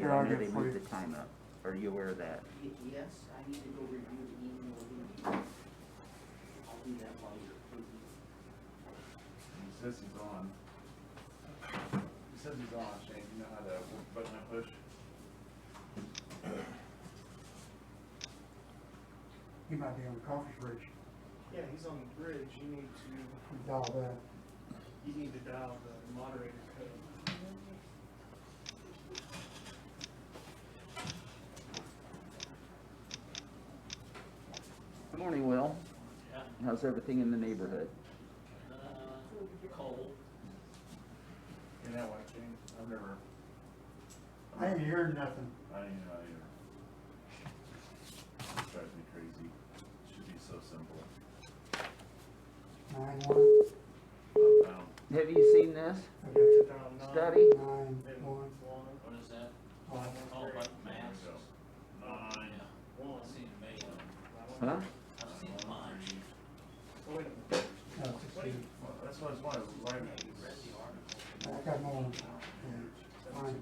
yet. Here, I I'll know get they it for moved you. the time up. Are you aware of that? Yes, I need to go review the email again. I'll do that while you're reviewing. He says he's on. He says he's on, Shane. You know how to button I push? He might be on the coffee fridge. Yeah, he's on the bridge. You need to Dial that. dial the moderator code. Good morning, Will. Yeah. How's everything in the neighborhood? Cold. You know what, Shane? I've never. I ain't hearing nothing. I ain't know either. It drives me crazy. It should be so simple. 9-1. Found. Have you seen this I got you. Dial 9, study? 9-1. then 1. What is that? Oh, Oh, like masks. There we go. 9. Yeah. I've seen it made. Huh? I've seen mine. Oh, wait a minute. no, What do you, 16. Well, that's what I was wondering. Right. Read the article. I got more. Yeah, fine.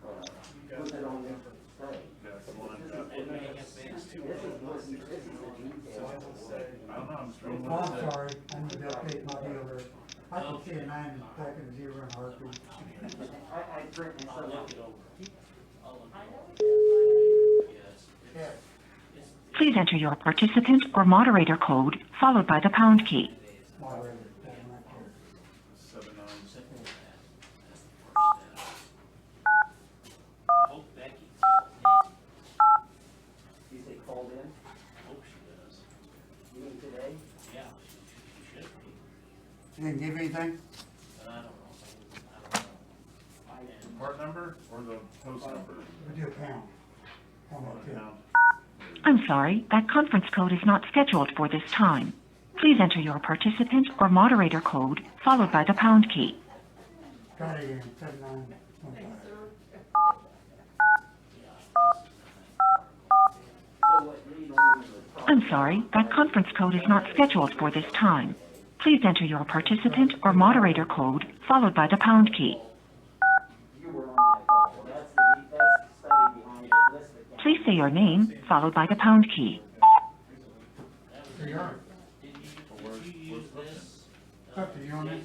you What's got it on it. there? Say. Got one. It may have been This is too what, low. this is the detail. So it doesn't say. I don't know. I'm just reading Oh, what it I'm says. sorry. I need to update my deal there. I can see a 9 attacking a 0 in a heartbeat. I print this I'll up. look it over. I'll look it over. Yes. Yeah. Please enter your participant or moderator code followed by the pound key. Moderator, that one right there. 7 9. Hope Becky. You say called in? Hope she does. You mean today? Yeah, she should be. You didn't give anything? But I don't know. I don't know. Part number or the post number? We do a pound. Pound Or that the too. pound? I'm sorry, that conference code is not scheduled for this time. Please enter your participant or moderator code followed by the pound key. Try it again. 7915. So what, read on the. I'm sorry, that conference code is not scheduled for this time. Please enter your participant or moderator code followed by the pound key. You were on that call. That's the study behind the list of. Please say your name followed by the pound key. There you are. Did you use this? Up to you on it.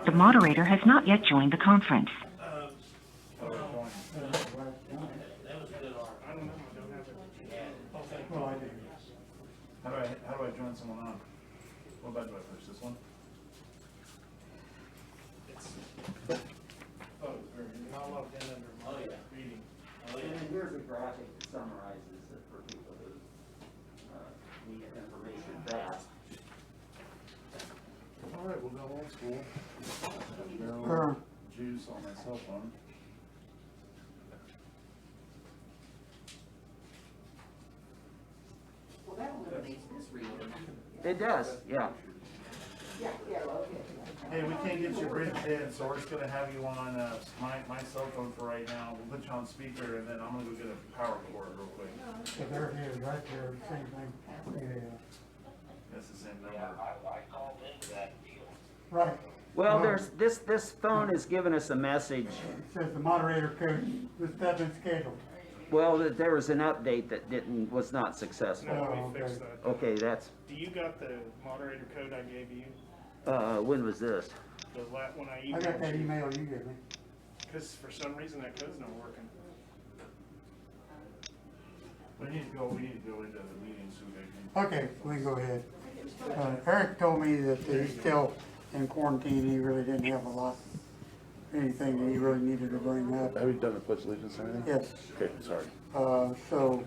The moderator has not yet joined the conference. Oh, it's going. That was a good article. I don't know. I don't have it. Oh, thank you. Well, I do. How do I join someone on? What button do I push? This one? Oh, you're not logged in under Oh, my yeah. reading. Oh, And yeah. then here's a graphic that summarizes it for people who need information fast. All right, we'll go old school. Uh, No juice on my cell phone. Well, that eliminates this reading. It does, yeah. Yeah, okay. Hey, we can't get your bridge in, so we're just gonna have you on, my cell phone for right now. We'll put you on speaker and then I'm gonna go get a power cord real quick. So there it is, right there, same thing. Yeah. That's the same number. Right. Well, there's, this phone has given us a message, It says the moderator code was not been scheduled. well, that there was an update that was not successful. No, Oh, we fixed okay. that. Okay, that's, Do you got the moderator code I gave you? when was this? The when I I got that emailed you? email you gave me. Because for some reason that code's not working. We need to go into the meeting so they can. Okay, we can go ahead. Eric told me that he's still in quarantine, he really didn't have a lot, anything that he really needed to bring up. Have you done the pledge of allegiance or anything? Yes, Okay, sorry. so,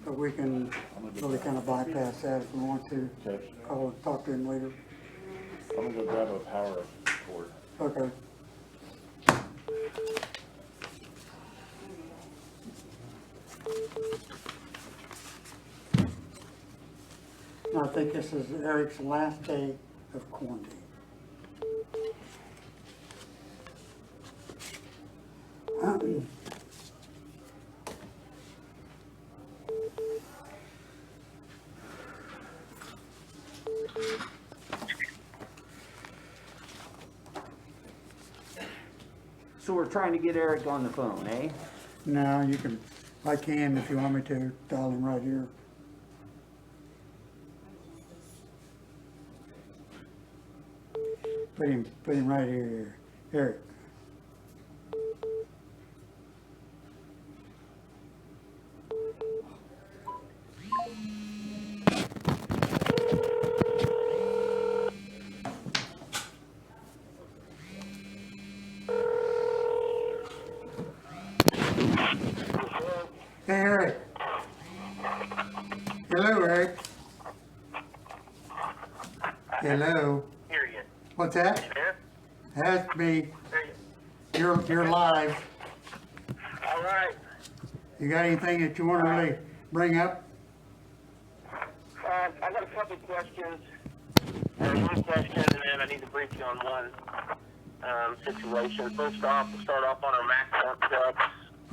but we can really kind of bypass that if we want to. Okay, I'll talk to him later. I'm gonna go grab a power cord. Okay. I think this is Eric's last day of quarantine. So we're trying to get Eric on the phone, eh? No, you can, I can if you want me to, dial him right here. Put him right here, Eric. Hey, Eric. Hello, Eric. Hello. Hear you. What's that? There? That's me. Hear you. You're live. All right. You got anything that you want to really bring up? I got a couple of questions. One question, and then I need to brief you on one situation. First off, we'll start off on our Mack dump trucks.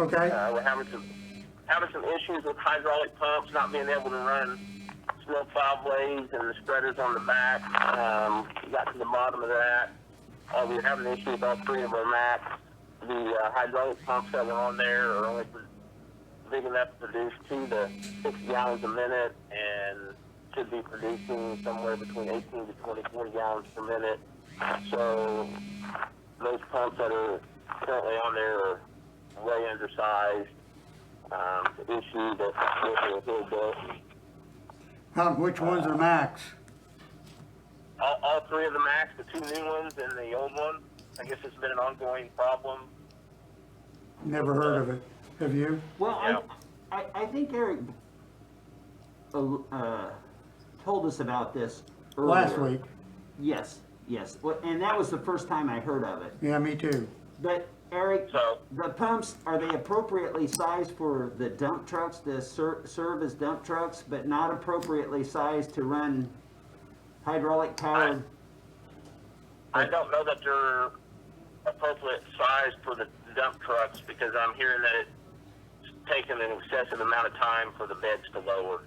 Okay. We're having some issues with hydraulic pumps not being able to run snow plow blades and the spreaders on the back. We got to the bottom of that. We're having issues with all three of our Macks. The hydraulic pumps that were on there are only big enough to produce 2 to 6 gallons a minute and should be producing somewhere between 18 to 24 gallons per minute. So those pumps that are currently on there are way undersized. The issue that we'll Which ones are Max? all three of the Macks, the 2 new ones and the old one. I guess it's been an ongoing problem. Never heard of it. Have you? Well, Yeah. I think Eric told us about this earlier. Last week. Yes, yes. Well, and that was the first time I heard of it. Yeah, me too. But Eric, So- the pumps, are they appropriately sized for the dump trucks to serve as dump trucks, but not appropriately sized to run hydraulic powered? I don't know that they're appropriate size for the dump trucks because I'm hearing that it's taken an excessive amount of time for the beds to lower.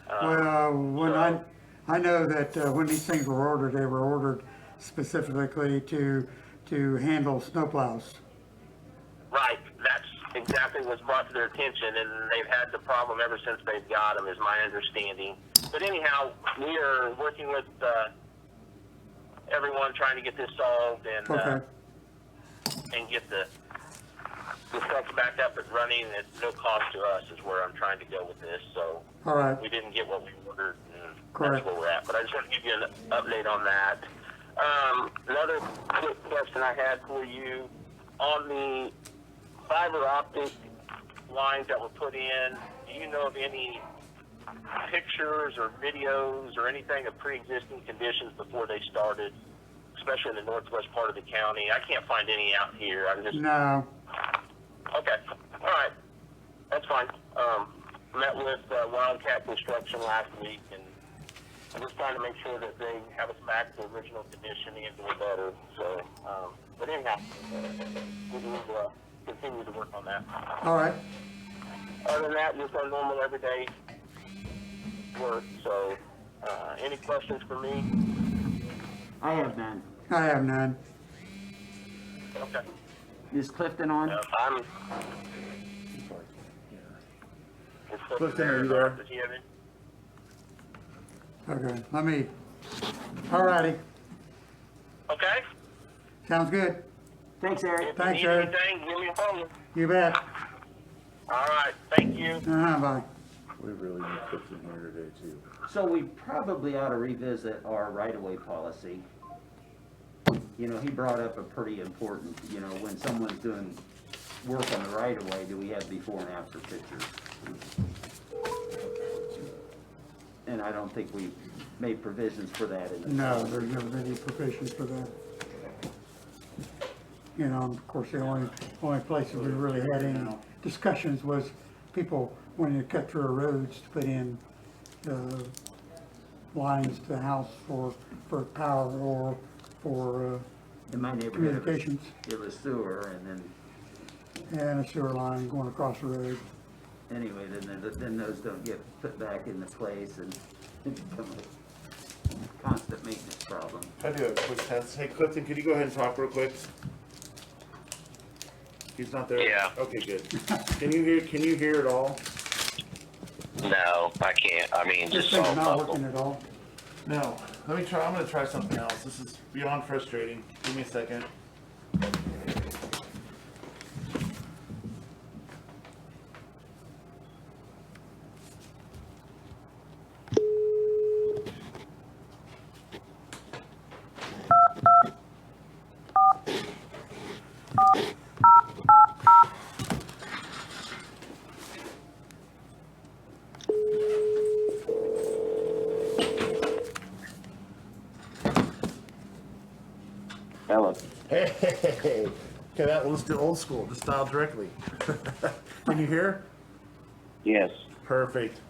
Well, when so- I know that when these things were ordered, they were ordered specifically to handle snowplows. Right, that's exactly what's brought to their attention, and they've had the problem ever since they've got them, is my understanding. But anyhow, we are working with everyone trying to get this solved and Okay. and get the trucks back up and running at no cost to us is where I'm trying to go with this. So All right. we didn't get what we ordered, and Correct. that's where we're at. But I just want to give you an update on that. Another quick question I had for you on the fiber optic lines that were put in. Do you know of any pictures or videos or anything of pre-existing conditions before they started, especially in the northwest part of the county? I can't find any out here. I'm just No. okay. All right, that's fine. Met with Wildcat Construction last week, and I'm just trying to make sure that they have us back to original condition and doing better. So, but anyhow, we will continue to work on that. All right. Other than that, just our normal everyday work. So, any questions for me? I have none. I have none. Okay. Is Clifton on? I'm. Clifton, are you there? Does he have any? Okay. Let me. All righty. Okay. Sounds good. Thanks, Eric. If Thanks, you need Eric. anything, give me a phone. You bet. All right. Thank you. Bye. We really need Clifton here today too. So we probably ought to revisit our right-of-way policy. You know, he brought up a pretty important, you know, when someone's doing work on the right-of-way, do we have before and after pictures? And I don't think we made provisions for that in the. No, there's never been any provisions for that. You know, of course, the only places we really had any discussions was people wanting to cut through roads to put in lines to the house for power or for In my neighborhood, communications, it was sewer, and then, and a sewer line going across the road. anyway, then those don't get put back into place, and it becomes a constant maintenance problem. I do have a quick test. Hey Clifton, could you go ahead and talk real quick? He's not there? Yeah. Okay, good. Can you hear it all? No, I can't. I mean, This just thing's all not muffled. working at all. No. Let me try, I'm gonna try something else. This is beyond frustrating. Give me a second. Hello. Hey, okay, let's do old school. Just dial directly. Can you hear? Yes. Perfect.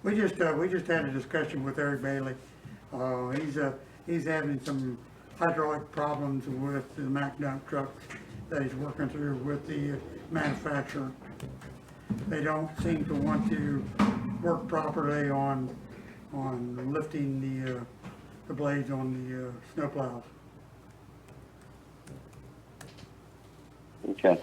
We just had a discussion with Eric Bailey. He's having some hydraulic problems with the Mack dump trucks that he's working through with the manufacturer. They don't seem to want to work properly on lifting the blades on the snowplows. Okay.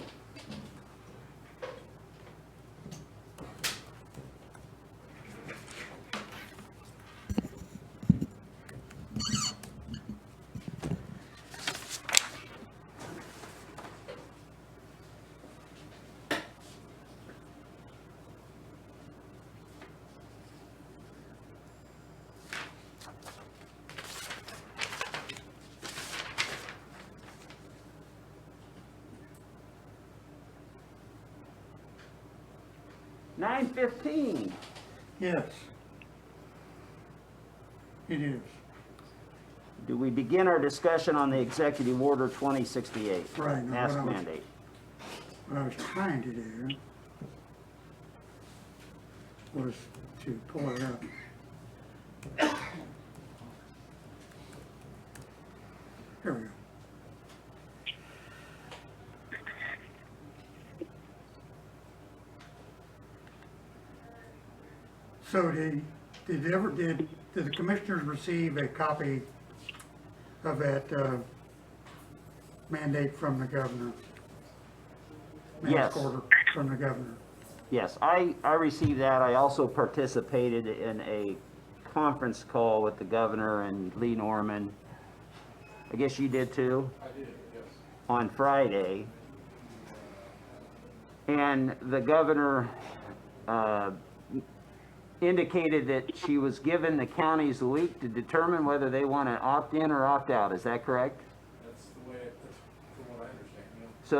$9:15. Yes. It is. Do we begin our discussion on the Executive Order 2068? Right, now Mask what else? mandate. What I was trying to do was to pull it up. Here we go. So did the commissioners receive a copy of that mandate from the governor? Yes. Mask order from the governor? Yes, I received that. I also participated in a conference call with the governor and Lee Norman. I guess you did too? I did, yes. On Friday. And the governor indicated that she was given the counties a week to determine whether they want to opt in or opt out. Is that correct? That's the way, from what I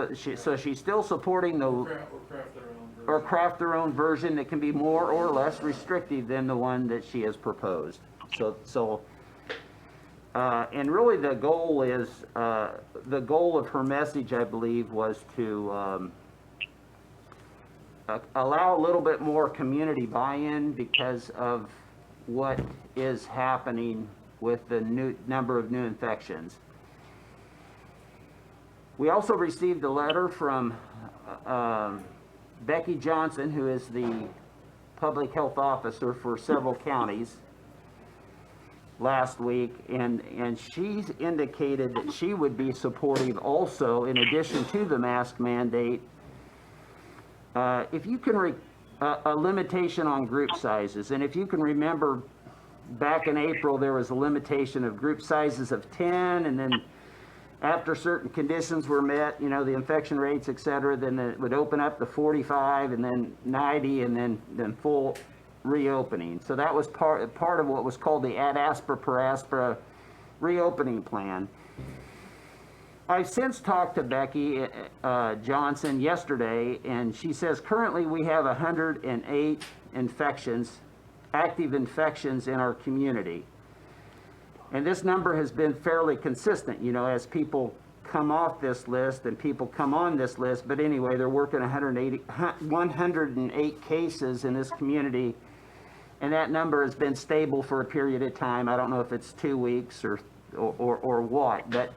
understand, So she's still supporting the, or craft their own version. or craft their own version that can be more or less restrictive than the one that she has proposed. And really the goal is, the goal of her message, I believe, was to allow a little bit more community buy-in because of what is happening with the number of new infections. We also received a letter from Becky Johnson, who is the public health officer for several counties, last week, and she's indicated that she would be supportive also, in addition to the mask mandate, if you can, a limitation on group sizes. And if you can remember, back in April, there was a limitation of group sizes of 10, and then after certain conditions were met, you know, the infection rates, et cetera, then it would open up to 45, and then 90, and then full reopening. So that was part of what was called the ad astra per astra reopening plan. I've since talked to Becky Johnson yesterday, and she says currently we have 108 infections, active infections in our community. And this number has been fairly consistent, you know, as people come off this list and people come on this list. But anyway, they're working 108 cases in this community, and that number has been stable for a period of time. I don't know if it's 2 weeks or what, but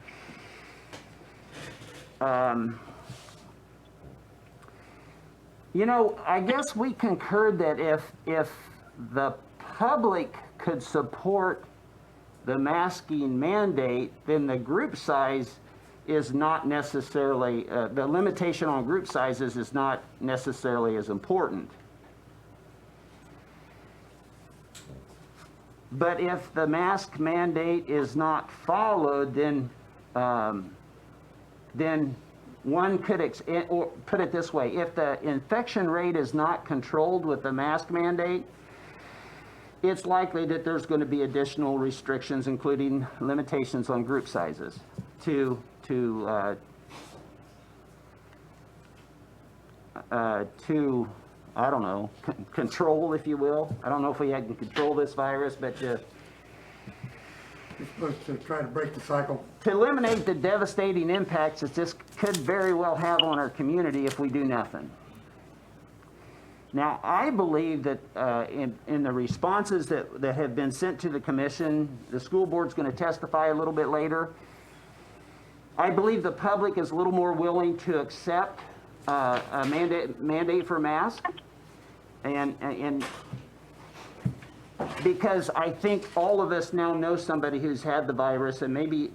you know, I guess we concurred that if the public could support the masking mandate, then the group size is not necessarily, the limitation on group sizes is not necessarily as important. But if the mask mandate is not followed, then one could, or put it this way, if the infection rate is not controlled with the mask mandate, it's likely that there's going to be additional restrictions, including limitations on group sizes to I don't know, control, if you will. I don't know if we can control this virus, but You're supposed to try to break the cycle. to eliminate the devastating impacts that this could very well have on our community if we do nothing. Now, I believe that in the responses that have been sent to the commission, the school board's going to testify a little bit later. I believe the public is a little more willing to accept a mandate for masks, and because I think all of us now know somebody who's had the virus, and maybe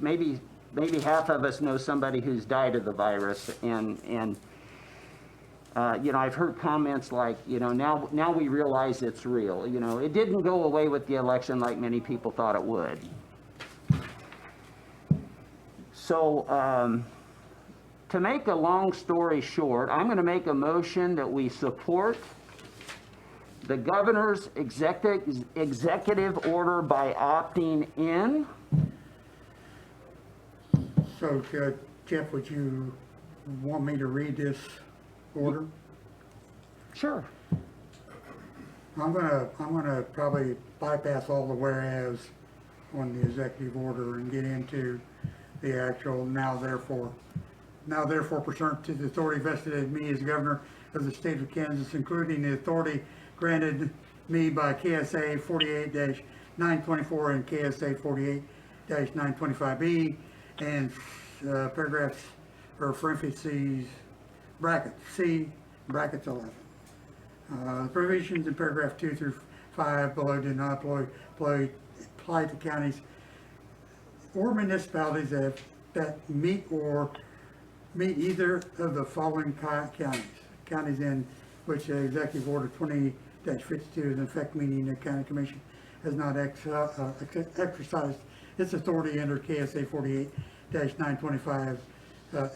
half of us know somebody who's died of the virus, and you know, I've heard comments like, you know, now we realize it's real. You know, it didn't go away with the election like many people thought it would. So, to make a long story short, I'm going to make a motion that we support the governor's executive order by opting in. So, Jeff, would you want me to read this order? Sure. I'm gonna probably bypass all the whereas on the executive order and get into the actual now therefore pursuant to the authority vested in me as governor of the state of Kansas, including the authority granted me by KSA 48-924 and KSA 48-925B and paragraphs or parentheses brackets C brackets 11. The provisions in paragraph 2 through 5 below do not apply to counties or municipalities that meet either of the following counties in which Executive Order 20-52 is in effect, meaning the county commission has not exercised its authority under KSA 48-925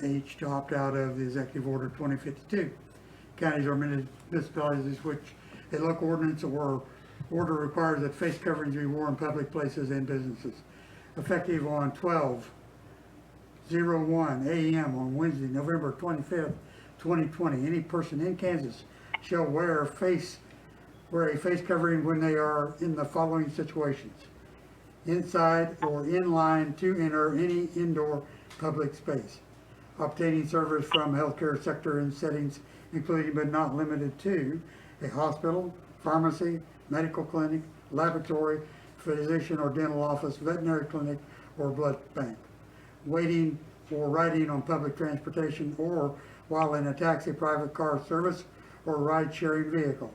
H to opt out of the Executive Order 2052. Counties or municipalities which a local ordinance or order requires that face coverings be worn in public places and businesses. Effective on 12/01 a.m. on Wednesday, November 25th, 2020. Any person in Kansas shall wear a face covering when they are in the following situations: inside or in line to enter any indoor public space, obtaining service from healthcare sector in settings including but not limited to a hospital, pharmacy, medical clinic, laboratory, physician or dental office, veterinary clinic, or blood bank, waiting or riding on public transportation, or while in a taxi, private car service, or ride-sharing vehicle,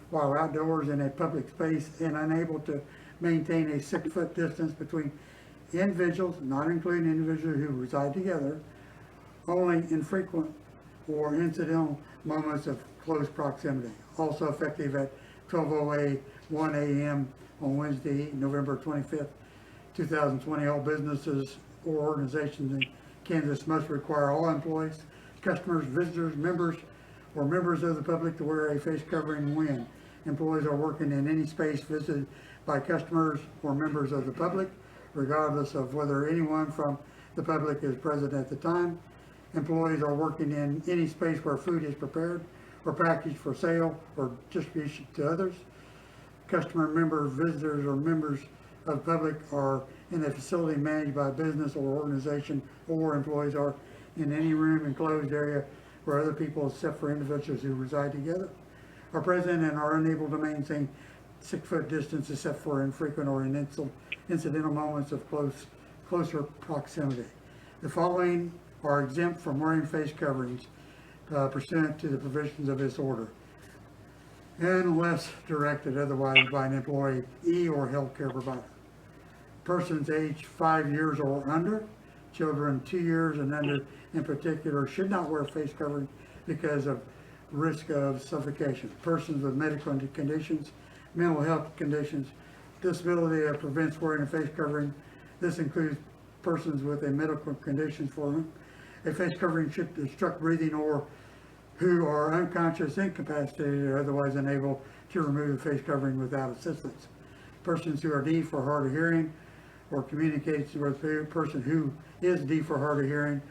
while outdoors in a public space and unable to maintain a 6-foot distance between individuals, not including individuals who reside together, only in frequent or incidental moments of close proximity. Also effective at 12:01 a.m. on Wednesday, November 25th, 2020. All businesses or organizations in Kansas must require all employees, customers, visitors, members, or members of the public to wear a face covering when employees are working in any space visited by customers or members of the public, regardless of whether anyone from the public is present at the time. Employees are working in any space where food is prepared or packaged for sale or distribution to others. Customer members, visitors, or members of the public are in a facility managed by a business or organization, or employees are in any room, enclosed area where other people, except for individuals who reside together, are present and are unable to maintain 6-foot distance except for infrequent or incidental moments of closer proximity. The following are exempt from wearing face coverings pursuant to the provisions of this order, unless directed otherwise by an employee or healthcare provider. Persons aged 5 years or under, children 2 years and under in particular, should not wear face covering because of risk of suffocation. Persons with medical conditions, mental health conditions, disability that prevents wearing a face covering. This includes persons with a medical condition for whom a face covering should obstruct breathing or who are unconscious, incapacitated, or otherwise unable to remove the face covering without assistance. Persons who are deaf or hard of hearing or communicates with a person who is deaf or hard of hearing,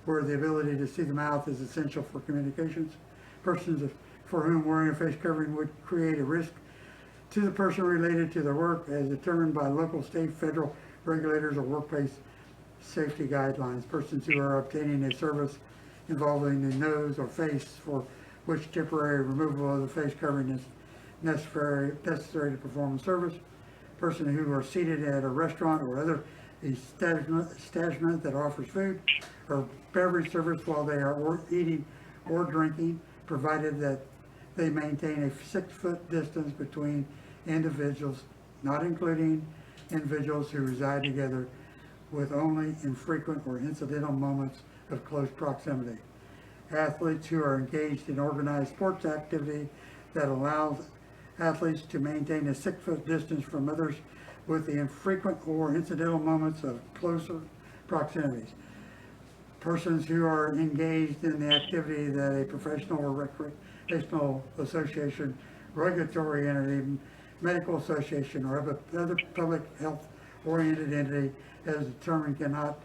where the ability to see the mouth is essential for communications. Persons for whom wearing a face covering would create a risk to the person related to their work as determined by local, state, federal regulators or workplace safety guidelines. Persons who are obtaining a service involving the nose or face for which temporary removal of the face covering is necessary to perform the service. Persons who are seated at a restaurant or other establishment that offers food or beverage service while they are eating or drinking, provided that they maintain a 6-foot distance between individuals, not including individuals who reside together with only infrequent or incidental moments of close proximity. Athletes who are engaged in organized sports activity that allows athletes to maintain a 6-foot distance from others with the infrequent or incidental moments of closer proximities. Persons who are engaged in the activity that a professional or recreational association, regulatory entity, medical association, or other public health oriented entity as determined cannot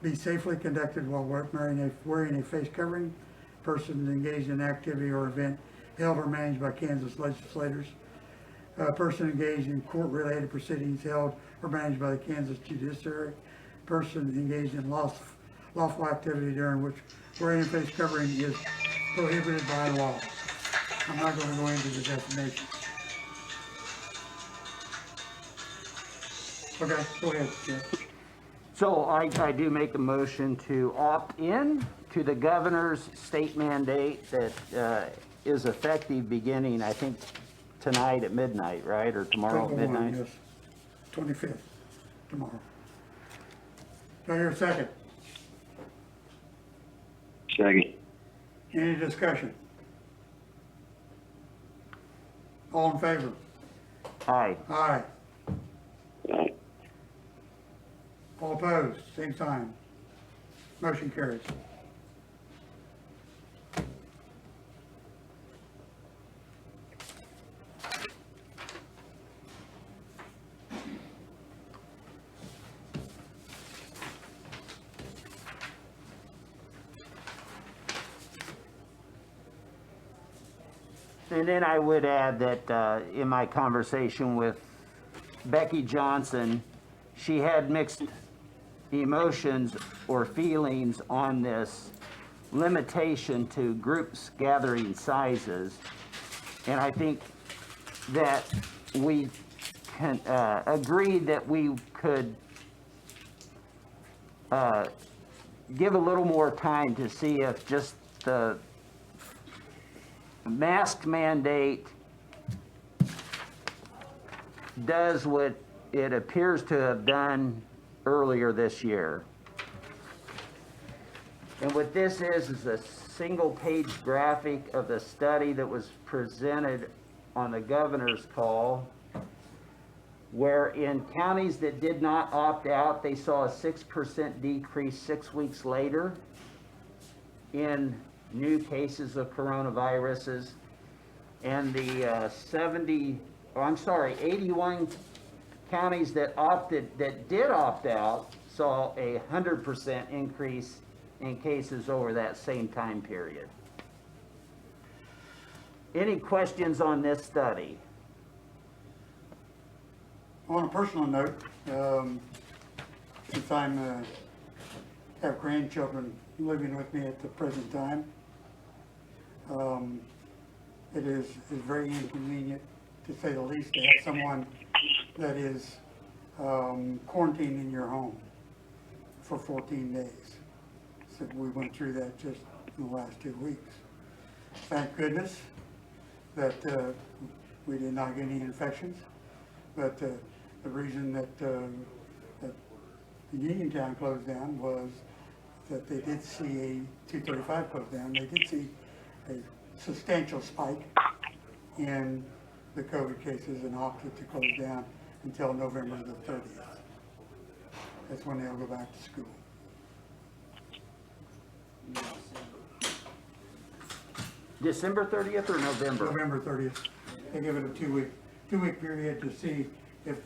be safely conducted while wearing a face covering. Persons engaged in activity or event held or managed by Kansas legislators. A person engaged in court-related proceedings held or managed by the Kansas judiciary. Person engaged in lawful activity during which wearing a face covering is prohibited by law. I'm not going to go into the definition. Okay, go ahead, Jeff. So I do make a motion to opt in to the governor's state mandate that is effective beginning, I think, tonight at midnight, right, or tomorrow at midnight? Yes, 25th, tomorrow. Do I hear a second? Second. Any discussion? All in favor? Aye. Aye. All opposed, same sign. Motion carries. And then I would add that in my conversation with Becky Johnson, she had mixed emotions or feelings on this limitation to groups gathering sizes. And I think that we can agree that we could give a little more time to see if just the mask mandate does what it appears to have done earlier this year. And what this is a single-page graphic of the study that was presented on the governor's call, where in counties that did not opt out, they saw a 6% decrease 6 weeks later in new cases of coronaviruses, and the 81 counties that did opt out saw a 100% increase in cases over that same time period. Any questions on this study? On a personal note, since I have grandchildren living with me at the present time, it is very inconvenient, to say the least, to have someone that is quarantined in your home for 14 days. So we went through that just in the last 2 weeks. Thank goodness that we did not get any infections, but the reason that Uniontown closed down was that they did see a 235 closed down. They did see a substantial spike in the COVID cases and opted to close down until November the 30th. That's when they'll go back to school. December 30th or November? November 30th. They give it a two-week period to see if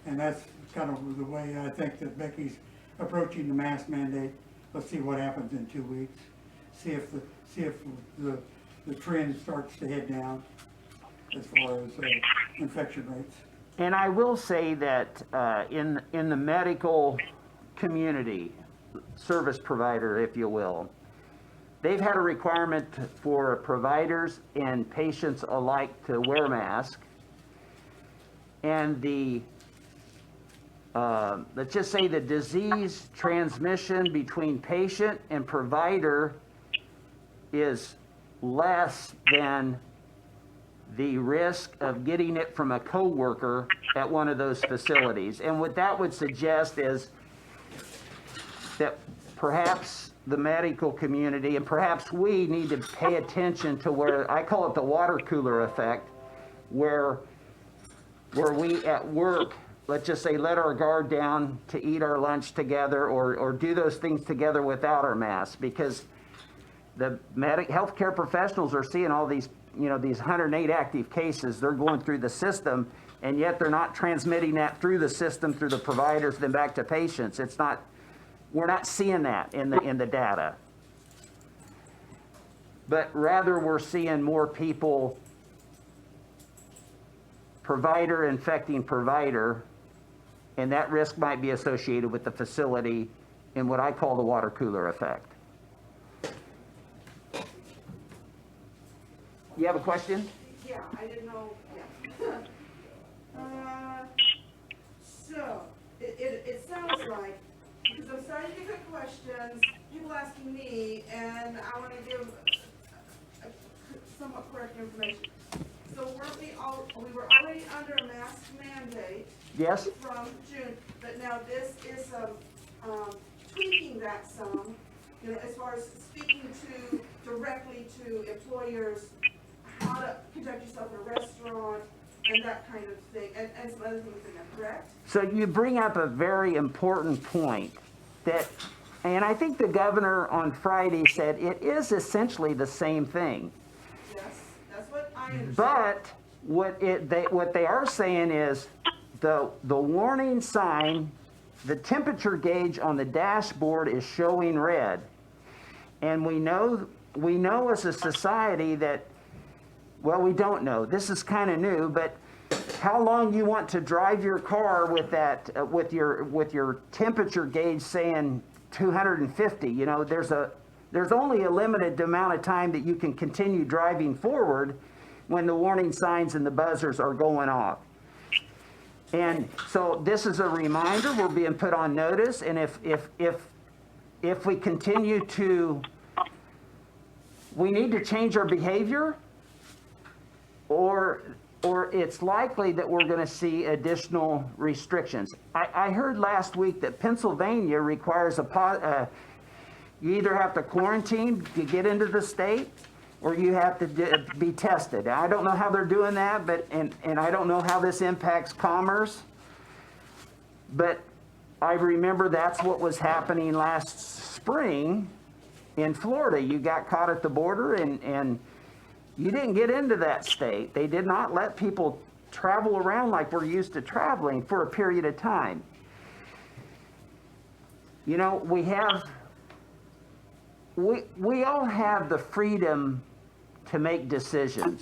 and that's kind of the way I think that Becky's approaching the mask mandate. Let's see what happens in 2 weeks. See if the trend starts to head down as far as infection rates. And I will say that in the medical community, service provider, if you will, they've had a requirement for providers and patients alike to wear masks. And let's just say the disease transmission between patient and provider is less than the risk of getting it from a coworker at one of those facilities. And what that would suggest is that perhaps the medical community and perhaps we need to pay attention to where, I call it the water cooler effect, where we at work, let's just say, let our guard down to eat our lunch together or do those things together without our masks, because the healthcare professionals are seeing all these, these 108 active cases. They're going through the system, and yet they're not transmitting that through the system, through the providers, then back to patients. We're not seeing that in the data. But rather we're seeing more people, provider infecting provider, and that risk might be associated with the facility in what I call the water cooler effect. You have a question? Yeah, I didn't know, yeah. So, it sounds like, because I'm starting to get questions, people asking me, and I want to give somewhat correct information. So we were already under a mask mandate. Yes. From June, but now this is tweaking that some, as far as speaking directly to employers, how to conduct yourself in a restaurant, and that kind of thing, and some other things in there, correct? So you bring up a very important point and I think the governor on Friday said it is essentially the same thing. Yes, that's what I understand. But what they are saying is the warning sign, the temperature gauge on the dashboard is showing red. And we know as a society that, well, we don't know. This is kind of new, but how long you want to drive your car with that with your temperature gauge saying 250? There's only a limited amount of time that you can continue driving forward when the warning signs and the buzzers are going off. And so this is a reminder. We're being put on notice, and if we continue to, we need to change our behavior, or it's likely that we're going to see additional restrictions. I heard last week that Pennsylvania requires you either have to quarantine to get into the state, or you have to be tested. I don't know how they're doing that, and I don't know how this impacts commerce, but I remember that's what was happening last spring in Florida. You got caught at the border, and you didn't get into that state. They did not let people travel around like we're used to traveling for a period of time. We all have the freedom to make decisions.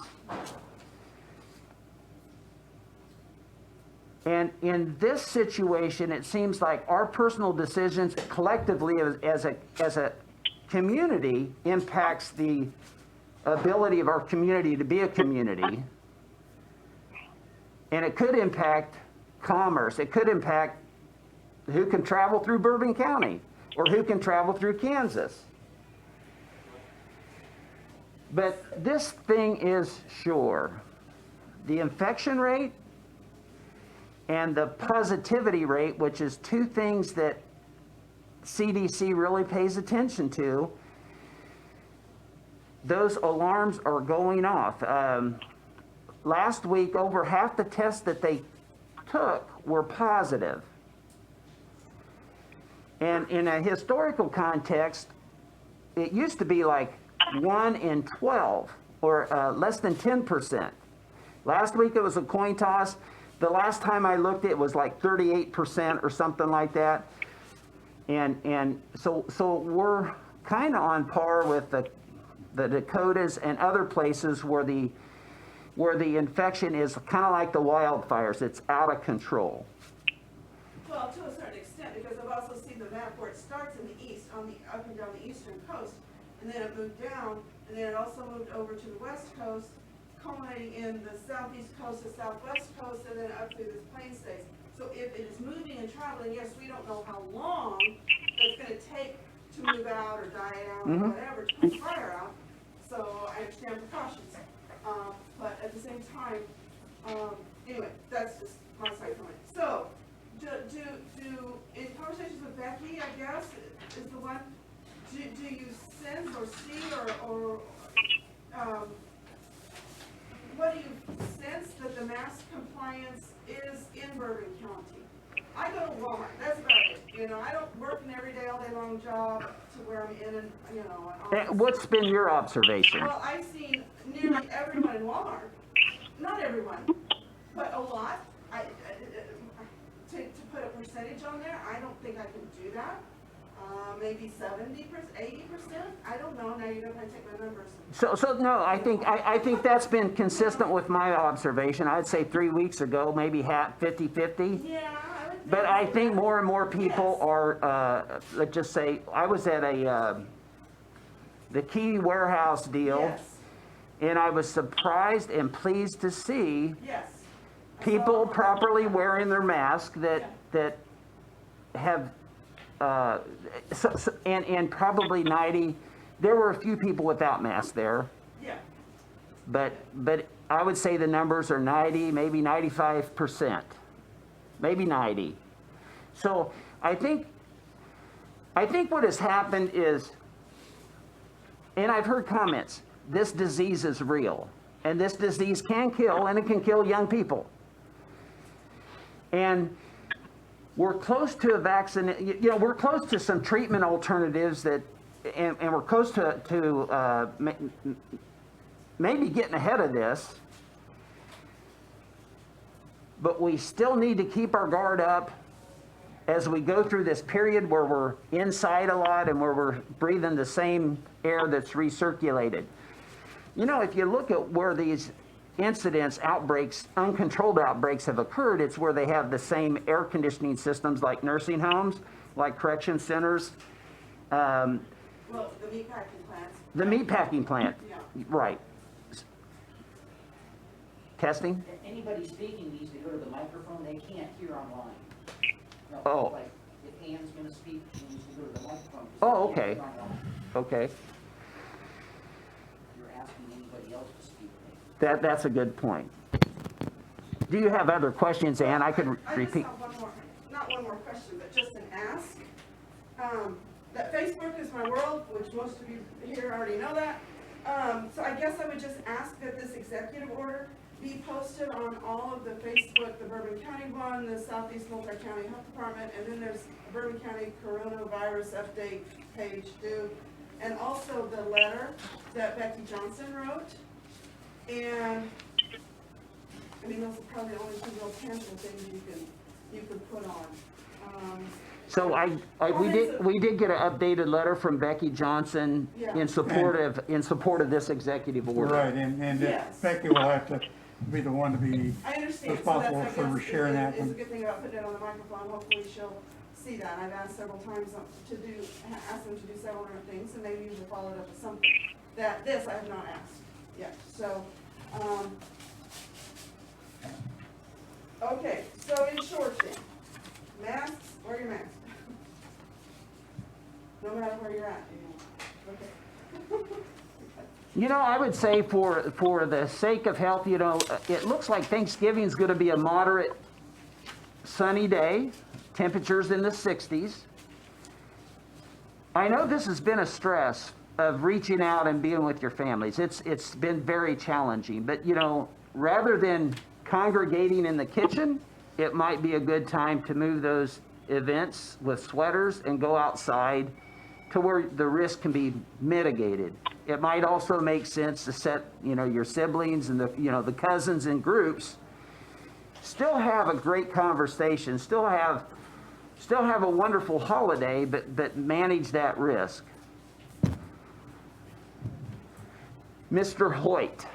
And in this situation, it seems like our personal decisions collectively as a community impacts the ability of our community to be a community. And it could impact commerce. It could impact who can travel through Bourbon County or who can travel through Kansas. But this thing is sure. The infection rate and the positivity rate, which is two things that CDC really pays attention to, those alarms are going off. Last week, over half the tests that they took were positive. And in a historical context, it used to be like 1 in 12, or less than 10%. Last week it was a coin toss. The last time I looked, it was like 38% or something like that. And so we're kind of on par with the Dakotas and other places where the infection is kind of like the wildfires. It's out of control. Well, to a certain extent, because I've also seen the map where it starts in the east, up and down the eastern coast, and then it moved down, and then it also moved over to the west coast, culminating in the southeast coast, the southwest coast, and then up through the plain states. So if it is moving and traveling, yes, we don't know how long it's gonna take to move out or die out or whatever, to put fire out. So I understand precautions. But at the same time, anyway, that's just my side from it. So, in conversations with Becky, I guess, is the one, do you sense or see or what do you sense that the mask compliance is in Bourbon County? I go to Walmart, that's about it. You know, I don't work an everyday, all day long job to where I'm in and, you know. And what's been your observation? Well, I've seen nearly everyone in Walmart, not everyone, but a lot. To put a percentage on there, I don't think I can do that. Maybe 70%, 80%, I don't know, now you're gonna take my numbers. So no, I think that's been consistent with my observation. I'd say 3 weeks ago, maybe 50-50. Yeah, I would. But I think more and more people are, let's just say, I was at the Key Warehouse deal, Yes, and I was surprised and pleased to see yes. people properly wearing their mask that have, and probably 90, there were a few people without masks there, Yeah, but I would say the numbers are 90, maybe 95%, maybe 90. So I think what has happened is, and I've heard comments, this disease is real, and this disease can kill, and it can kill young people. And we're close to a vaccine, you know, we're close to some treatment alternatives that, and we're close to maybe getting ahead of this, but we still need to keep our guard up as we go through this period where we're inside a lot and where we're breathing the same air that's recirculated. You know, if you look at where these incidents, outbreaks, uncontrolled outbreaks have occurred, it's where they have the same air conditioning systems like nursing homes, like correction centers. well, the meatpacking plants. The meatpacking plant, Yeah. right. Testing? Anybody speaking needs to go to the microphone, they can't hear online. No, Oh. like, if Ann's gonna speak, she needs to go to the microphone. Oh, She can't okay. hear online. Okay, You're asking anybody else to speak. that's a good point. Do you have other questions, Ann? I could repeat. I just have one more, not one more question, but just an ask. That Facebook is my world, which most of you here already know that. So I guess I would just ask that this executive order be posted on all of the Facebook, the Bourbon County one, the Southeast Multi-County Health Department, and then there's Bourbon County Coronavirus Update page too. And also the letter that Becky Johnson wrote. And, I mean, those are probably the only two real tangible things you can put on. So we did get an updated letter from Becky Johnson Yeah. in support of this executive order. Right, and Yes. Becky will have to be the one to be I understand, so responsible that's, I for guess, sharing that is one. a good thing about putting it on the microphone, hopefully she'll see that. I've asked several times asked them to do several different things, and they usually follow it up with something. This I have not asked yet, so, okay, so in short then, masks, wear your mask. No matter where you're at, okay. You know, I would say for the sake of health, you know, it looks like Thanksgiving's going to be a moderate sunny day, temperatures in the 60s. I know this has been a stress of reaching out and being with your families. It's been very challenging, but you know, rather than congregating in the kitchen, it might be a good time to move those events with sweaters and go outside to where the risk can be mitigated. It might also make sense to set, you know, your siblings and the cousins in groups, still have a great conversation, still have a wonderful holiday, but manage that risk. Mr. Hoyt.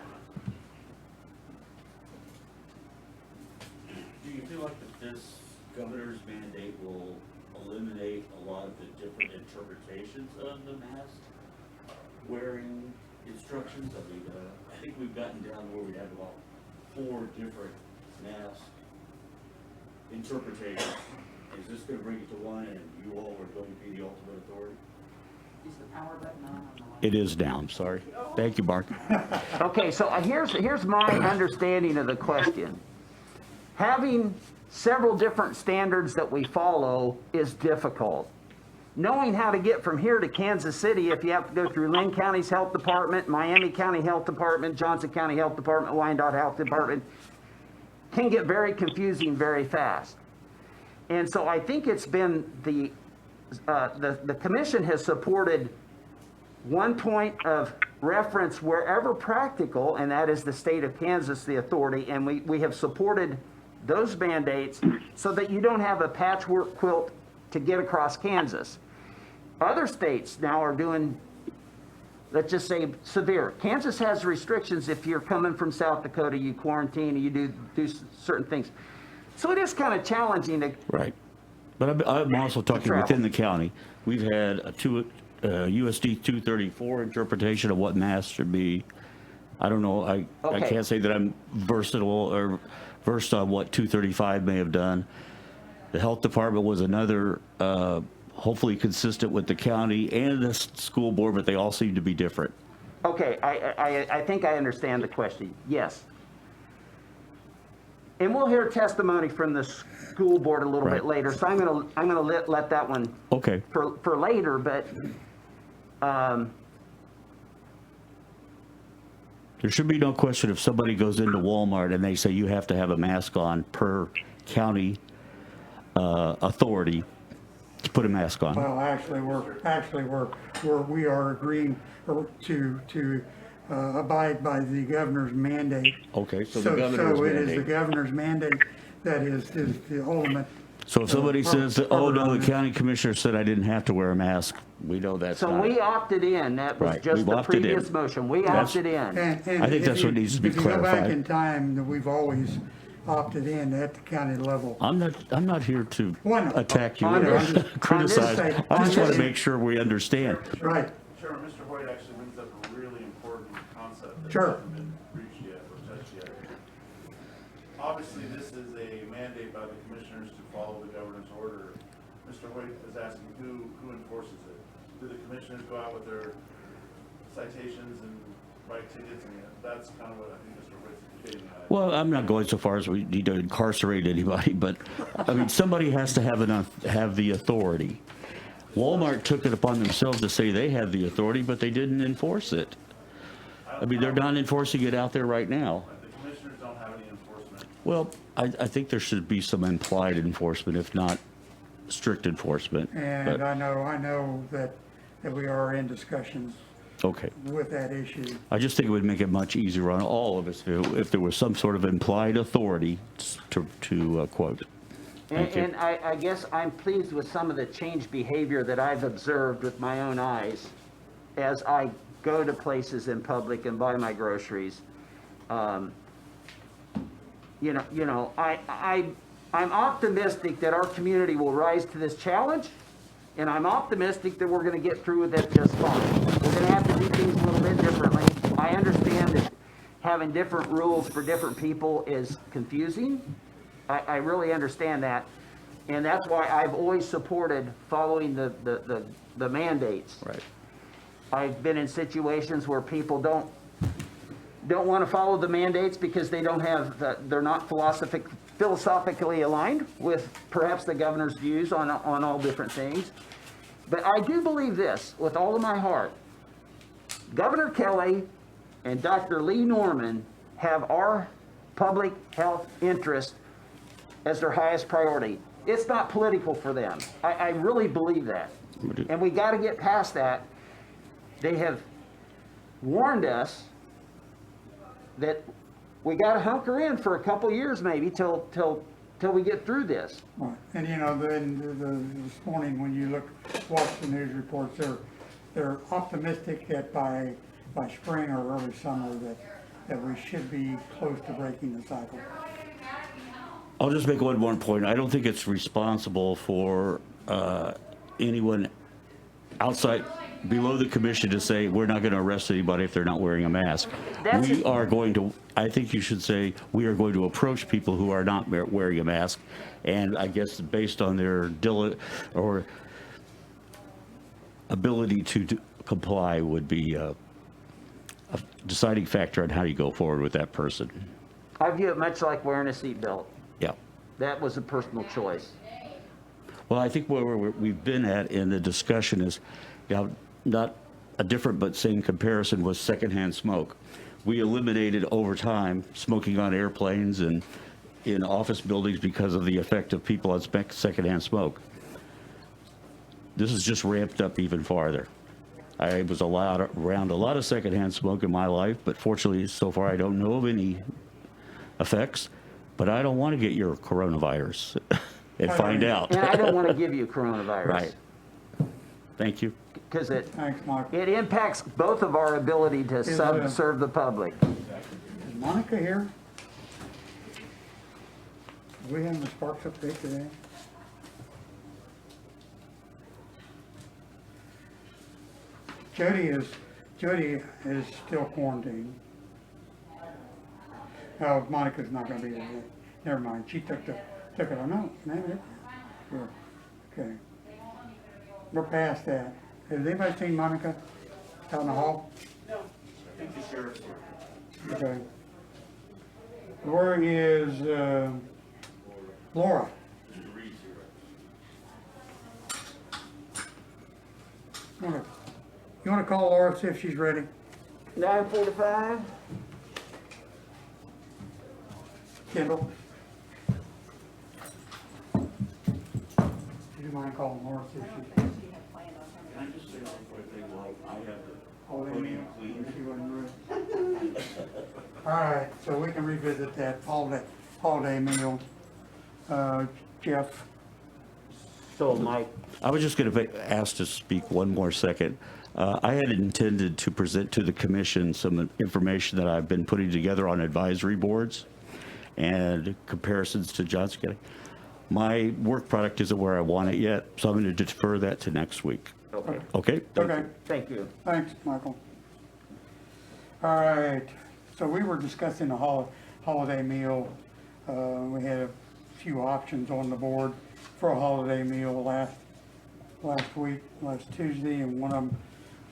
Do you feel like that this governor's mandate will eliminate a lot of the different interpretations of the mask wearing instructions? I mean, I think we've gotten down where we have about 4 different mask interpretations. Is this gonna bring it to one and you all are going to be the ultimate authority? Is the power button on the line? It is down, sorry. Thank you, Mark. Okay, so here's my understanding of the question. Having several different standards that we follow is difficult. Knowing how to get from here to Kansas City, if you have to go through Lynn County's Health Department, Miami County Health Department, Johnson County Health Department, Wyandotte Health Department, can get very confusing very fast. And so I think it's been the commission has supported one point of reference wherever practical, and that is the state of Kansas, the authority, and we have supported those mandates so that you don't have a patchwork quilt to get across Kansas. Other states now are doing, let's just say, severe. Kansas has restrictions. If you're coming from South Dakota, you quarantine, you do certain things. So it is kind of challenging to. Right. But I'm also talking within the county. We've had a USD 234 interpretation of what masks should be. I don't know. I can't say that I'm versed on what 235 may have done. The health department was another, hopefully consistent with the county and the school board, but they all seem to be different. Okay, I think I understand the question. Yes. And we'll hear testimony from the school board a little bit later, so I'm gonna let that one for later. But there should be no question if somebody goes into Walmart and they say you have to have a mask on per county authority to put a mask on. Well, we are agreeing to abide by the governor's mandate. Okay, so the governor's So it is mandate. the governor's mandate that is the ultimate. So if somebody says, oh no, the county commissioner said I didn't have to wear a mask, we know that's so not. we opted in. That was Right, just we've the opted in. previous motion. We opted in. And I think that's what needs to be If you go back clarified. in time, that we've always opted in at the county level. I'm not here to Why not? attack you I know, or I'm just- criticize. on this side- I just on want this- to make sure we understand. Right, Chairman, Mr. Hoyt actually brings up a really important concept that Sure. hasn't been reached yet or touched yet. Obviously, this is a mandate by the commissioners to follow the governor's order. Mr. Hoyt is asking who enforces it? Do the commissioners go out with their citations and write tickets? And that's kind of what I think Mr. Hoyt's getting at. Well, I'm not going so far as we need to incarcerate anybody, but I mean, somebody has to have the authority. Walmart took it upon themselves to say they have the authority, but they didn't enforce it. I mean, they're not enforcing it out there right now. The commissioners don't have any enforcement. Well, I think there should be some implied enforcement, if not strict enforcement. and But, I know that we are in discussions okay. with that issue. I just think it would make it much easier on all of us if there was some sort of implied authority to quote. Thank you. And I guess I'm pleased with some of the changed behavior that I've observed with my own eyes as I go to places in public and buy my groceries. I'm optimistic that our community will rise to this challenge, and I'm optimistic that we're going to get through with it just fine. We're going to have to do things a little bit differently. I understand that having different rules for different people is confusing. I really understand that, and that's why I've always supported following the mandates. Right. I've been in situations where people don't want to follow the mandates because they don't have they're not philosophically aligned with perhaps the governor's views on all different things. But I do believe this with all of my heart. Governor Kelly and Dr. Lee Norman have our public health interest as their highest priority. It's not political for them. I really believe that. And we got to get past that. They have warned us that we got to hunker in for a couple years maybe till we get through this. Right. And you know, this morning when you watch the news reports, they're optimistic that by spring or early summer that we should be close to breaking the cycle. I'll just make one more point. I don't think it's responsible for anyone outside, below the commission to say, we're not going to arrest anybody if they're not wearing a mask. We are going to, I think you should say, we are going to approach people who are not wearing a mask. And I guess based on their ability to comply would be a deciding factor on how you go forward with that person. I view it much like wearing a seatbelt. Yeah. That was a personal choice. Well, I think where we've been at in the discussion is, not a different but same comparison was secondhand smoke. We eliminated over time smoking on airplanes and in office buildings because of the effect of people on secondhand smoke. This is just ramped up even farther. I was around a lot of secondhand smoke in my life, but fortunately, so far I don't know of any effects. But I don't want to get your coronavirus and find out. And I don't want to give you coronavirus. Right. Thank you. Because it Thanks, Michael. it impacts both of our ability to serve the public. Is Monica here? Are we having the Sparks update today? Jody is still quarantined. Oh, Monica's not gonna be there. Never mind, she took it, oh no, sure, okay. We're past that. Has anybody seen Monica out in the hall? No. I think the sheriff's here. Okay. Where is, Laura? You wanna call Laura, see if she's ready? 9:45. Kendall? Do you mind calling Laura, see if she's? Can I just say one quick thing while I have the podium clean? She wasn't ready. All right, so we can revisit that holiday meal. Jeff? So Mike, I was just going to ask to speak one more second. I had intended to present to the commission some information that I've been putting together on advisory boards and comparisons to Johnson County. My work product isn't where I want it yet, so I'm going to defer that to next week. okay. Okay? Okay, Thank you. thanks, Michael. All right, so we were discussing the holiday meal. We had a few options on the board for a holiday meal last Tuesday, and one of them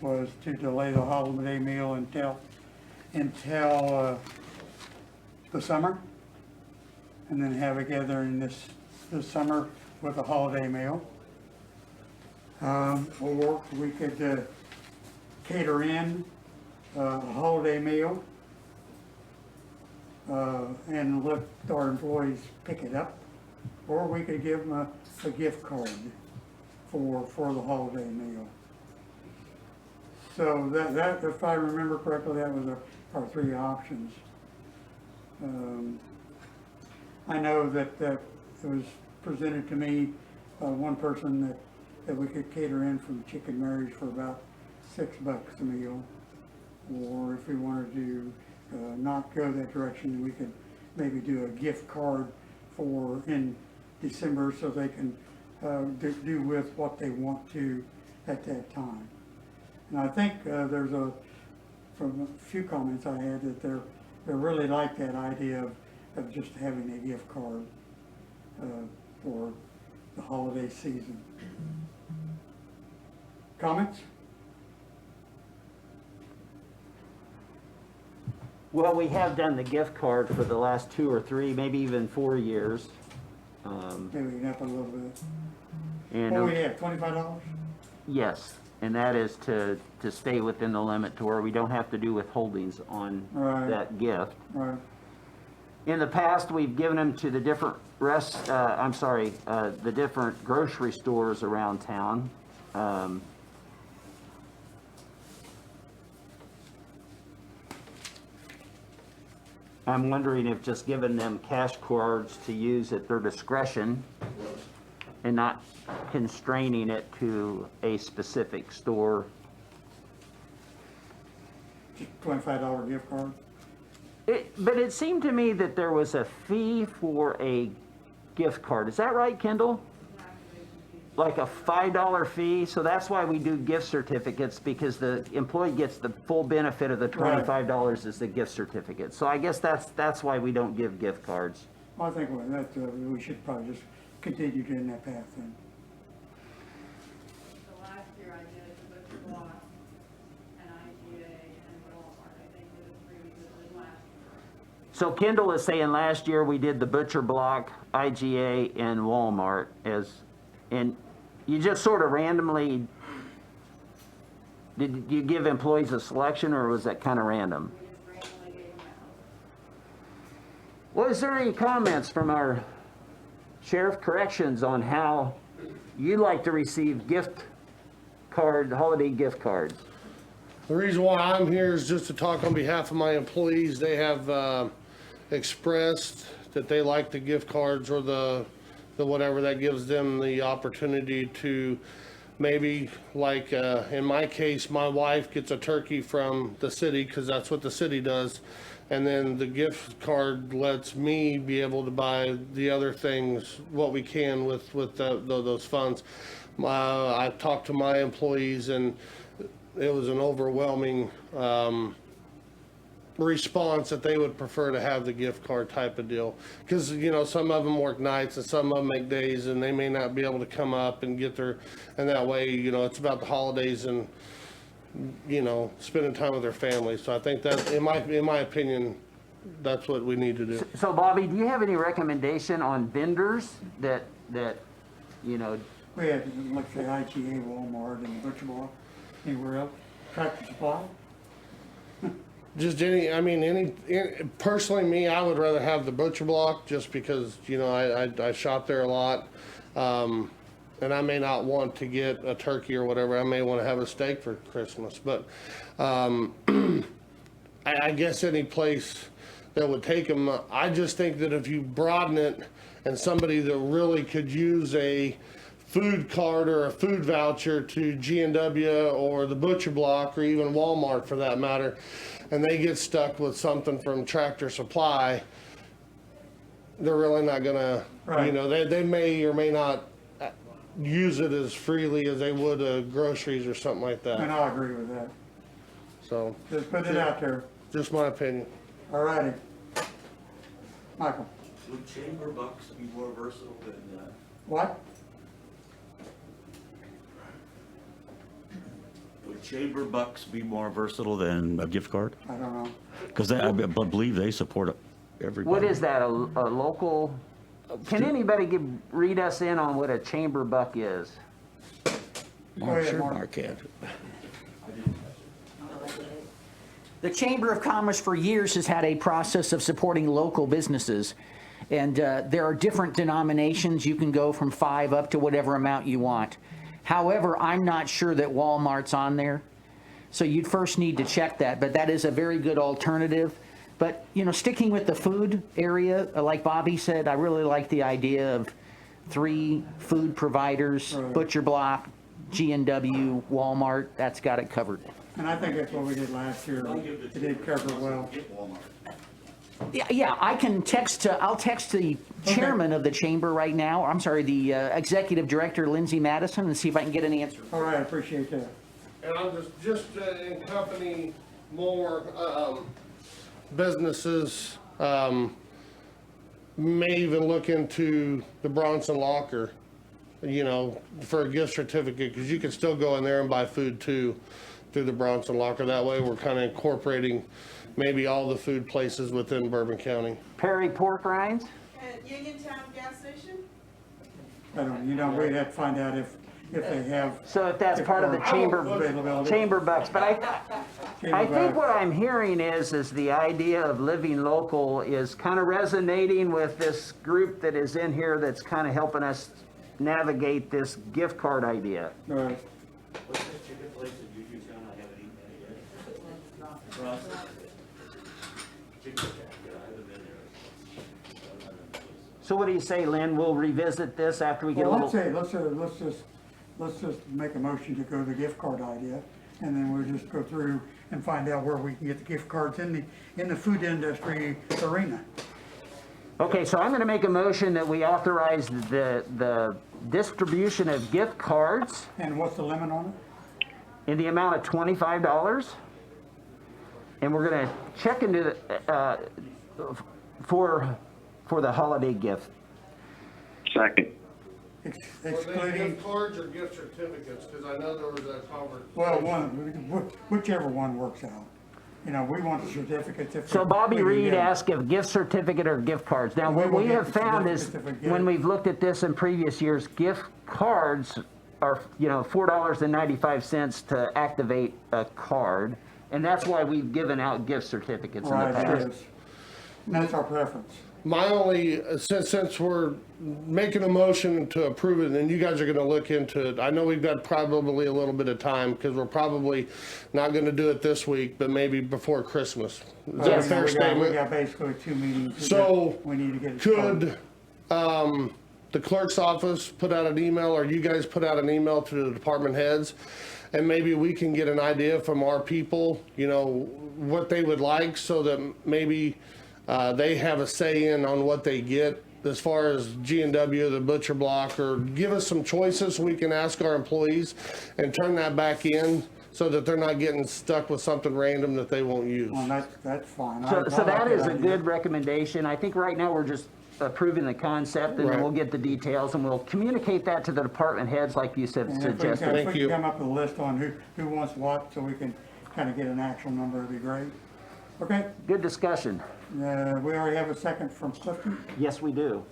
was to delay the holiday meal until the summer, and then have a gathering this summer with a holiday meal. Or we could cater in a holiday meal and let our employees pick it up, or we could give them a gift card for the holiday meal. So that, if I remember correctly, that was our three options. I know that it was presented to me, one person that we could cater in from Chicken Mary's for about $6 a meal. Or if we wanted to not go that direction, we could maybe do a gift card in December so they can do with what they want to at that time. And I think from a few comments I had, that they really like that idea of just having a gift card for the holiday season. Comments? Well, we have done the gift card for the last 2 or 3, maybe even 4 years. Maybe we can up a little bit. And What do we have, $25? Yes, and that is to stay within the limit to where we don't have to do withholdings on Right. that gift. Right. In the past, we've given them to the different the different grocery stores around town. I'm wondering if just giving them cash cards to use at their discretion and not constraining it to a specific store. Just $25 gift card. But it seemed to me that there was a fee for a gift card. Is that right, Kendall? Like a $5 fee, so that's why we do gift certificates, because the employee gets the full benefit of the $25 as the gift certificate. So I guess that's why we don't give gift cards. Well, I think we should probably just continue doing that path then. So last year I did it to Butcher Block and IGA and Walmart. I think it was pretty good last year. So Kendall is saying last year we did the Butcher Block, IGA, and Walmart and you just sort of randomly, did you give employees a selection, or was that kind of random? We just randomly gave them out. Well, is there any comments from our Sheriff Corrections on how you like to receive holiday gift cards? The reason why I'm here is just to talk on behalf of my employees. They have expressed that they like the gift cards or the whatever that gives them the opportunity to maybe, like in my case, my wife gets a turkey from the city because that's what the city does. And then the gift card lets me be able to buy the other things, what we can with those funds. I talked to my employees and it was an overwhelming response that they would prefer to have the gift card type of deal. Because, some of them work nights and some of them make days and they may not be able to come up and get their, and that way, it's about the holidays and, spending time with their families. So I think that, in my opinion, that's what we need to do. So Bobby, do you have any recommendation on vendors that We had, like, say, IGA, Walmart, and Butcher Block, anywhere else, Tractor Supply. Just personally, me, I would rather have the Butcher Block just because, I shop there a lot. And I may not want to get a turkey or whatever. I may want to have a steak for Christmas. But I guess any place that would take them, I just think that if you broaden it and somebody that really could use a food card or a food voucher to G&W or the Butcher Block or even Walmart for that matter, and they get stuck with something from Tractor Supply, they're really not gonna, Right. They may or may not use it as freely as they would groceries or something like And that. I agree with that. So, Just put it out there. just my opinion. All righty. Michael, Would chamber bucks be more versatile than, what? would chamber bucks be more versatile than a gift card? I don't know. Because I believe they support everybody. What is that, a local, can anybody read us in on what a chamber buck is? Go ahead, Sure, Mark. Mark can. The Chamber of Commerce for years has had a process of supporting local businesses. And there are different denominations. You can go from 5 up to whatever amount you want. However, I'm not sure that Walmart's on there. So you'd first need to check that. But that is a very good alternative. But, sticking with the food area, like Bobby said, I really like the idea of 3 food providers, Right. Butcher Block, G&W, Walmart. That's got it covered. And I think that's what we did last year. It did cover well. Yeah, I can text, I'll text the chairman of the chamber right now, I'm sorry, the executive director, Lindsay Madison, and see if I can get an answer. All right, I appreciate that. And I'm just in company more businesses may even look into the Bronson Locker, for a gift certificate, because you can still go in there and buy food too through the Bronson Locker. That way we're kind of incorporating maybe all the food places within Bourbon County. Perry Pork Rinds? And Uniontown gas station? I don't, we'd have to find out if they have. So if that's gift part of the card chamber, availability. chamber bucks, but I think bucks. what I'm hearing is the idea of living local is kind of resonating with this group that is in here that's kind of helping us navigate this gift card idea. Right. What's that chicken place that you use down? I haven't eaten that yet. Ross? Chicken Shack, yeah, I haven't been there. So what do you say, Lynn? We'll revisit this after we get a Well, little. let's just make a motion to go to the gift card idea, and then we'll just go through and find out where we can get the gift cards in the food industry arena. Okay, so I'm going to make a motion that we authorize the distribution of gift cards And what's the limit on it? in the amount of $25. And we're going to check into for the holiday gift. Second. Were they Excluding, gift cards or gift certificates? Because I know there was that conversation. well, whichever one works out. You know, we want the certificates. If So Bobby we can Reed get 'em. asked if gift certificate or gift cards. Now, what We'll we get have the found is, certificates if we get when it. we've looked at this in previous years, gift cards are, $4.95 to activate a card. And that's why we've given out gift certificates in the Right, it past. is. And that's our preference. My only, since we're making a motion to approve it, and you guys are gonna look into it, I know we've got probably a little bit of time, because we're probably not gonna do it this week, but maybe before Christmas. Is that a Yes. fair We statement? got basically 2 meetings. So, We need to get it started. Could, the clerk's office put out an email, or you guys put out an email to the department heads, and maybe we can get an idea from our people, what they would like, so that maybe they have a say in on what they get as far as G&W, the butcher block, or give us some choices so we can ask our employees and turn that back in so that they're not getting stuck with something random that they won't use. Well, that's fine. So I that like is a idea. good recommendation. I think right now we're just approving the concept, and then Right. we'll get the details, and we'll communicate that to the department heads like you said, And if we suggested. can- if Thank we you. can come up with a list on who wants what, so we can kind of get an actual number, it'd be great. Okay, Good discussion. we already have a second from Clifton. Yes, we do.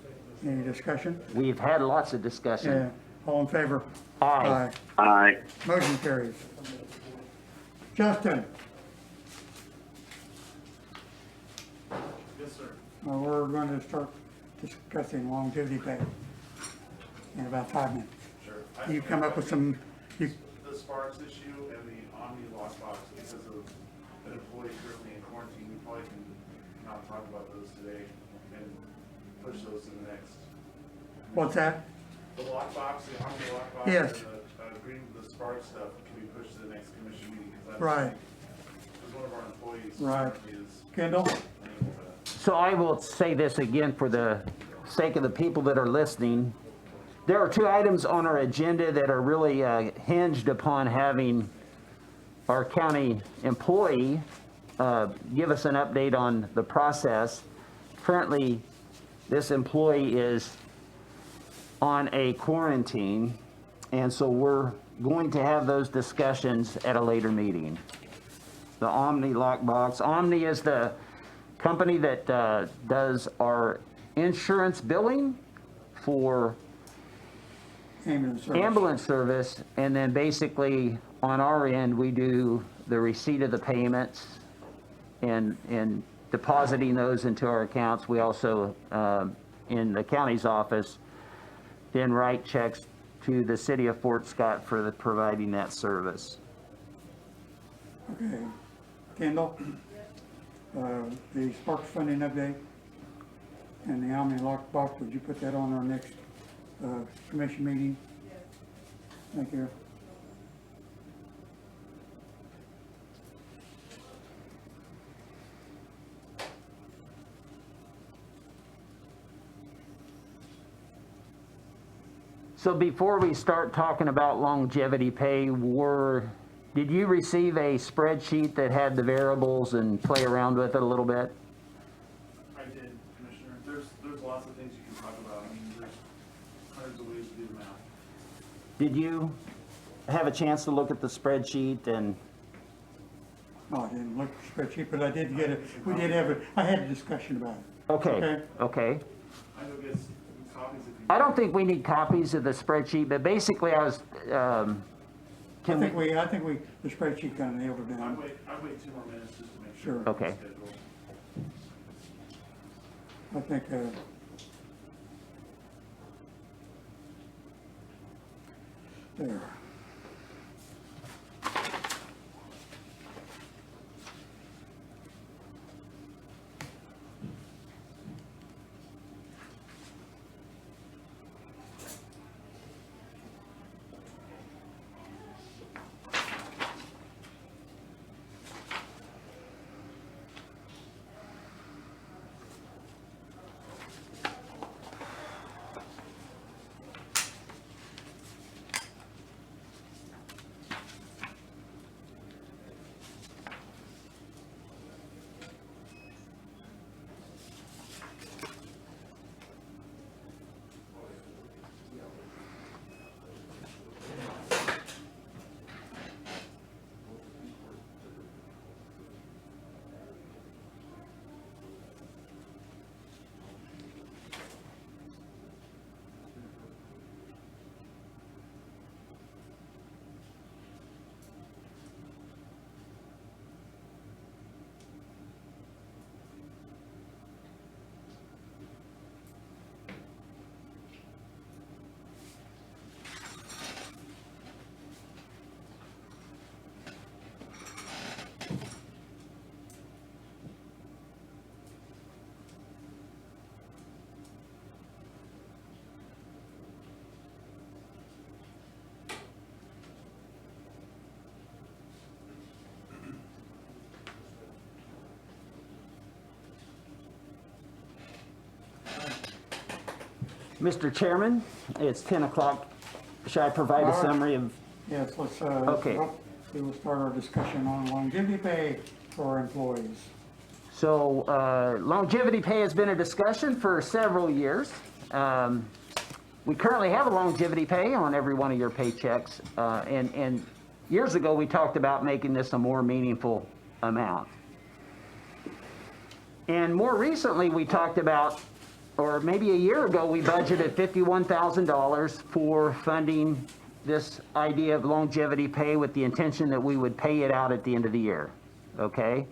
Any discussion? We've had lots of discussion. Yeah, all in favor? Aye. Aye. Motion carries. Justin, Yes, sir. we're going to start discussing longevity pay in about 5 minutes. Sure. You come up with some, The Sparks issue and the Omni lockbox, because of an employee currently in quarantine, we probably can not talk about those today and push those to the next. what's that? The lockbox, the Omni lockbox. Yes. And the Sparks stuff can be pushed to the next commission meeting, because Right. because one of our employees Right. currently is Kendall? unable to. So I will say this again for the sake of the people that are listening. There are 2 items on our agenda that are really hinged upon having our county employee give us an update on the process. Currently, this employee is on a quarantine, and so we're going to have those discussions at a later meeting. The Omni lockbox. Omni is the company that does our insurance billing for ambulance service, and then basically on our end, we do the receipt of the payments and depositing those into our accounts. We also, in the county's office, then write checks to the city of Fort Scott for providing that service. Okay. Kendall? The Sparks funding update and the Omni lockbox, would you put that on our next commission meeting? Yes. Thank you. So before we start talking about longevity pay, did you receive a spreadsheet that had the variables and play around with it a little bit? I did, Commissioner. There's lots of things you can talk about. I mean, there's hundreds of ways to do the math. Did you have a chance to look at the spreadsheet and? No, I didn't look at the spreadsheet, but I did get I had a discussion about it. Okay, okay. I know, guess, copies if you. I don't think we need copies of the spreadsheet, but basically I was, I think the spreadsheet kind of nailed it I'd down. wait 2 more minutes just to make sure. Sure. we're on Okay. schedule. I think, there. Mr. Chairman, it's 10 o'clock. Should I provide a summary of? Yes, let's, Okay. we will start our discussion on longevity pay for our employees. So longevity pay has been a discussion for several years. We currently have a longevity pay on every one of your paychecks. And years ago, we talked about making this a more meaningful amount. And more recently, we talked about, or maybe a year ago, we budgeted $51,000 for funding this idea of longevity pay with the intention that we would pay it out at the end of the year, okay?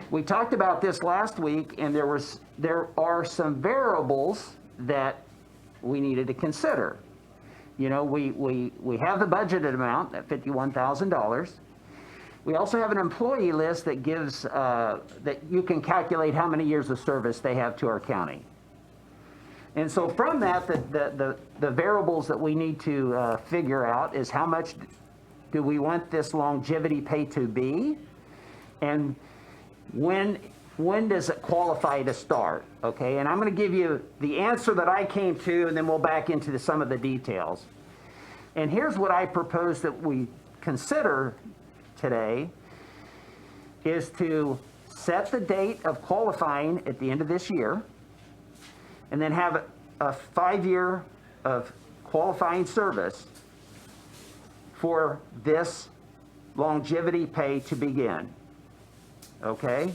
We talked about this last week, and there are some variables that we needed to consider. You know, we have the budgeted amount at $51,000. We also have an employee list that gives, that you can calculate how many years of service they have to our county. And so from that, the variables that we need to figure out is how much do we want this longevity pay to be, and when does it qualify to start, okay? And I'm going to give you the answer that I came to, and then we'll back into some of the details. And here's what I propose that we consider today, is to set the date of qualifying at the end of this year, and then have a 5-year of qualifying service for this longevity pay to begin, okay?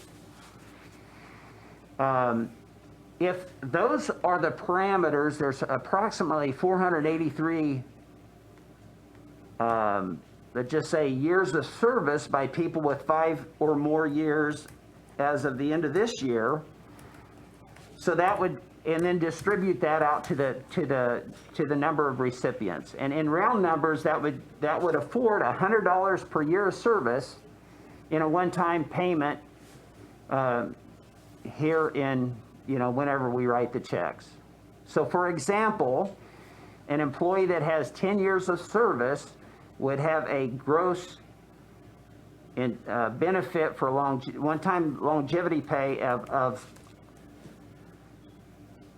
If those are the parameters, there's approximately 483, let's just say, years of service by people with 5 or more years as of the end of this year. So that would, and then distribute that out to the number of recipients. And in round numbers, that would afford $100 per year of service in a one-time payment here in, you know, whenever we write the checks. So for example, an employee that has 10 years of service would have a gross benefit for one-time longevity pay of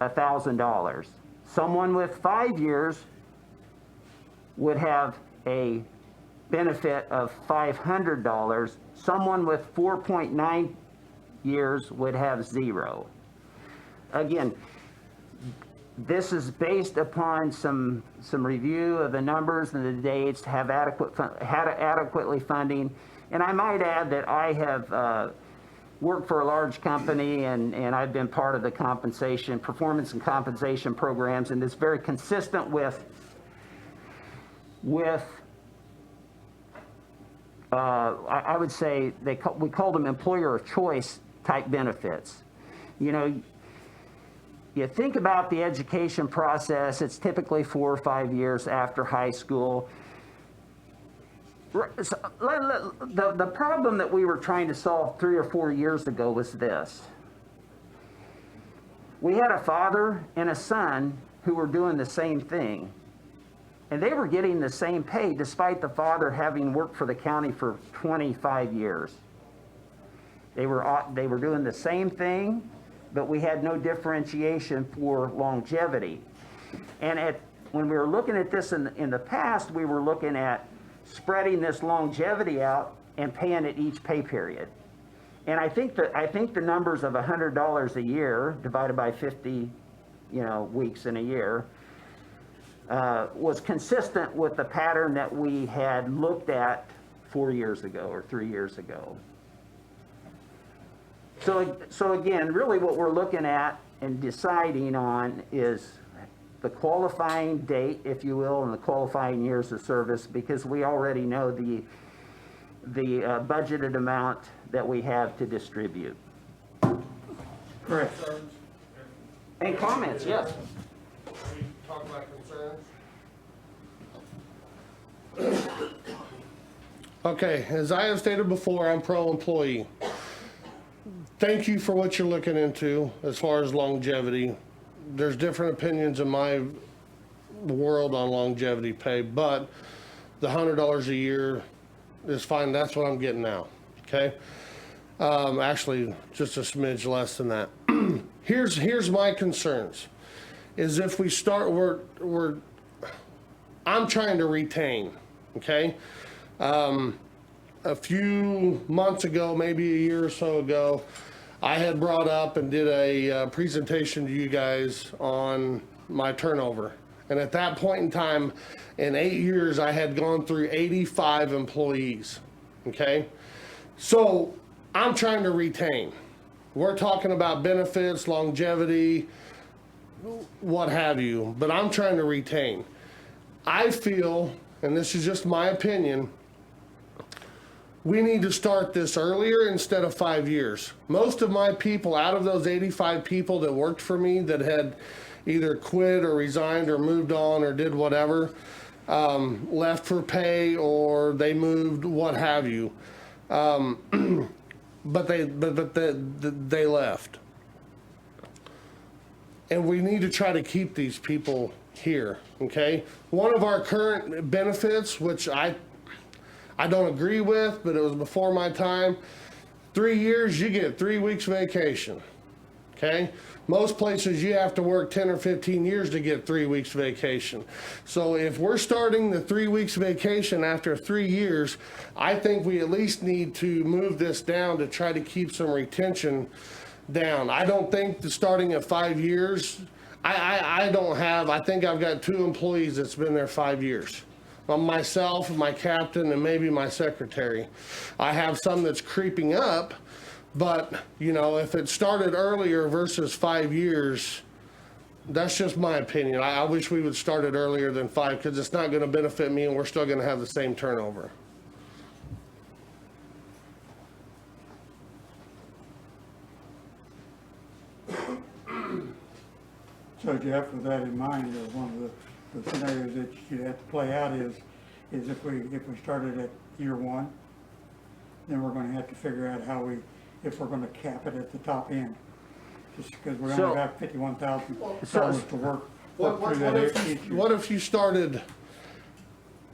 $1,000. Someone with 5 years would have a benefit of $500. Someone with 4.9 years would have 0. Again, this is based upon some review of the numbers and the dates, adequately funding. And I might add that I have work for a large company, and I've been part of the performance and compensation programs, and it's very consistent with I would say we call them employer of choice type benefits. You know, you think about the education process, it's typically 4 or 5 years after high school. The problem that we were trying to solve 3 or 4 years ago was this. We had a father and a son who were doing the same thing, and they were getting the same pay despite the father having worked for the county for 25 years. They were doing the same thing, but we had no differentiation for longevity. And when we were looking at this in the past, we were looking at spreading this longevity out and paying it each pay period. And I think the numbers of $100 a year divided by 50, weeks in a year, was consistent with the pattern that we had looked at 4 years ago or 3 years ago. So again, really what we're looking at and deciding on is the qualifying date, if you will, and the qualifying years of service, because we already know the budgeted amount that we have to distribute. Correct. And comments, yes. We talk about concerns. Okay, as I have stated before, I'm pro-employee. Thank you for what you're looking into as far as longevity. There's different opinions in my world on longevity pay, but the $100 a year is fine. That's what I'm getting now, okay? Actually, just a smidge less than that. Here's my concerns, is if we start, I'm trying to retain, okay? A few months ago, maybe a year or so ago, I had brought up and did a presentation to you guys on my turnover. And at that point in time, in 8 years, I had gone through 85 employees, okay? So I'm trying to retain. We're talking about benefits, longevity, what have you, but I'm trying to retain. I feel, and this is just my opinion, we need to start this earlier instead of 5 years. Most of my people, out of those 85 people that worked for me that had either quit or resigned or moved on or did whatever, left for pay or they moved, what have you. But they left. And we need to try to keep these people here, okay? One of our current benefits, which I don't agree with, but it was before my time. 3 years, you get 3 weeks vacation, okay? Most places you have to work 10 or 15 years to get 3 weeks vacation. So if we're starting the 3 weeks vacation after 3 years, I think we at least need to move this down to try to keep some retention down. I don't think that starting at 5 years, I think I've got 2 employees that's been there 5 years. Myself, my captain, and maybe my secretary. I have some that's creeping up, but if it started earlier versus 5 years, that's just my opinion. I wish we would start it earlier than 5 because it's not going to benefit me and we're still going to have the same turnover. So Jeff, with that in mind, one of the scenarios that you have to play out is if we started at year 1, then we're going to have to figure out if we're going to cap it at the top end, just because we only have $51,000 to work through that. What if you started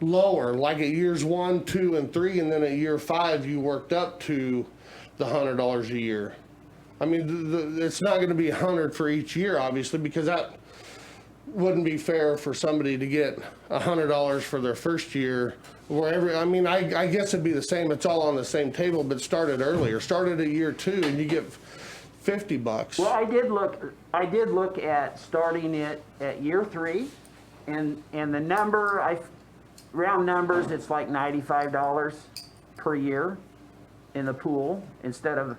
lower, like at years 1, 2, and 3, and then at year 5 you worked up to the $100 a year? I mean, it's not going to be 100 for each year, obviously, because that wouldn't be fair for somebody to get $100 for their first year. I guess it'd be the same. It's all on the same table, but started earlier. Started at year 2, and you get $50. Well, I did look at starting it at year 3, and the number, round numbers, it's like $95 per year in the pool instead of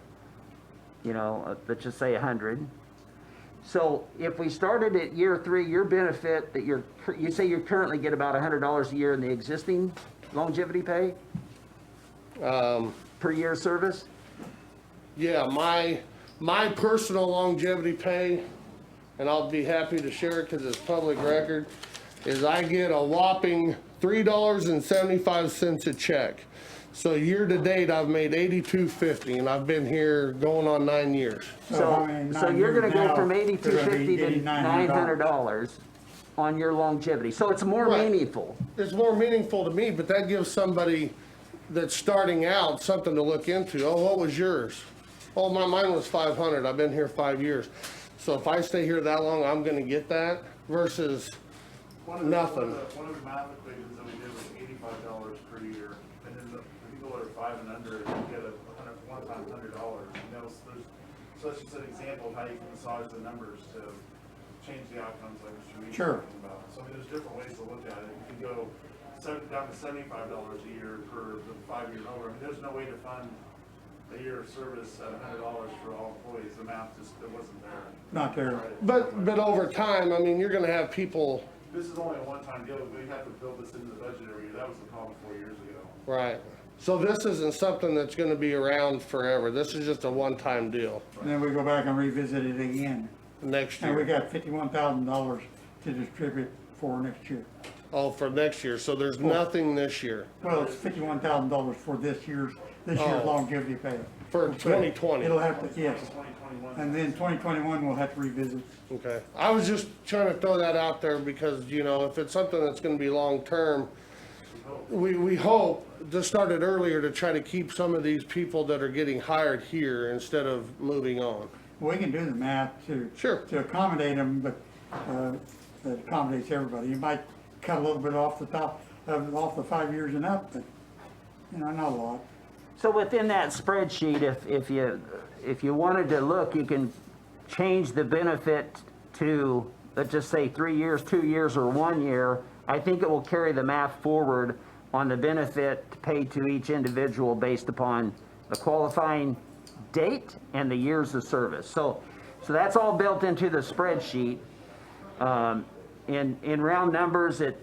let's just say 100. So if we started at year 3, your benefit that you say you currently get about $100 a year in the existing longevity pay per year service? Yeah, my personal longevity pay, and I'll be happy to share it because it's public record, is I get a whopping $3.75 a check. So year to date, I've made $82.50, and I've been here going on 9 years. So you're gonna go from $82.50 to getting $900 on your longevity. So it's more Right. meaningful. It's more meaningful to me, but that gives somebody that's starting out something to look into. Oh, what was yours? Oh, mine was 500. I've been here 5 years. So if I stay here that long, I'm gonna get that versus nothing. One of the math equations that we did was $85 per year, and then if you go over 5 and under, you get a one-time $100. So that's just an example of how you can massage the numbers to change the outcomes like Mr. Reed's Sure. talking about. So I mean, there's different ways to look at it. You can go down to $75 a year for the 5 years over. I mean, there's no way to fund a year of service at $100 for all employees. The math just, it wasn't there. Not there. But over time, I mean, you're gonna have people, This is only a one-time deal. We have to build this into the budget every year. That was the problem 4 years ago. right? So this isn't something that's gonna be around forever. This is just a one-time deal And then we go back and revisit it again. next And we year. got $51,000 to distribute for next year. Oh, for next year. So there's nothing this year Well, it's $51,000 for this year's Oh. longevity pay. for But 2020. It'll have to, yes. 2021. And then 2021, we'll have to revisit. Okay. I was just trying to throw that out there because, if it's something that's gonna be long-term, we hope to start it earlier to try to keep some of these people that are getting hired here instead of moving on. We can do the math Sure. to accommodate them, but that accommodates everybody. You might cut a little bit off the top, off the 5 years and up, but, not a lot. So within that spreadsheet, if you wanted to look, you can change the benefit to, let's just say 3 years, 2 years, or 1 year. I think it will carry the math forward on the benefit paid to each individual based upon the qualifying date and the years of service. So that's all built into the spreadsheet. In round numbers, at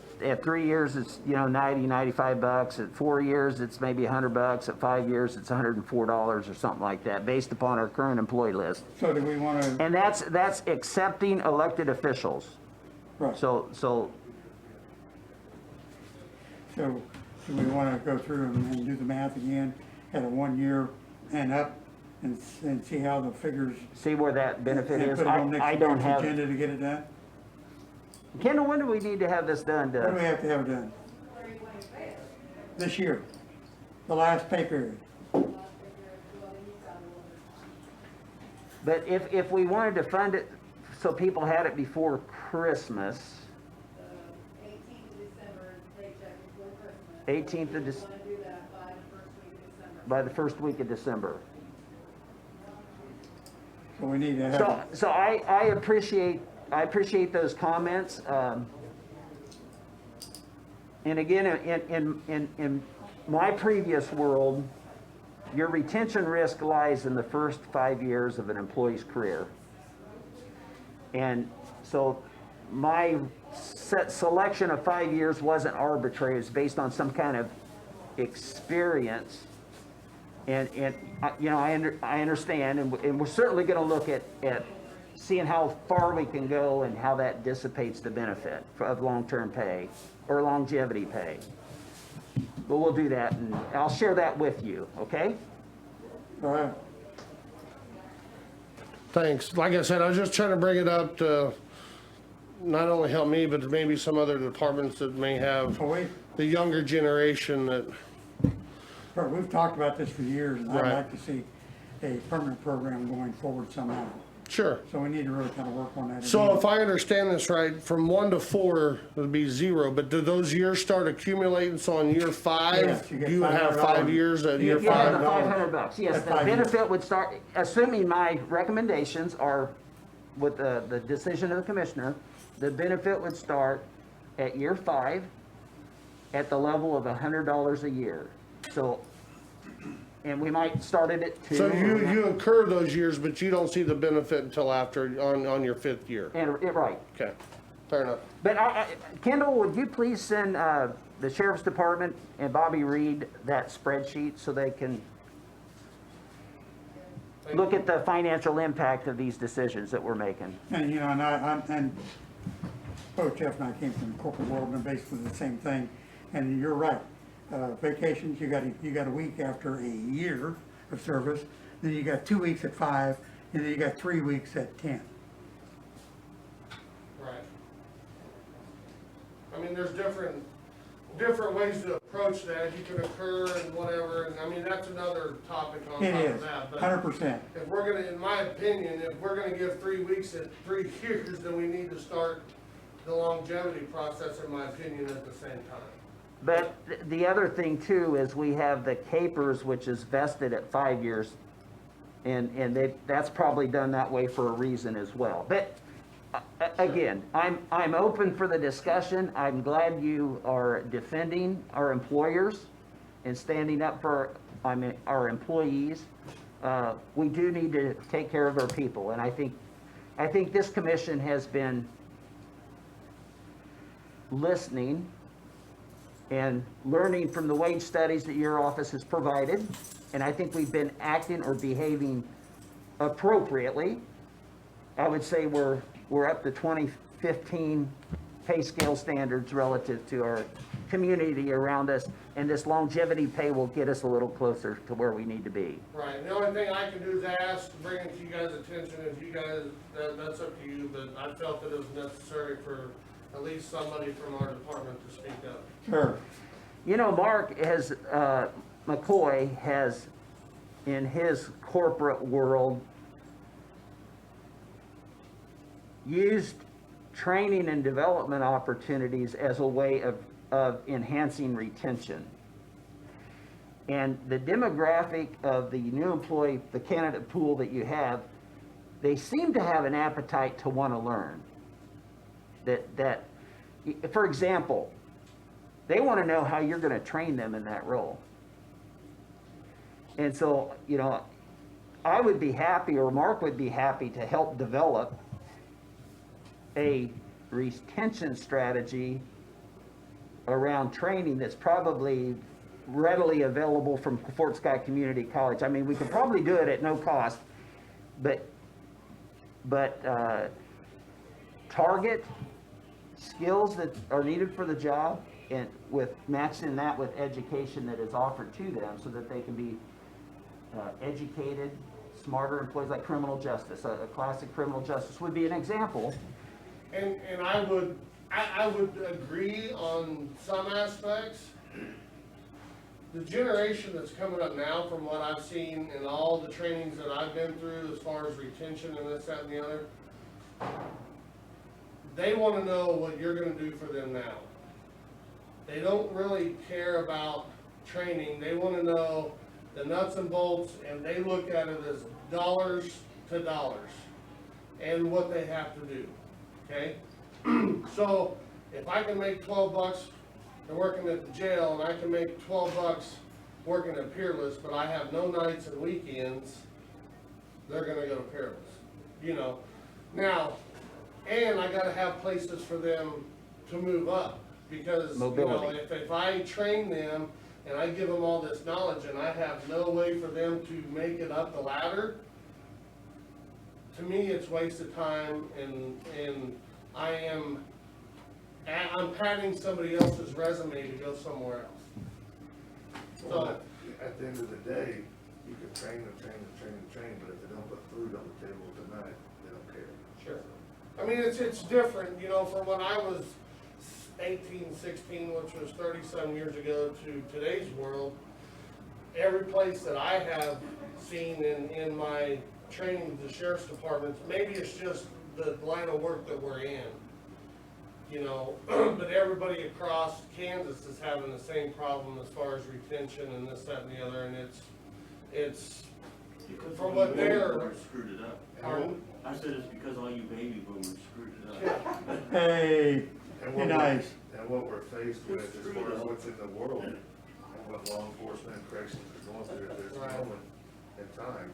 3 years, it's, $90, $95. At 4 years, it's maybe $100. At 5 years, it's $104 or something like that, based upon our current employee list. So do we want to, And that's accepting elected officials. right, So do we want to go through and do the math again at a 1 year and up and see how the figures? see where that benefit And is. put it on I next don't week's have, agenda to get it done? Kendall, when do we need to have this done? When do we have to have it done? This year, the last pay period. But if we wanted to fund it so people had it before Christmas, 18th of December, paycheck before Christmas. 18th of We December, want to do that by the first week of December. by the first week of December. So we need to have, So I appreciate those comments. And again, in my previous world, your retention risk lies in the first 5 years of an employee's career. And so my selection of 5 years wasn't arbitrary. It was based on some kind of experience. And I understand, and we're certainly going to look at seeing how far we can go and how that dissipates the benefit of long-term pay or longevity pay. But we'll do that, and I'll share that with you, okay? all right, Thanks. Like I said, I was just trying to bring it up to not only help me, but maybe some other departments that may have well, the younger generation that, we've talked about this for years, and I'd Right. like to see a permanent program going forward somehow. sure. So we need to really kind of work on that. So again. if I understand this right, from 1 to 4 would be 0, but do those years start accumulating? So on year 5, Yes, you get you would have $500. 5 years at year You Yeah, get the 5? $500, yes, At the 5 years. benefit would start, assuming my recommendations are with the decision of the commissioner, the benefit would start at year 5 at the level of $100 a year. So and we might start it at 2. So you incur those years, but you don't see the benefit until after, on your 5th year? Right. Okay, fair enough. But Kendall, would you please send the Sheriff's Department and Bobby Reed that spreadsheet so they can look at the financial impact of these decisions that we're making? And, you know, and both Jeff and I came from the corporate world and basically the same thing. And you're right. Vacations, you got a week after a year of service, then you got 2 weeks at 5, and then you got 3 weeks at 10. Right. I mean, there's different ways to approach that. You can occur and whatever, and I mean, that's another topic on It top is, of that. But 100%. if we're gonna, in my opinion, if we're gonna give 3 weeks at 3 years, then we need to start the longevity process, in my opinion, at the same time. But the other thing too is we have the capers, which is vested at 5 years, and that's probably done that way for a reason as well. But again, I'm open for the discussion. I'm glad you are defending our employers and standing up for our employees. We do need to take care of our people, and I think this commission has been listening and learning from the wage studies that your office has provided, and I think we've been acting or behaving appropriately. I would say we're up to 2015 pay scale standards relative to our community around us, and this longevity pay will get us a little closer to where we need to be. Right, and the only thing I can do is ask, bring it to you guys' attention, if you guys, that's up to you, but I felt that it was necessary for at least somebody from our department to speak up. Sure. You know, Mark has, McCoy has, in his corporate world, used training and development opportunities as a way of enhancing retention. And the demographic of the new employee, the candidate pool that you have, they seem to have an appetite to want to learn. That, for example, they want to know how you're going to train them in that role. And so, you know, I would be happy, or Mark would be happy, to help develop a retention strategy around training that's probably readily available from Fort Scott Community College. I mean, we could probably do it at no cost, but target skills that are needed for the job, and with matching that with education that is offered to them so that they can be educated, smarter employees, like criminal justice. A classic criminal justice would be an example. And I would agree on some aspects. The generation that's coming up now, from what I've seen in all the trainings that I've been through as far as retention and this, that, and the other, they want to know what you're going to do for them now. They don't really care about training. They want to know the nuts and bolts, and they look at it as dollars to dollars and what they have to do. Okay? So if I can make $12 and working at the jail, and I can make $12 working at Peerless, but I have no nights and weekends, they're gonna go to Peerless, you know. Now, and I gotta have places for them to move up, because, mobility. you know, if I train them and I give them all this knowledge and I have no way for them to make it up the ladder, to me, it's wasted time, and I'm padding somebody else's resume to go somewhere else. Well, at the end of the day, you can train, but if they don't put food on the table tonight, they don't care. Sure. I mean, it's different, you know, from when I was 18, 16, which was 30-some years ago, to today's world. Every place that I have seen in my training with the sheriff's departments, maybe it's just the line of work that we're in, you know, but everybody across Kansas is having the same problem as far as retention and this, that, and the other, and it's for what they're. Screwed it up. Pardon? I said it's because all you baby boomers screwed it up. Hey, And be nice. And what we're faced with as far as what's in the world, what law enforcement and corrections are going through at this moment in time,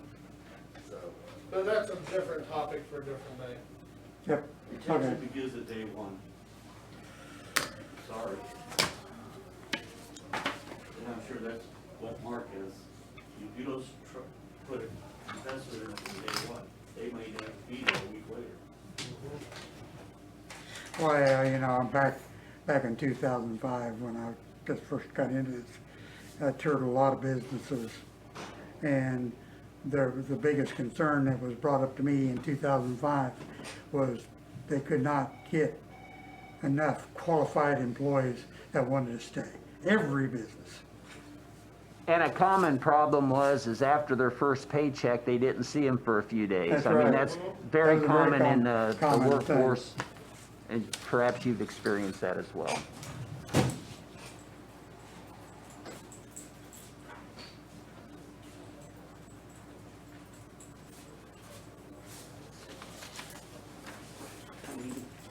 so. But that's a different topic for a different day. Yep, okay. Retention begins at day one. Sorry. And I'm sure that's what Mark is. If you don't put a professor in from day one, they may have to be there a week later. Well, you know, back in 2005, when I just first got into this, I toured a lot of businesses, and the biggest concern that was brought up to me in 2005 was they could not get enough qualified employees that wanted to stay. Every business. And a common problem is after their first paycheck, they didn't see them for a few days. That's I mean, right. that's very That's a very common in the common thing. workforce, and perhaps you've experienced that as well.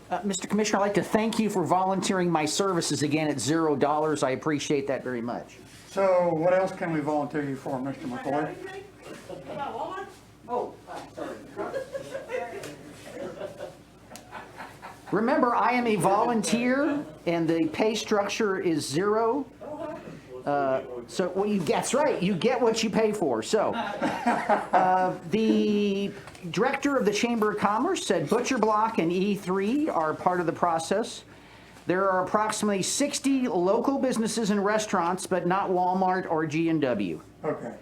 Mr. Commissioner, I'd like to thank you for volunteering my services again at $0. I appreciate that very much. So what else can we volunteer you for, Mr. McCoy? Oh, sorry. Remember, I am a volunteer, and the pay structure is 0. So, well, that's right, you get what you pay for. So, the director of the Chamber of Commerce said Butcher Block and E3 are part of the process. There are approximately 60 local businesses and restaurants, but not Walmart or G&W. Okay,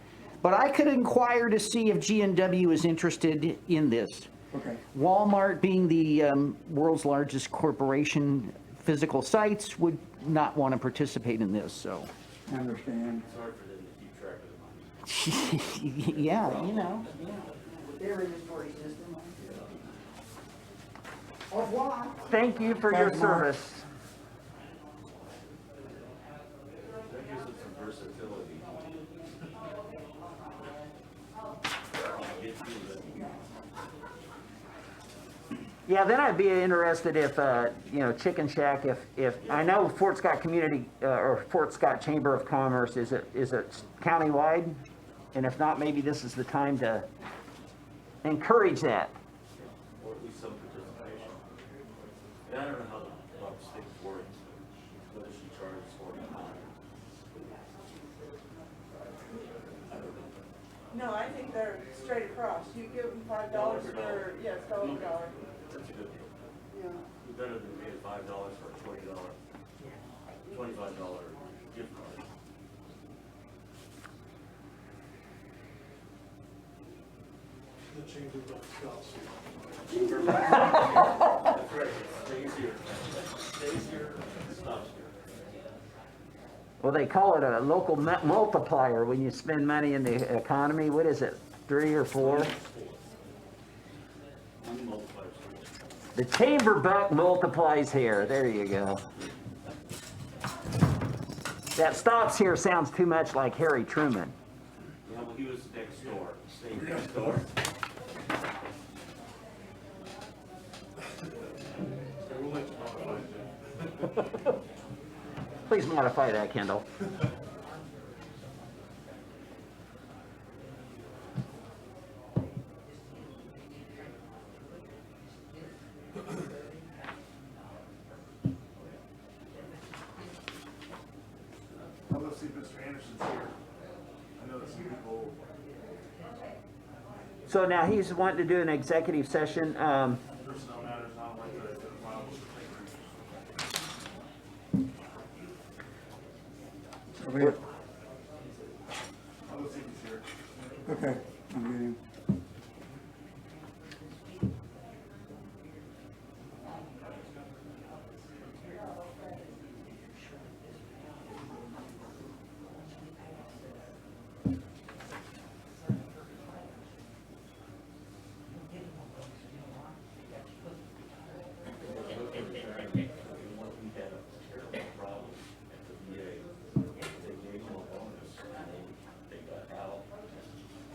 But I could inquire to see if G&W is interested in this. okay. Walmart, being the world's largest corporation, physical sites, would not want to participate in this, so. I understand. It's hard for them to keep track of the money. Yeah, you know, yeah. Their inventory system. Au revoir. Thank you for your Thanks, Mark. service. That gives them some versatility. Get through that. Yeah, then I'd be interested if, Chicken Shack, if, I know Fort Scott Community, or Fort Scott Chamber of Commerce, is it countywide? And if not, maybe this is the time to encourage that. Or at least some participation. And I don't know how the Buck Stick works, whether she charges $49. I don't know. No, I think they're straight across. You give them $5 for, yes, $1. That's a good deal. Yeah. It's better than paying $5 for a $25 gift card. The chamber don't stop. That's right. Stays here. Stays here, stops here. Well, they call it a local multiplier when you spend money in the economy. What is it, 3 or 4? One multiplier. The chamber buck multiplies here. There you go. That stops here sounds too much like Harry Truman. Yeah, well, he was next door, staying next door. We'll let you modify it. Please modify that, Kendall. I'll go see if Mr. Anderson's here. I know that some people, So now he's wanting to do an executive session. personnel matters, not like the file So we- I'll go see if he's here. Okay, I'm getting. We had a terrible problem at the VA. They gave them a bonus, and they got out,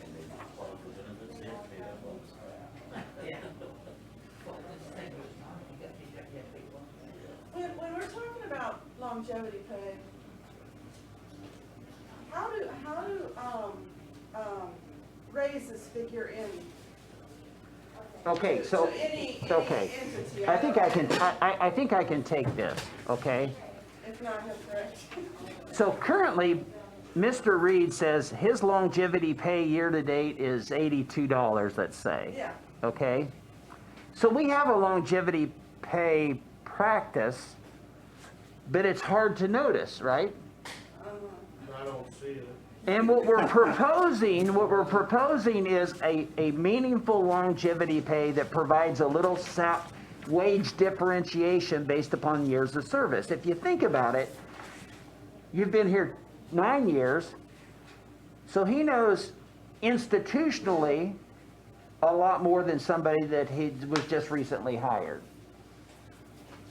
and they applied for benefits. raises figure in? Okay, so, To any okay. entity? I think I think I can take this, okay? If not, he'll correct. So currently, Mr. Reed says his longevity pay year-to-date is $82, let's say. Yeah. Okay? So we have a longevity pay practice, but it's hard to notice, right? I don't see it. And what we're proposing is a meaningful longevity pay that provides a little wage differentiation based upon years of service. If you think about it, you've been here 9 years, so he knows institutionally a lot more than somebody that he was just recently hired.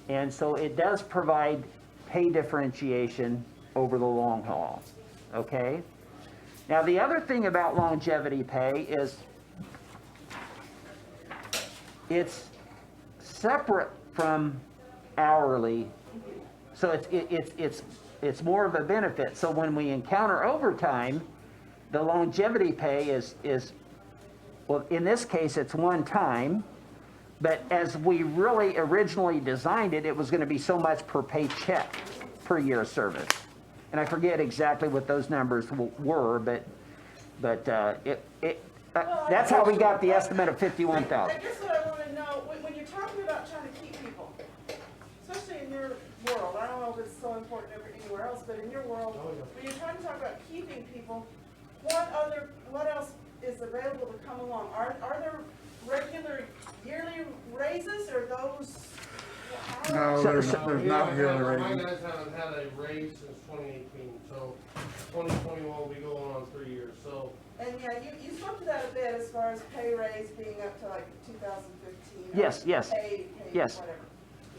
And so it does provide pay differentiation over the long haul, okay? Now, the other thing about longevity pay is it's separate from hourly, so it's more of a benefit. So when we encounter overtime, the longevity pay is well, in this case, it's one time, but as we really originally designed it, it was going to be so much per paycheck per year of service. And I forget exactly what those numbers were, but that's how we got the estimate of 51,000. I guess what I want to know, when you're talking about trying to keep people, especially in your world, I don't know if it's so important anywhere else, but in your world, when you're trying to talk about keeping people, what else is available to come along? Are there regular yearly raises, or those? No, there's not yearly My raises. guys haven't had a raise since 2018, so 2021 will be going on 3 years, so. And yeah, you spoke to that a bit as far as pay raise being up to like 2015. Yes, yes, Paid, yes. whatever.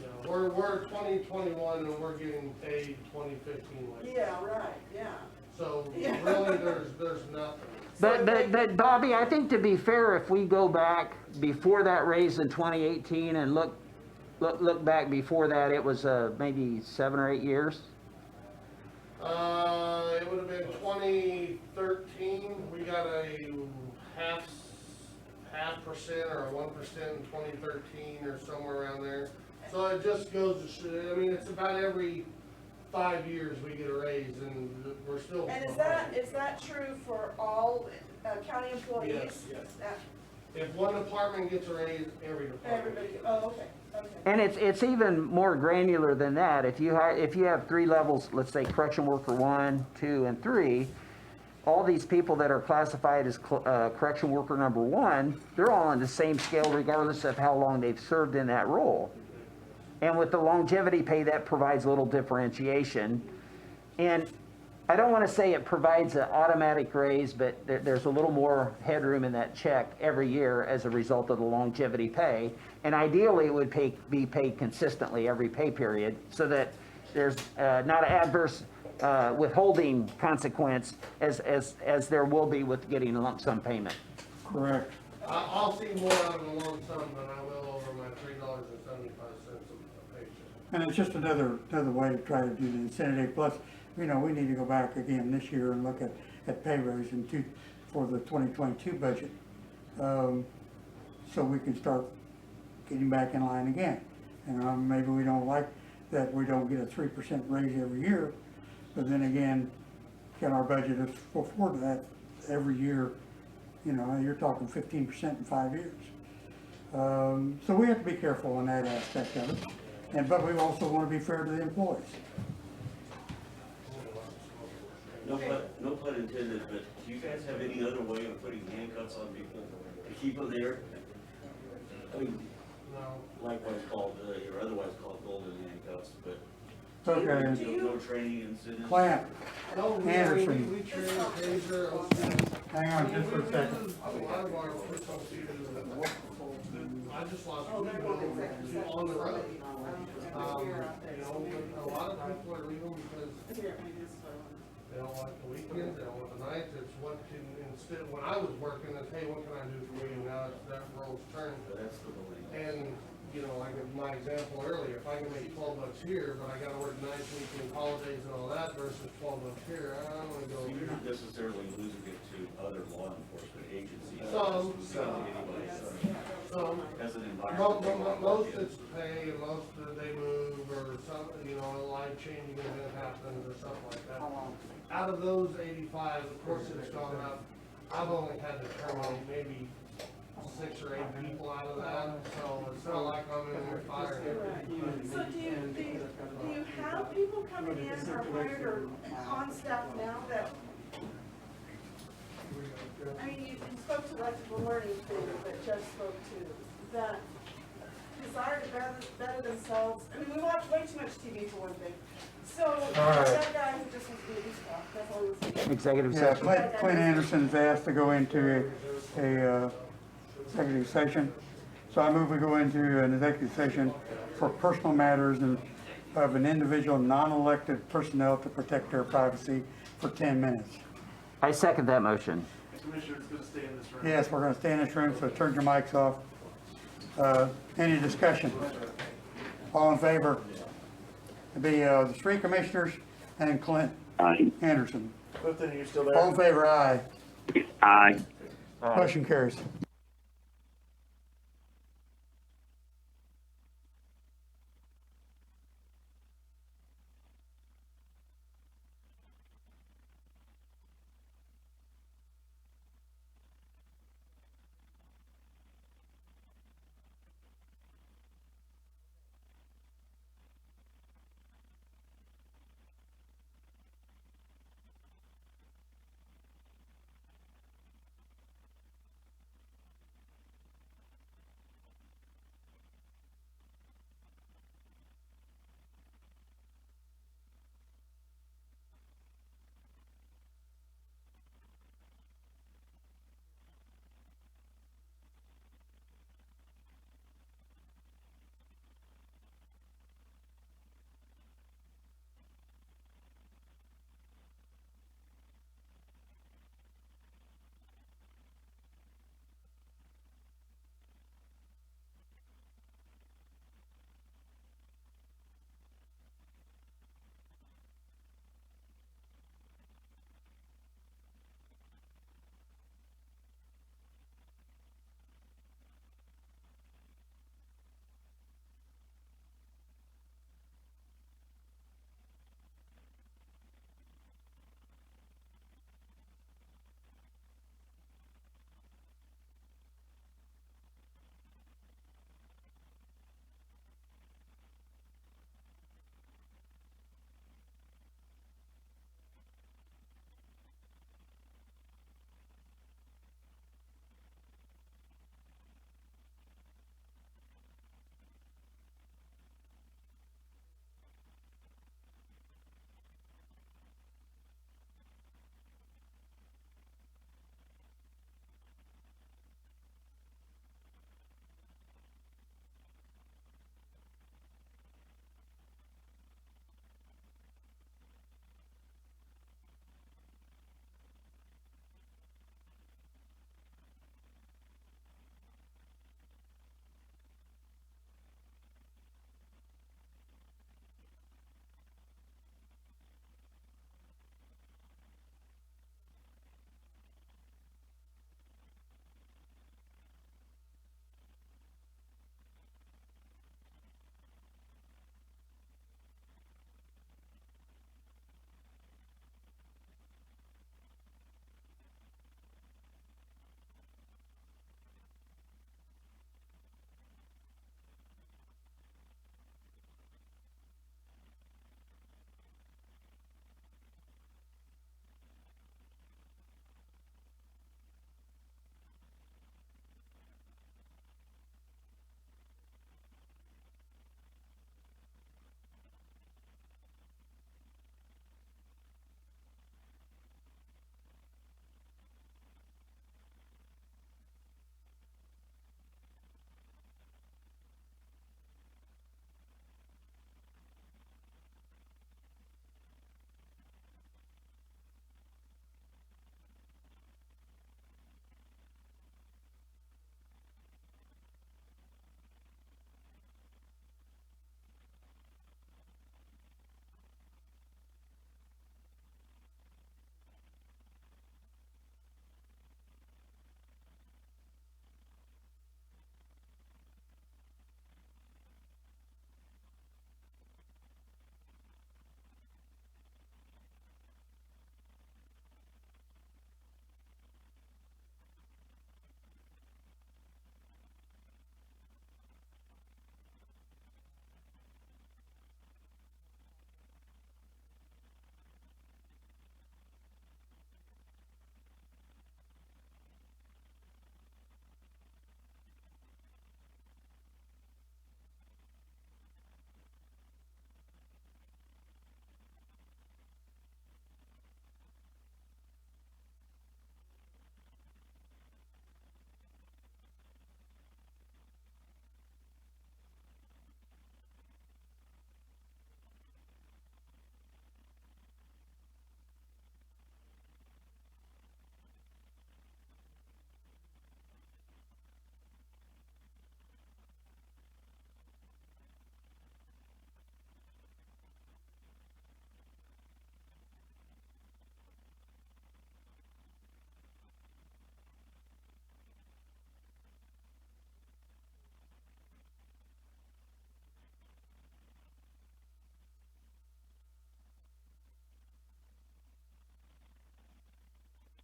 Yeah, we're 2021 and we're getting paid 2015 like. Yeah, right, yeah. So Yeah. really, there's nothing. But Bobby, I think to be fair, if we go back before that raise in 2018 and look back before that, it was maybe 7 or 8 years. It would have been 2013. We got a half percent or a 1% in 2013 or somewhere around there. So it just goes to show, I mean, it's about every 5 years we get a raise, and we're still. And is that true for all county employees? Yes. If one department gets a raise, every department. Everybody, oh, okay. And it's even more granular than that. If you have 3 levels, let's say correction worker 1, 2, and 3, all these people that are classified as correction worker number 1, they're all on the same scale regardless of how long they've served in that role. And with the longevity pay, that provides a little differentiation. And I don't want to say it provides an automatic raise, but there's a little more headroom in that check every year as a result of the longevity pay. And ideally, it would be paid consistently every pay period so that there's not an adverse withholding consequence as there will be with getting a lump sum payment. Correct. I'll see more out of the lump sum than I will over my $3.75 a paycheck. And it's just another way to try to do the incentive. Plus, we need to go back again this year and look at pay raise for the 2022 budget. So we can start getting back in line again. And maybe we don't like that we don't get a 3% raise every year, but then again, can our budget afford that every year? You're talking 15% in 5 years. So we have to be careful on that aspect of it. But we also want to be fair to the employees. No pun intended, but do you guys have any other way of putting handcuffs on people to keep them there? I mean, likewise called, or otherwise called golden handcuffs, but Okay. no training incentives. Clamp. No, Anderson. we train Taser, OC. Hang on just for a second. A lot of our police officers, I just lost two on the road. A lot of people are leaving because they don't like the weekends, they don't want the nights. It's instead, when I was working, it's, hey, what can I do for you? Now it's that role's turned. That's the belief. And you know, like in my example earlier, if I can make $12 here, but I gotta work nights, weekend, holidays and all that versus $12 here, I don't wanna go. So you're not necessarily losing it to other law enforcement agencies. Some. Losing it to anybody as an Most environmental. it's pay, and most that they move, or some, you know, a life-changing event happens, or something like that. Out of those 85, of course it's gone up, I've only had to terminate maybe 6 or 8 people out of that, so it's not like I'm in there firing everybody. So do you have people coming in or hired or on staff now that, I mean, you spoke to like the learning thing that Jeff spoke to, that desire to better themselves. I mean, we watch way too much TV for one thing. So, that guy who just was doing stuff, that's all he was saying. Executive Yeah, session. Clint Anderson's asked to go into a executive session. So I move we go into an executive session for personal matters and of an individual non-elected personnel to protect their privacy for 10 minutes. I second that motion. Commissioner, it's gonna stay in this room. Yes, we're gonna stay in this room, so turn your mics off. Any discussion? All in favor? It'd be the 3 commissioners and Clint Anderson. Clifton, are you still there? All in favor, aye. Aye. Motion carries.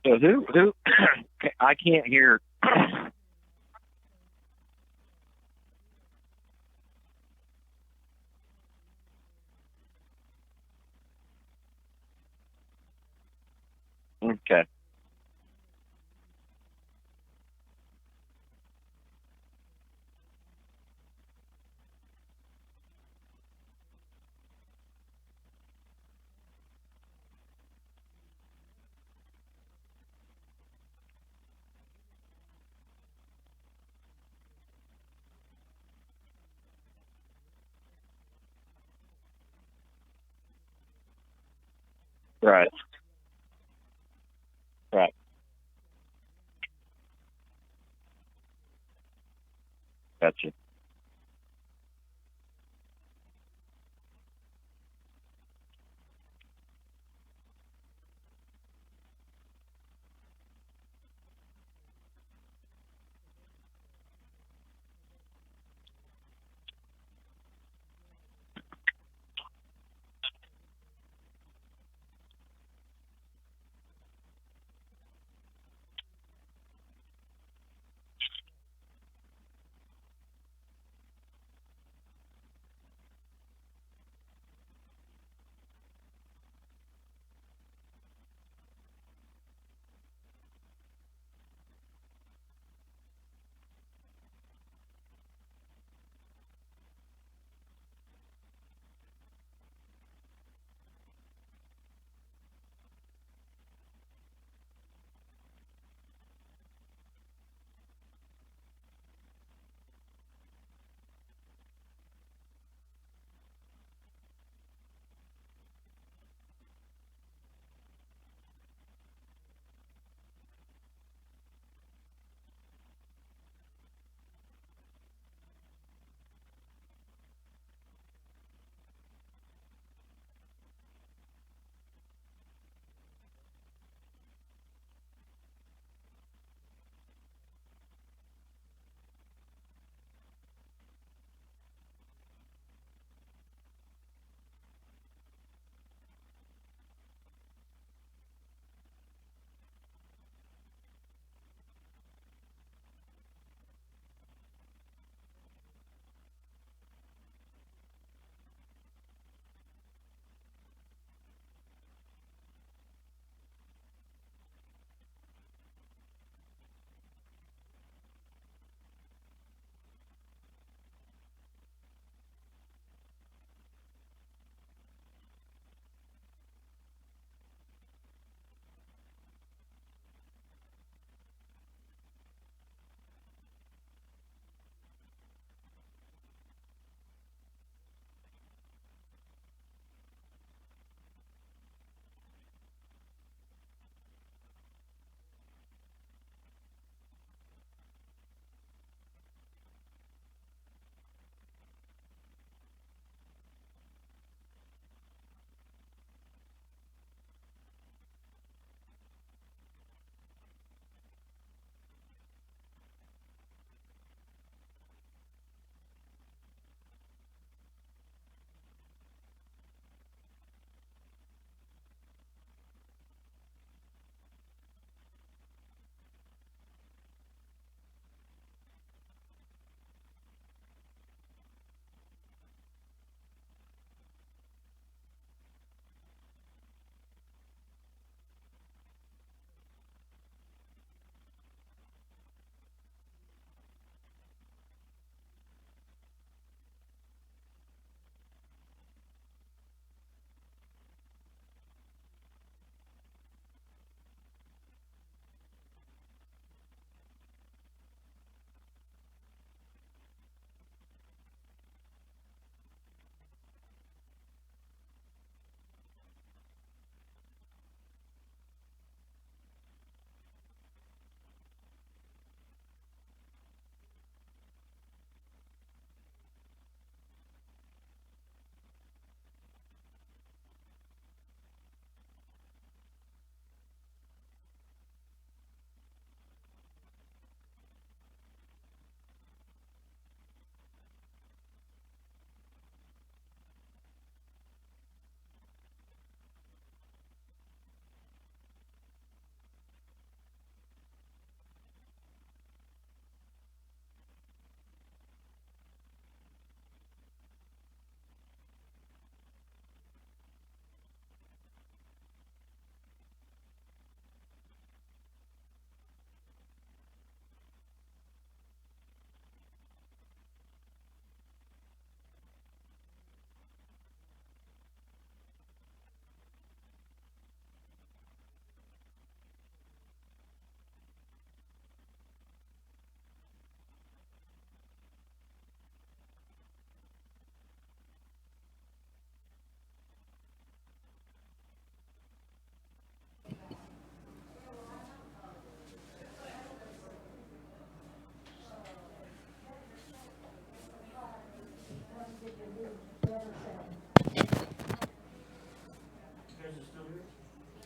So who, I can't hear. Okay. Right. Right. Gotcha.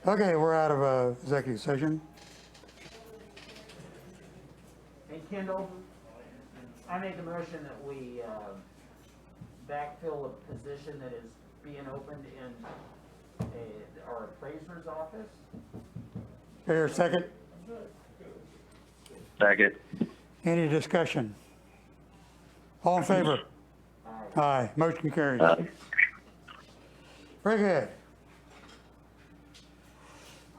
Okay, we're out of executive session. Hey Kendall, I make a motion that we backfill a position that is being opened in our appraiser's office. Here, second. Second. Any discussion? All in favor? Aye. Motion carries. Very good.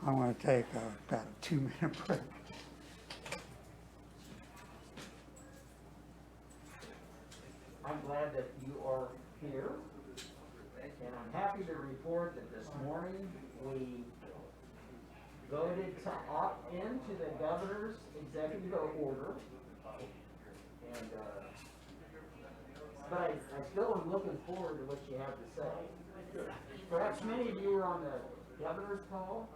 I want to take about a 2-minute break. I'm glad that you are here, and I'm happy to report that this morning we voted to opt into the governor's executive order. And, but I still am looking forward to what you have to say. Perhaps many of you were on the governor's call,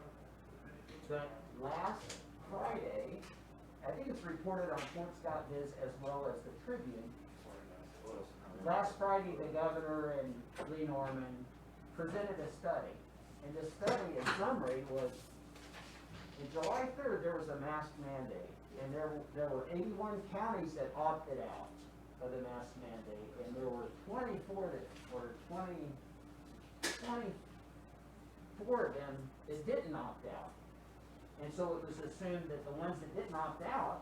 but last Friday, I think it's reported on Fort Scott Viz as well as the Tribune. Last Friday, the governor and Lee Norman presented a study. And the study, in summary, was in July 3rd, there was a mask mandate. And there were 81 counties that opted out of the mask mandate. And there were 24 of them that didn't opt out. And so it was assumed that the ones that didn't opt out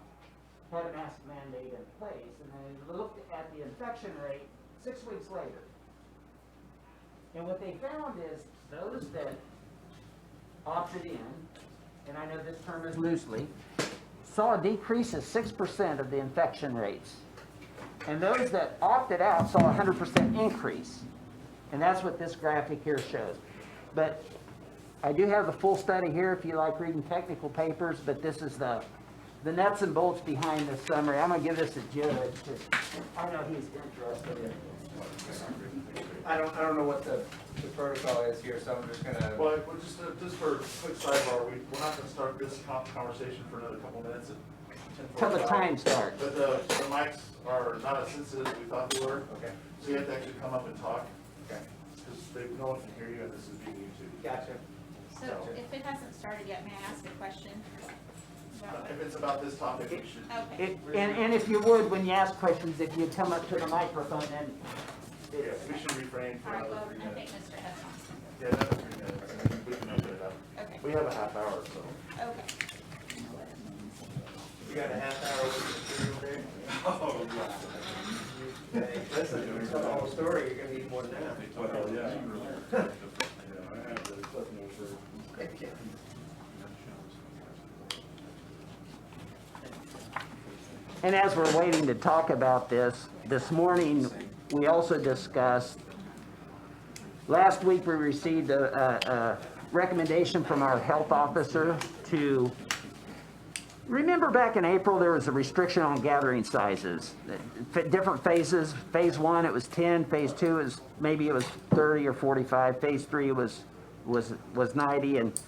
had a mask mandate in place, and then they looked at the infection rate 6 weeks later. And what they found is those that opted in, and I know this term is loosely, saw a decrease of 6% of the infection rates. And those that opted out saw a 100% increase. And that's what this graphic here shows. But I do have the full study here if you like reading technical papers, but this is the nuts and bolts behind this summary. I'm going to give this to Jared, because I know he's interested in it. I don't know what the protocol is here, so I'm just gonna. Well, just for a quick sidebar, we're not gonna start this conversation for another couple minutes at 10:45. Till the time starts. But the mics are not as sensitive as we thought they were. Okay. So you have to actually come up and talk. Okay. Because no one can hear you and this is being YouTube. Gotcha. So if it hasn't started yet, may I ask a question? If it's about this topic, we should. Okay. And if you would, when you ask questions, if you come up to the microphone, then Yeah, we should refrain for All right, another well, 3 I think minutes. Mr. has something. Yeah, another 3 minutes, and then we can open it up. Okay. We have a half hour, so. Okay. You got a half hour with the material there? Oh, yeah. Hey, listen, you tell the whole story, you're gonna need more than that. Well, yeah. Yeah, I have the clip notes for. And as we're waiting to talk about this morning, we also discussed, last week we received a recommendation from our health officer to, remember back in April, there was a restriction on gathering sizes. Different phases. Phase 1, it was 10. Phase 2, maybe it was 30 or 45. Phase 3 was 90. And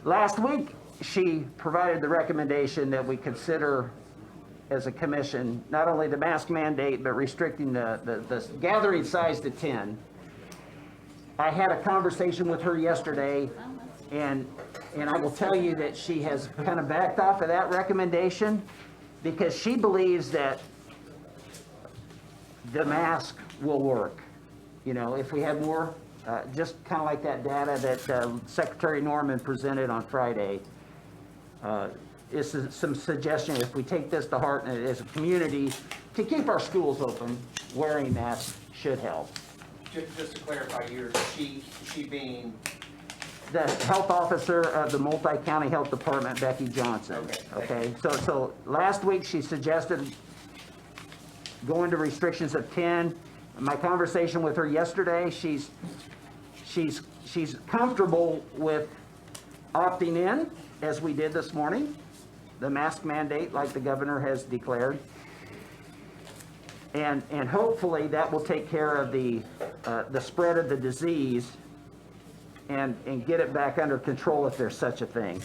last week, she provided the recommendation that we consider as a commission, not only the mask mandate, but restricting the gathering size to 10. I had a conversation with her yesterday, and I will tell you that she has kind of backed off of that recommendation because she believes that the mask will work. You know, if we have more, just kind of like that data that Secretary Norman presented on Friday, is some suggestion, if we take this to heart and as a community, to keep our schools open, wearing masks should help. Just to clarify, she being. The health officer of the Multi-County Health Department, Becky Johnson. Okay, so last week she suggested going to restrictions of 10. My conversation with her yesterday, she's comfortable with opting in, as we did this morning, the mask mandate like the governor has declared. And hopefully that will take care of the spread of the disease and get it back under control if there's such a thing.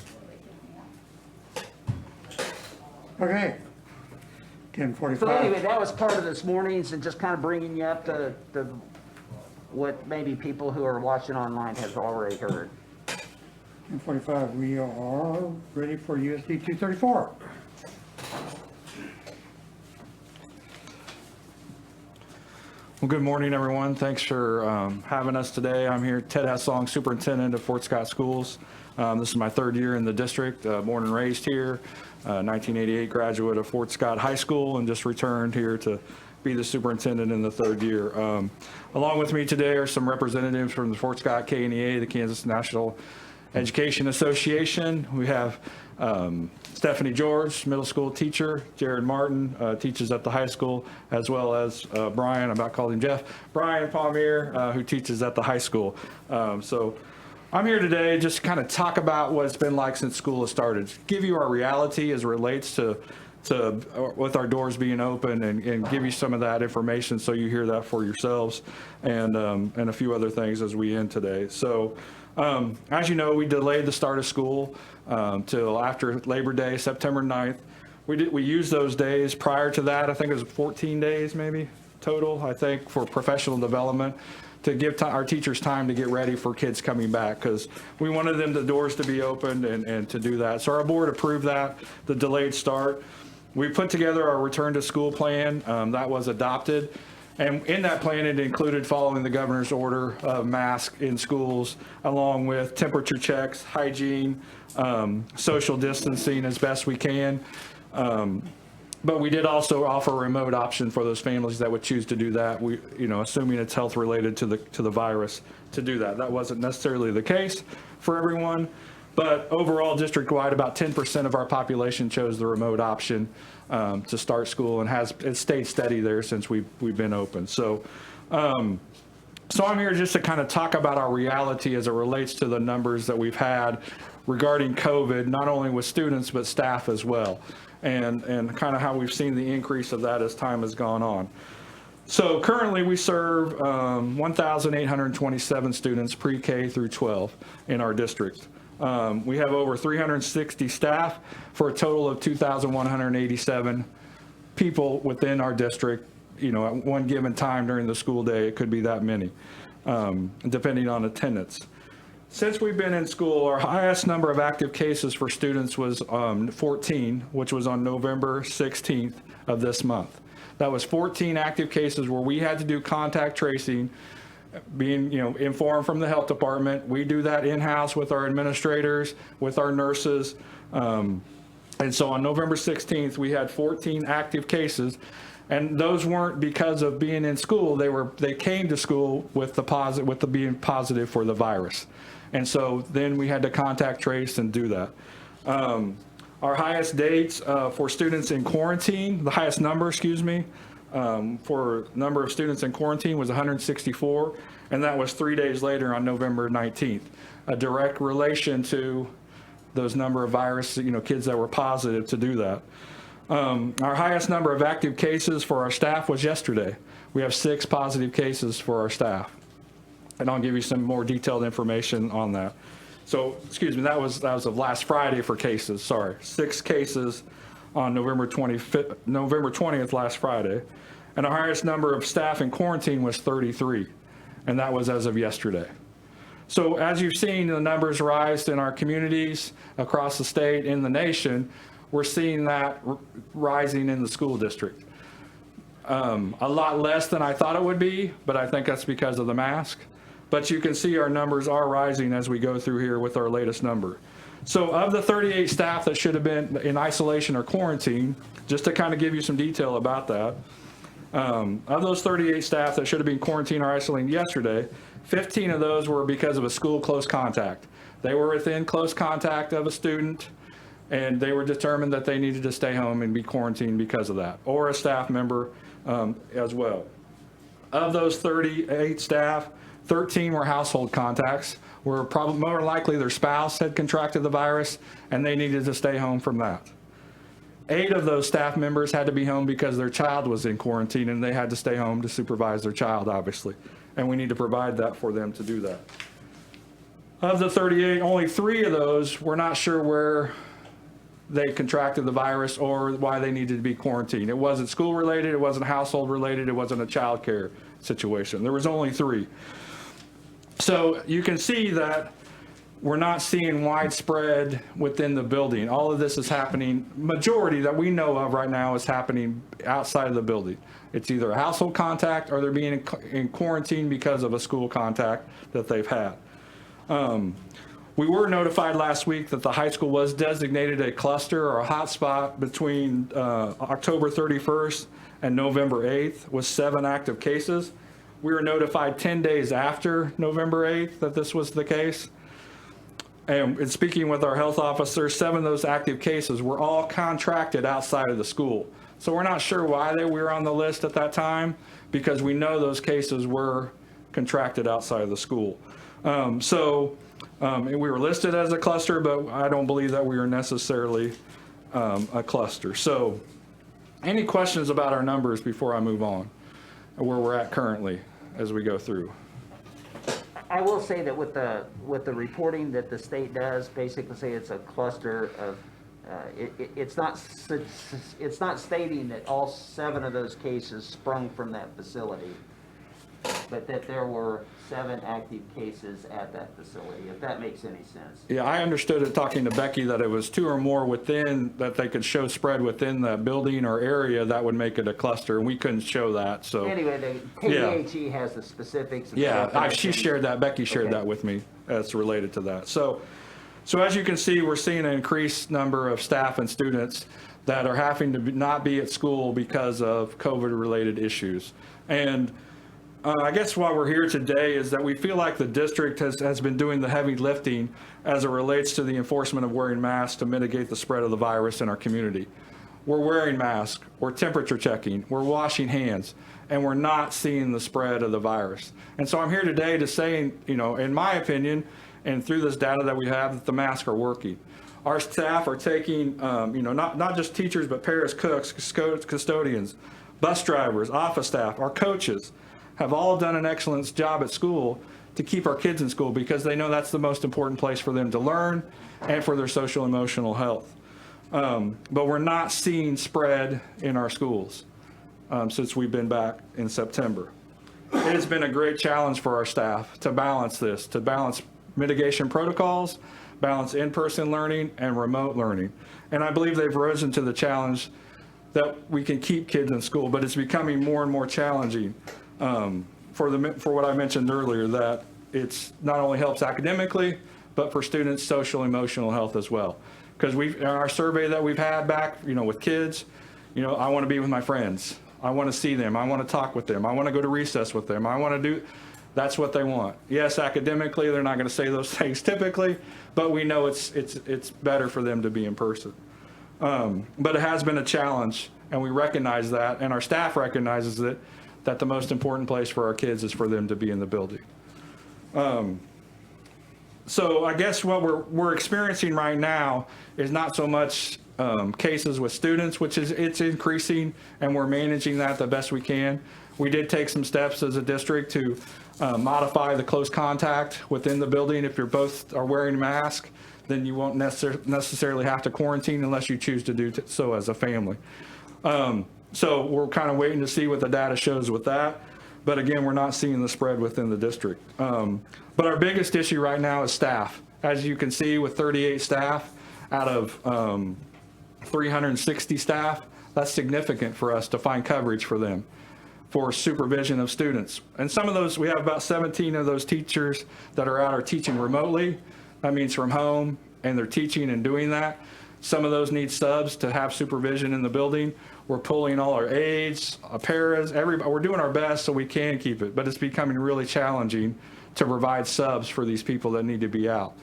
Okay. 10:45. So anyway, that was part of this morning's, and just kind of bringing you up to what maybe people who are watching online has already heard. 10:45, we are ready for USD 234. Well, good morning, everyone. Thanks for having us today. I'm here, Ted Hessong, Superintendent of Fort Scott Schools. This is my third year in the district, born and raised here, 1988 graduate of Fort Scott High School, and just returned here to be the superintendent in the third year. Along with me today are some representatives from the Fort Scott KNEA, the Kansas National Education Association. We have Stephanie George, middle school teacher. Jared Martin teaches at the high school, as well as Brian, I'm about to call him Jeff, Brian Palmier, who teaches at the high school. So I'm here today just to kind of talk about what it's been like since school has started, give you our reality as it relates to with our doors being open, and give you some of that information so you hear that for yourselves, and a few other things as we end today. So as you know, we delayed the start of school till after Labor Day, September 9th. We used those days. Prior to that, I think it was 14 days maybe total, I think, for professional development, to give our teachers time to get ready for kids coming back, because we wanted the doors to be opened and to do that. So our board approved that, the delayed start. We put together our return to school plan that was adopted. And in that plan, it included following the governor's order of masks in schools, along with temperature checks, hygiene, social distancing as best we can. But we did also offer a remote option for those families that would choose to do that. We, assuming it's health related to the virus, to do that. That wasn't necessarily the case for everyone, but overall, district-wide, about 10% of our population chose the remote option to start school, and it's stayed steady there since we've been open. So I'm here just to kind of talk about our reality as it relates to the numbers that we've had regarding COVID, not only with students, but staff as well, and kind of how we've seen the increase of that as time has gone on. So currently we serve 1,827 students pre-K through 12 in our district. We have over 360 staff for a total of 2,187 people within our district. At one given time during the school day, it could be that many, depending on attendance. Since we've been in school, our highest number of active cases for students was 14, which was on November 16th of this month. That was 14 active cases where we had to do contact tracing, being informed from the health department. We do that in-house with our administrators, with our nurses. And so on November 16th, we had 14 active cases, and those weren't because of being in school. They came to school with the being positive for the virus. And so then we had to contact trace and do that. Our highest dates for students in quarantine, the highest number, for number of students in quarantine was 164, and that was 3 days later on November 19th. A direct relation to those number of virus, kids that were positive to do that. Our highest number of active cases for our staff was yesterday. We have 6 positive cases for our staff, and I'll give you some more detailed information on that. So, that was of last Friday for cases, 6 cases on November 20th, last Friday. And our highest number of staff in quarantine was 33, and that was as of yesterday. So as you've seen the numbers rise in our communities across the state, in the nation, we're seeing that rising in the school district. A lot less than I thought it would be, but I think that's because of the mask. But you can see our numbers are rising as we go through here with our latest number. So of the 38 staff that should have been in isolation or quarantine, just to kind of give you some detail about that, of those 38 staff that should have been quarantined or isolated yesterday, 15 of those were because of a school close contact. They were within close contact of a student, and they were determined that they needed to stay home and be quarantined because of that, or a staff member as well. Of those 38 staff, 13 were household contacts, where probably more likely their spouse had contracted the virus and they needed to stay home from that. 8 of those staff members had to be home because their child was in quarantine and they had to stay home to supervise their child, obviously. And we need to provide that for them to do that. Of the 38, only 3 of those were not sure where they contracted the virus or why they needed to be quarantined. It wasn't school related, it wasn't household related, it wasn't a child care situation. There was only 3. So you can see that we're not seeing widespread within the building. All of this is happening, majority that we know of right now is happening outside of the building. It's either a household contact or they're being in quarantine because of a school contact that they've had. We were notified last week that the high school was designated a cluster or a hotspot between October 31st and November 8th with 7 active cases. We were notified 10 days after November 8th that this was the case. And in speaking with our health officer, 7 of those active cases were all contracted outside of the school. So we're not sure why they were on the list at that time, because we know those cases were contracted outside of the school. And we were listed as a cluster, but I don't believe that we are necessarily a cluster. So any questions about our numbers before I move on, where we're at currently as we go through? I will say that with the reporting that the state does, basically say it's a cluster of, it's not stating that all 7 of those cases sprung from that facility, but that there were 7 active cases at that facility, if that makes any sense. Yeah, I understood it talking to Becky that it was 2 or more within, that they could show spread within the building or area that would make it a cluster, and we couldn't show that, so. Anyway, the KDHE has the specifics. Yeah, she shared that, Becky shared that with me as related to that. So as you can see, we're seeing an increased number of staff and students that are having to not be at school because of COVID-related issues. And I guess why we're here today is that we feel like the district has been doing the heavy lifting as it relates to the enforcement of wearing masks to mitigate the spread of the virus in our community. We're wearing masks, we're temperature checking, we're washing hands, and we're not seeing the spread of the virus. And so I'm here today to say, in my opinion, and through this data that we have, that the masks are working. Our staff are taking, not just teachers, but parents, cooks, custodians, bus drivers, office staff, our coaches, have all done an excellent job at school to keep our kids in school because they know that's the most important place for them to learn and for their social emotional health. But we're not seeing spread in our schools since we've been back in September. It has been a great challenge for our staff to balance this, to balance mitigation protocols, balance in-person learning and remote learning. And I believe they've risen to the challenge that we can keep kids in school, but it's becoming more and more challenging. For what I mentioned earlier, that it's not only helps academically, but for students' social emotional health as well. Because in our survey that we've had back, with kids, I want to be with my friends. I want to see them. I want to talk with them. I want to go to recess with them. I want to do, that's what they want. Yes, academically, they're not going to say those things typically, but we know it's better for them to be in person. But it has been a challenge, and we recognize that, and our staff recognizes it, that the most important place for our kids is for them to be in the building. So I guess what we're experiencing right now is not so much cases with students, which it's increasing, and we're managing that the best we can. We did take some steps as a district to modify the close contact within the building. If you're both are wearing a mask, then you won't necessarily have to quarantine unless you choose to do so as a family. So we're kind of waiting to see what the data shows with that. But again, we're not seeing the spread within the district. But our biggest issue right now is staff. As you can see, with 38 staff out of 360 staff, that's significant for us to find coverage for them for supervision of students. And some of those, we have about 17 of those teachers that are out are teaching remotely. That means from home, and they're teaching and doing that. Some of those need subs to have supervision in the building. We're pulling all our aides, paras, everybody. We're doing our best so we can keep it, but it's becoming really challenging to provide subs for these people that need to be out.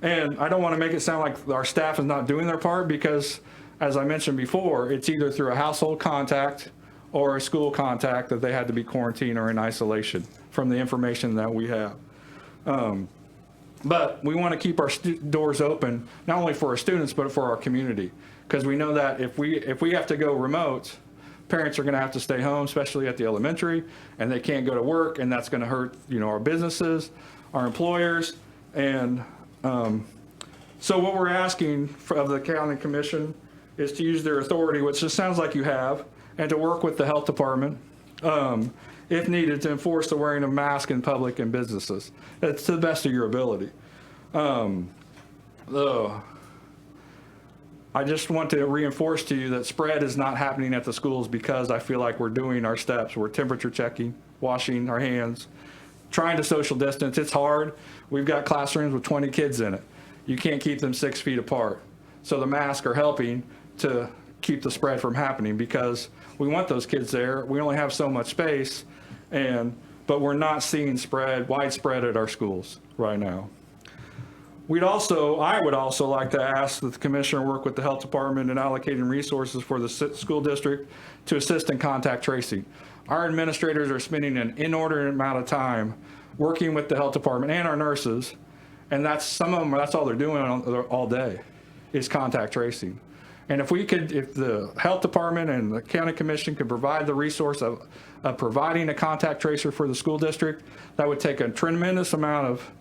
And I don't want to make it sound like our staff is not doing their part because, as I mentioned before, it's either through a household contact or a school contact that they had to be quarantined or in isolation from the information that we have. But we want to keep our doors open, not only for our students, but for our community. Because we know that if we have to go remote, parents are going to have to stay home, especially at the elementary, and they can't go to work, and that's going to hurt, our businesses, our employers. And so what we're asking of the county commission is to use their authority, which just sounds like you have, and to work with the health department, if needed, to enforce the wearing of masks in public and businesses. It's to the best of your ability. I just want to reinforce to you that spread is not happening at the schools because I feel like we're doing our steps. We're temperature checking, washing our hands, trying to social distance. It's hard. We've got classrooms with 20 kids in it. You can't keep them 6 feet apart. So the masks are helping to keep the spread from happening because we want those kids there. We only have so much space, but we're not seeing widespread at our schools right now. I would also like to ask that the commissioner work with the health department in allocating resources for the school district to assist in contact tracing. Our administrators are spending an inordinate amount of time working with the health department and our nurses, and that's all they're doing all day is contact tracing. And if the health department and the county commission could provide the resource of providing a contact tracer for the school district, that would take a tremendous amount of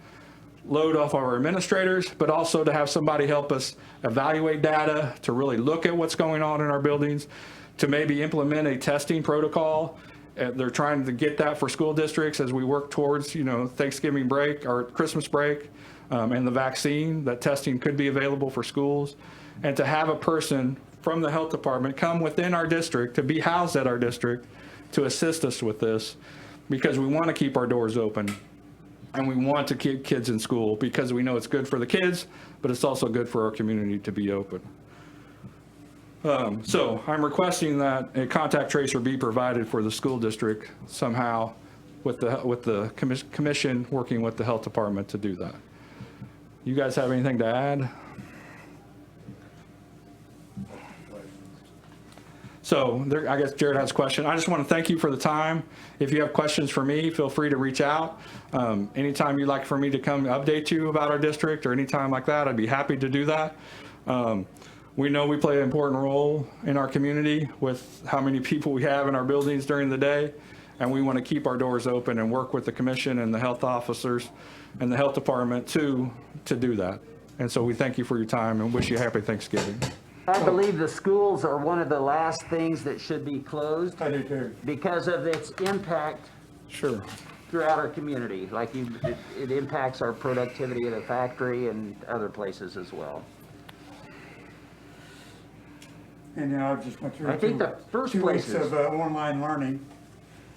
load off our administrators, but also to have somebody help us evaluate data, to really look at what's going on in our buildings, to maybe implement a testing protocol. They're trying to get that for school districts as we work towards, Thanksgiving break or Christmas break, and the vaccine, that testing could be available for schools. And to have a person from the health department come within our district, to be housed at our district, to assist us with this, because we want to keep our doors open. And we want to keep kids in school because we know it's good for the kids, but it's also good for our community to be open. So I'm requesting that a contact tracer be provided for the school district somehow with the commission working with the health department to do that. You guys have anything to add? So I guess Jared has a question. I just want to thank you for the time. If you have questions for me, feel free to reach out. Anytime you'd like for me to come update you about our district or anytime like that, I'd be happy to do that. We know we play an important role in our community with how many people we have in our buildings during the day, and we want to keep our doors open and work with the commission and the health officers and the health department to do that. And so we thank you for your time and wish you a happy Thanksgiving. I believe the schools are one of the last things that should be closed. I do too. Because of its impact. Sure. Throughout our community. It impacts our productivity at a factory and other places as well. And I just went through I think the first 2 weeks places- of online learning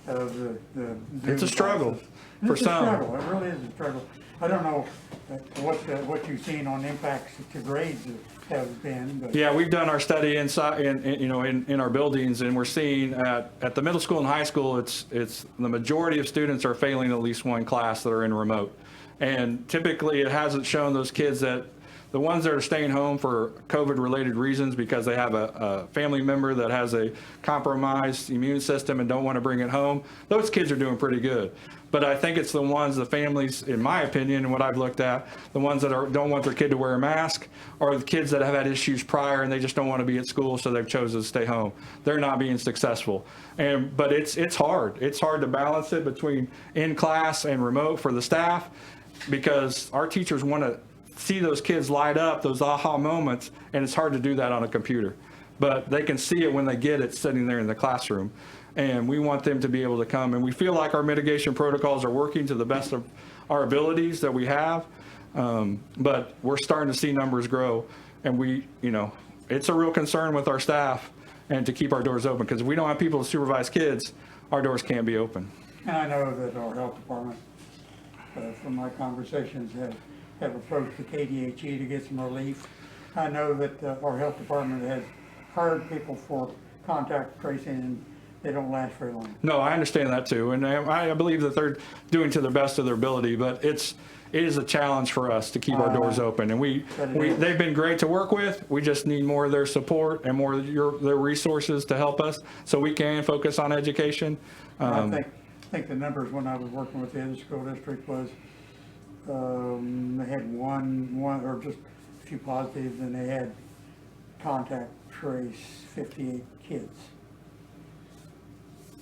of the It's a struggle classes. for It's some. a struggle. It really is a struggle. I don't know what you've seen on impacts to grades have been, but. Yeah, we've done our study inside, in our buildings, and we're seeing at the middle school and high school, it's the majority of students are failing at least one class that are in remote. And typically, it hasn't shown those kids that the ones that are staying home for COVID-related reasons because they have a family member that has a compromised immune system and don't want to bring it home, those kids are doing pretty good. But I think it's the families, in my opinion, and what I've looked at, the ones that don't want their kid to wear a mask, or the kids that have had issues prior and they just don't want to be at school, so they've chosen to stay home. They're not being successful. But it's hard. It's hard to balance it between in class and remote for the staff, because our teachers want to see those kids light up, those aha moments, and it's hard to do that on a computer. But they can see it when they get it sitting there in the classroom. And we want them to be able to come, and we feel like our mitigation protocols are working to the best of our abilities that we have. But we're starting to see numbers grow, and it's a real concern with our staff and to keep our doors open, because if we don't have people to supervise kids, our doors can't be open. And I know that our health department, from my conversations, have approached the KDHE to get some relief. I know that our health department has hired people for contact tracing, and they don't last very long. No, I understand that too, and I believe that they're doing to the best of their ability, but it is a challenge for us to keep our doors open, and they've been great to work with. We just need more of their support and more of their resources to help us so we can focus on education. I think the numbers when I was working with the other school district was they had one or just a few positives, and they had contact trace 58 kids.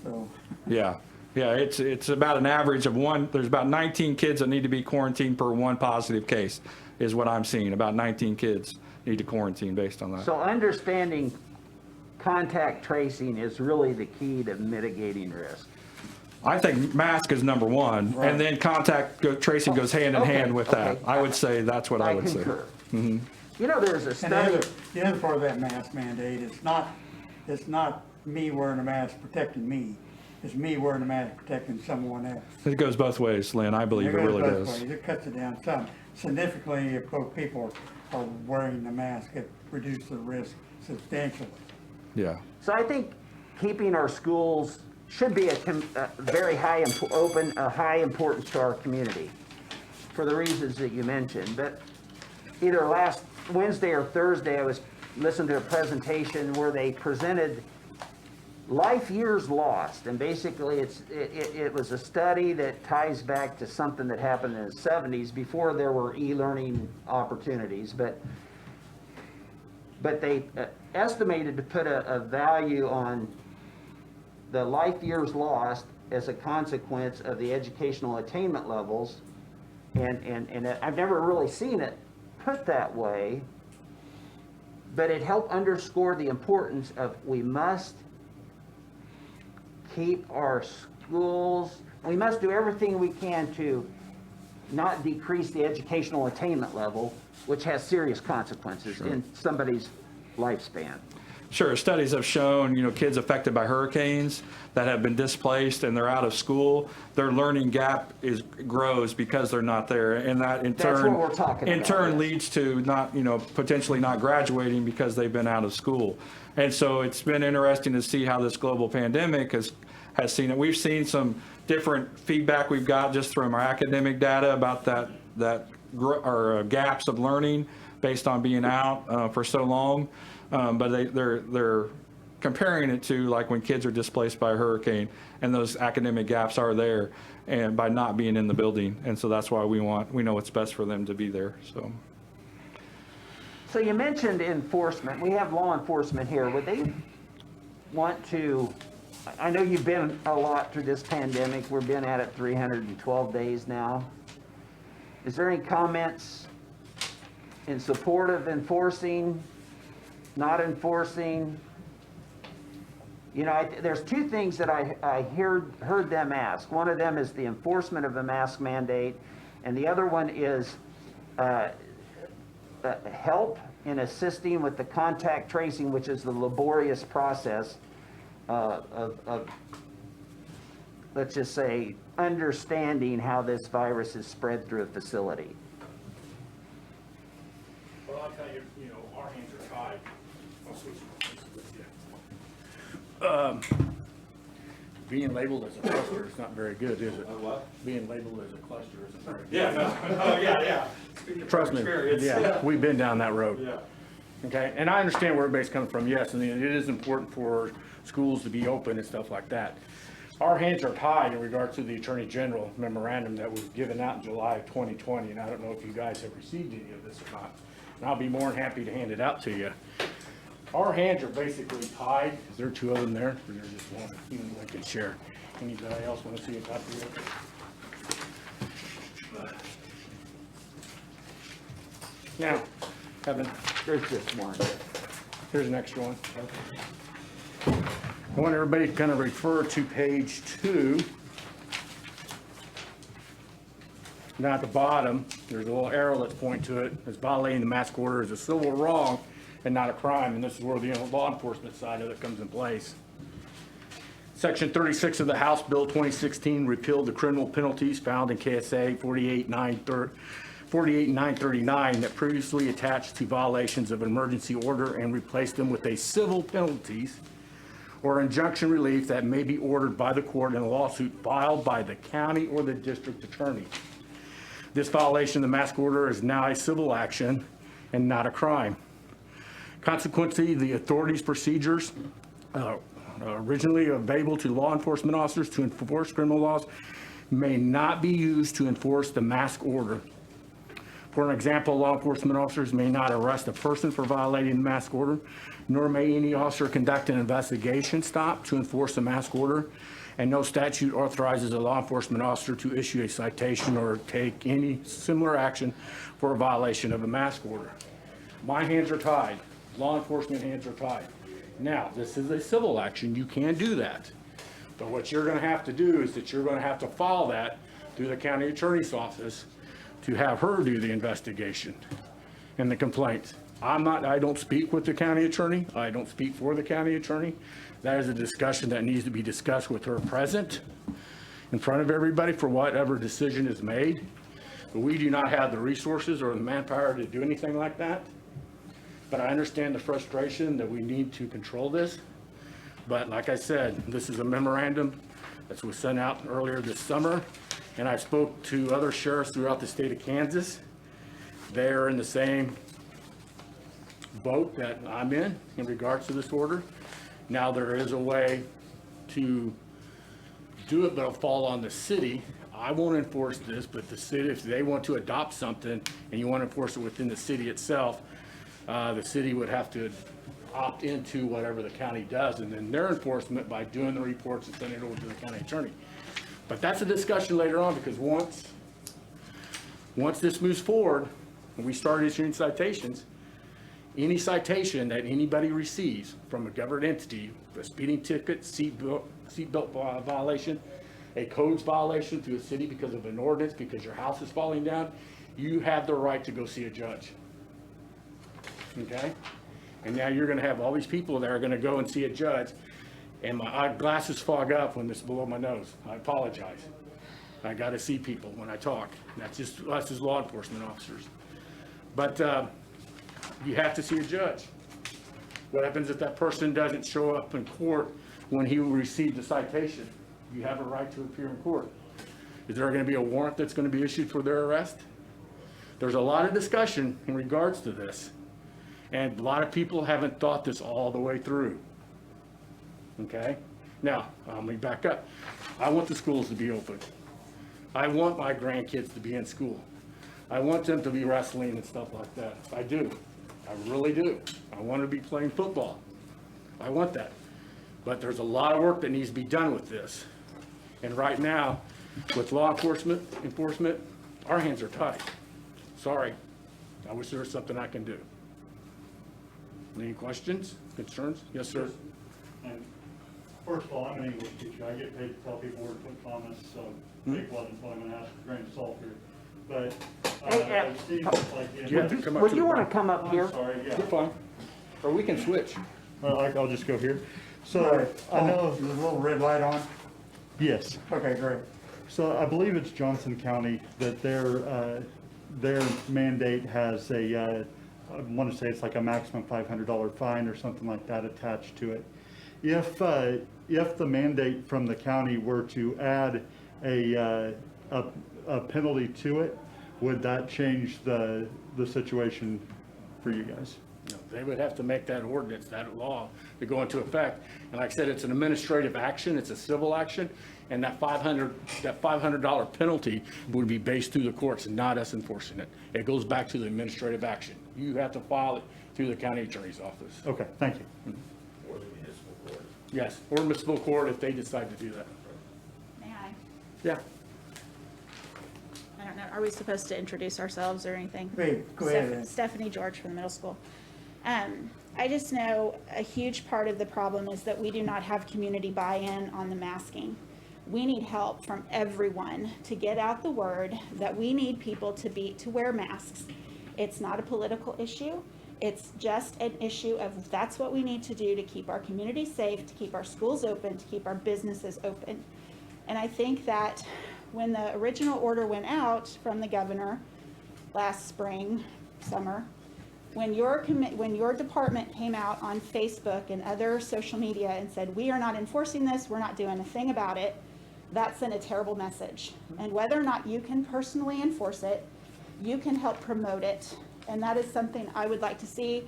So. Yeah, it's about an average of one. There's about 19 kids that need to be quarantined per one positive case, is what I'm seeing. About 19 kids need to quarantine based on that. So understanding contact tracing is really the key to mitigating risk. I think mask is number one, and then tracing goes hand in hand with that. I would say that's what I would say. concur. Mhm. You know, there's a And study. the other part of that mask mandate, it's not me wearing a mask protecting me. It's me wearing a mask protecting someone else. It goes both ways, Lynn. I believe it goes really both does. ways. It cuts it down some. Significantly, if both people are wearing the mask, it reduces the risk substantially. Yeah. So I think keeping our schools should be a very high importance to our community for the reasons that you mentioned. But either last Wednesday or Thursday, I was listening to a presentation where they presented life years lost, and basically it was a study that ties back to something that happened in the 70s before there were e-learning opportunities, but they estimated to put a value on the life years lost as a consequence of the educational attainment levels, and I've never really seen it put that way, but it helped underscore the importance of we must keep our schools, we must do everything we can to not decrease the educational attainment level, which has serious consequences in somebody's lifespan. Sure, studies have shown, kids affected by hurricanes that have been displaced and they're out of school, their learning gap grows because they're not there, and that in That's turn, what we're talking about, leads to not, potentially not graduating because they've been out of school. And so it's been interesting to see how this global pandemic has seen it. We've seen some different feedback we've got just from our academic data about that gaps of learning based on being out for so long. But they're comparing it to like when kids are displaced by a hurricane, and those academic gaps are there, and by not being in the building. And so that's why we know it's best for them to be there. So you mentioned enforcement. We have law enforcement here. Would they want to, I know you've been a lot through this pandemic. We've been at it 312 days now. Is there any comments in support of enforcing, not enforcing? There's two things that I heard them ask. One of them is the enforcement of the mask mandate, and the other one is help in assisting with the contact tracing, which is the laborious process of let's just say, understanding how this virus is spread through a facility. Well, I'll tell you, our hands are tied. I'll switch with you. Being labeled as a cluster is not very good, is it? What? Being labeled as a cluster isn't very good. Yeah, no. Oh, yeah. Speaking Trust from me, experience. yeah, we've been down that road. Yeah. Okay, and I understand where everybody's coming from, yes, and it is important for schools to be open and stuff like that. Our hands are tied in regards to the Attorney General memorandum that was given out in July of 2020, and I don't know if you guys have received any of this or not, and I'll be more than happy to hand it out to you. Our hands are basically tied. Is there two of them there? Or there's just one? I can share. Anybody else want to see a copy of it? Now, Kevin. There's just one. Here's an extra one. I want everybody to kind of refer to page 2. Now at the bottom, there's a little arrow that's pointing to it. It's violating the mask order is a civil wrong and not a crime, and this is where the law enforcement side of it comes in place. Section 36 of the House Bill 2016 repealed the criminal penalties found in KSA 48939 that previously attached to violations of an emergency order and replaced them with a civil penalties or injunction relief that may be ordered by the court in a lawsuit filed by the county or the district attorney. This violation of the mask order is now a civil action and not a crime. Consequently, the authorities' procedures originally available to law enforcement officers to enforce criminal laws may not be used to enforce the mask order. For an example, law enforcement officers may not arrest a person for violating the mask order, nor may any officer conduct an investigation stop to enforce the mask order, and no statute authorizes a law enforcement officer to issue a citation or take any similar action for a violation of a mask order. My hands are tied. Law enforcement hands are tied. Now, this is a civil action. You can do that. So what you're gonna have to do is that you're gonna have to file that through the county attorney's office to have her do the investigation and the complaints. I don't speak with the county attorney. I don't speak for the county attorney. That is a discussion that needs to be discussed with her present in front of everybody for whatever decision is made. But we do not have the resources or the manpower to do anything like that. But I understand the frustration that we need to control this. But like I said, this is a memorandum that was sent out earlier this summer, and I spoke to other sheriffs throughout the state of Kansas. They're in the same boat that I'm in regards to this order. Now, there is a way to do it, but it'll fall on the city. I won't enforce this, but the city, if they want to adopt something and you want to enforce it within the city itself, the city would have to opt into whatever the county does, and then their enforcement by doing the reports and sending it over to the county attorney. But that's a discussion later on, because once this moves forward and we start issuing citations, any citation that anybody receives from a government entity, a speeding ticket, seatbelt violation, a codes violation through the city because of an ordinance, because your house is falling down, you have the right to go see a judge. Okay? And now you're gonna have all these people that are gonna go and see a judge, and my glasses fog up when this is below my nose. I apologize. I gotta see people when I talk. That's just us as law enforcement officers. But you have to see a judge. What happens if that person doesn't show up in court when he received the citation? You have a right to appear in court. Is there gonna be a warrant that's gonna be issued for their arrest? There's a lot of discussion in regards to this. And a lot of people haven't thought this all the way through. Okay? Now, let me back up. I want the schools to be open. I want my grandkids to be in school. I want them to be wrestling and stuff like that. I do. I really do. I want to be playing football. I want that. But there's a lot of work that needs to be done with this. And right now, with law enforcement, our hands are tied. Sorry. I wish there was something I can do. Any questions, concerns? Yes, sir. And first of all, I'm an English teacher. I get paid to tell people where to put comments, so take what I'm going to ask a grain of salt here. But it seems like... You have to come up Would to you the want to mic. come up here? Sorry, yeah. You're fine. Or we can switch. Well, I'll just go here. So I know... There's a little red light on. Yes. Okay, great. So I believe it's Johnson County that their mandate has a, I want to say it's like a maximum $500 fine or something like that attached to it. If the mandate from the county were to add a penalty to it, would that change the situation for you guys? No, they would have to make that ordinance, that law, to go into effect. And like I said, it's an administrative action, it's a civil action, and that $500 penalty would be based through the courts and not us enforcing it. It goes back to the administrative action. You have to file it through the county attorney's office. Okay, thank you. Or the municipal court. Yes, or municipal court if they decide to do that. May I? Yeah. I don't know, are we supposed to introduce ourselves or anything? Wait, go ahead. Stephanie George from the middle school. I just know a huge part of the problem is that we do not have community buy-in on the masking. We need help from everyone to get out the word that we need people to wear masks. It's not a political issue. It's just an issue of that's what we need to do to keep our community safe, to keep our schools open, to keep our businesses open. And I think that when the original order went out from the governor last summer, when your department came out on Facebook and other social media and said, we are not enforcing this, we're not doing a thing about it, that sent a terrible message. And whether or not you can personally enforce it, you can help promote it. And that is something I would like to see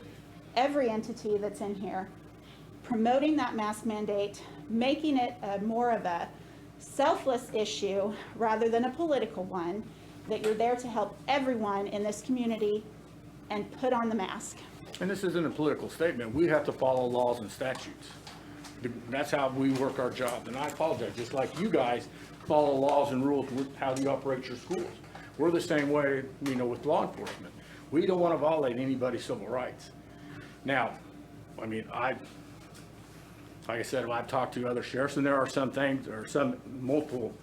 every entity that's in here promoting that mask mandate, making it more of a selfless issue rather than a political one, that you're there to help everyone in this community and put on the mask. And this isn't a political statement. We have to follow laws and statutes. That's how we work our job. And I apologize, just like you guys follow laws and rules with how you operate your schools. We're the same way, with law enforcement. We don't want to violate anybody's civil rights. Now, Like I said, I've talked to other sheriffs, and there are some things, or some multiple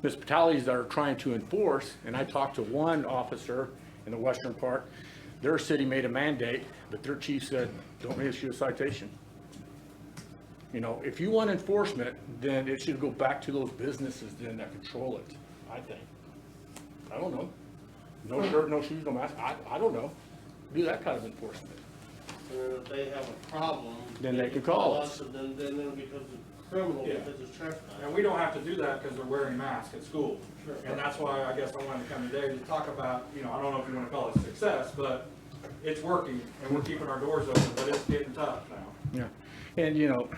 municipalities that are trying to enforce, and I talked to one officer in the western part. Their city made a mandate, but their chief said, don't issue a citation. You know, if you want enforcement, then it should go back to those businesses then that control it, I think. I don't know. No shirt, no shoes, no mask. I don't know. Do that kind of enforcement. If they have a problem. Then they can call us. And then it becomes a criminal Yeah. because it's trespass. And we don't have to do that because they're wearing masks at school. Sure. And that's why I guess I wanted to come today to talk about, you know, I don't know if you want to call it success, but it's working and we're keeping our doors open, but it's getting tough now. Yeah, and you know,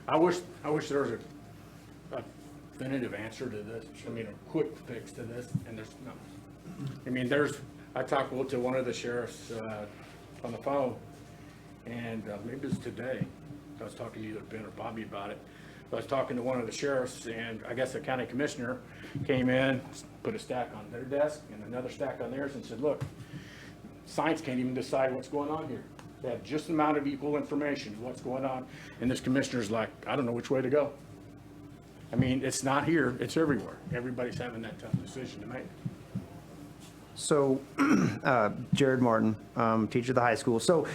I wish there was a definitive answer to this. I mean, a quick fix to this, and there's no. I mean, I talked to one of the sheriffs on the phone, and maybe it was today. I was talking to either Ben or Bobby about it. I was talking to one of the sheriffs, and I guess the county commissioner came in, put a stack on their desk and another stack on theirs, and said, look, science can't even decide what's going on here. They have just the amount of equal information, what's going on. And this commissioner's like, I don't know which way to go. I mean, it's not here, it's everywhere. Everybody's having that tough decision to make. So, Jared Martin, teacher at the high school. So,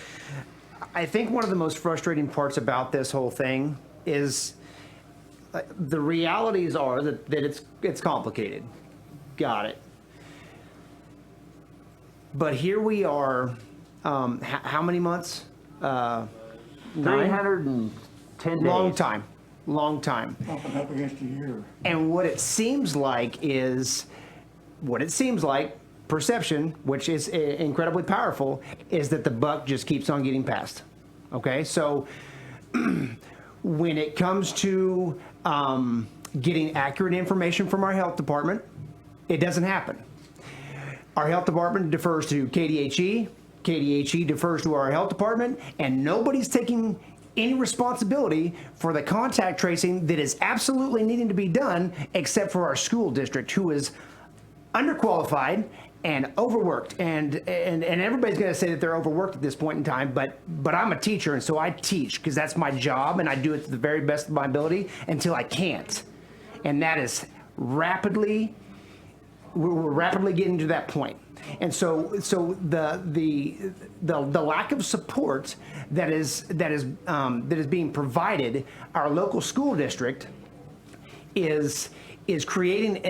I think one of the most frustrating parts about this whole thing is the realities are that it's complicated. Got it. But here we are, how many months? 310 days. Long time. Long time. Bumping up against a year. And what it seems like, perception, which is incredibly powerful, is that the buck just keeps on getting passed. Okay, so when it comes to getting accurate information from our health department, it doesn't happen. Our health department defers to KDHE, KDHE defers to our health department, and nobody's taking any responsibility for the contact tracing that is absolutely needing to be done except for our school district, who is underqualified and overworked, and everybody's going to say that they're overworked at this point in time, but I'm a teacher, and so I teach because that's my job, and I do it to the very best of my ability until I can't, and that is we're rapidly getting to that point. And so the lack of support that is being provided our local school district is creating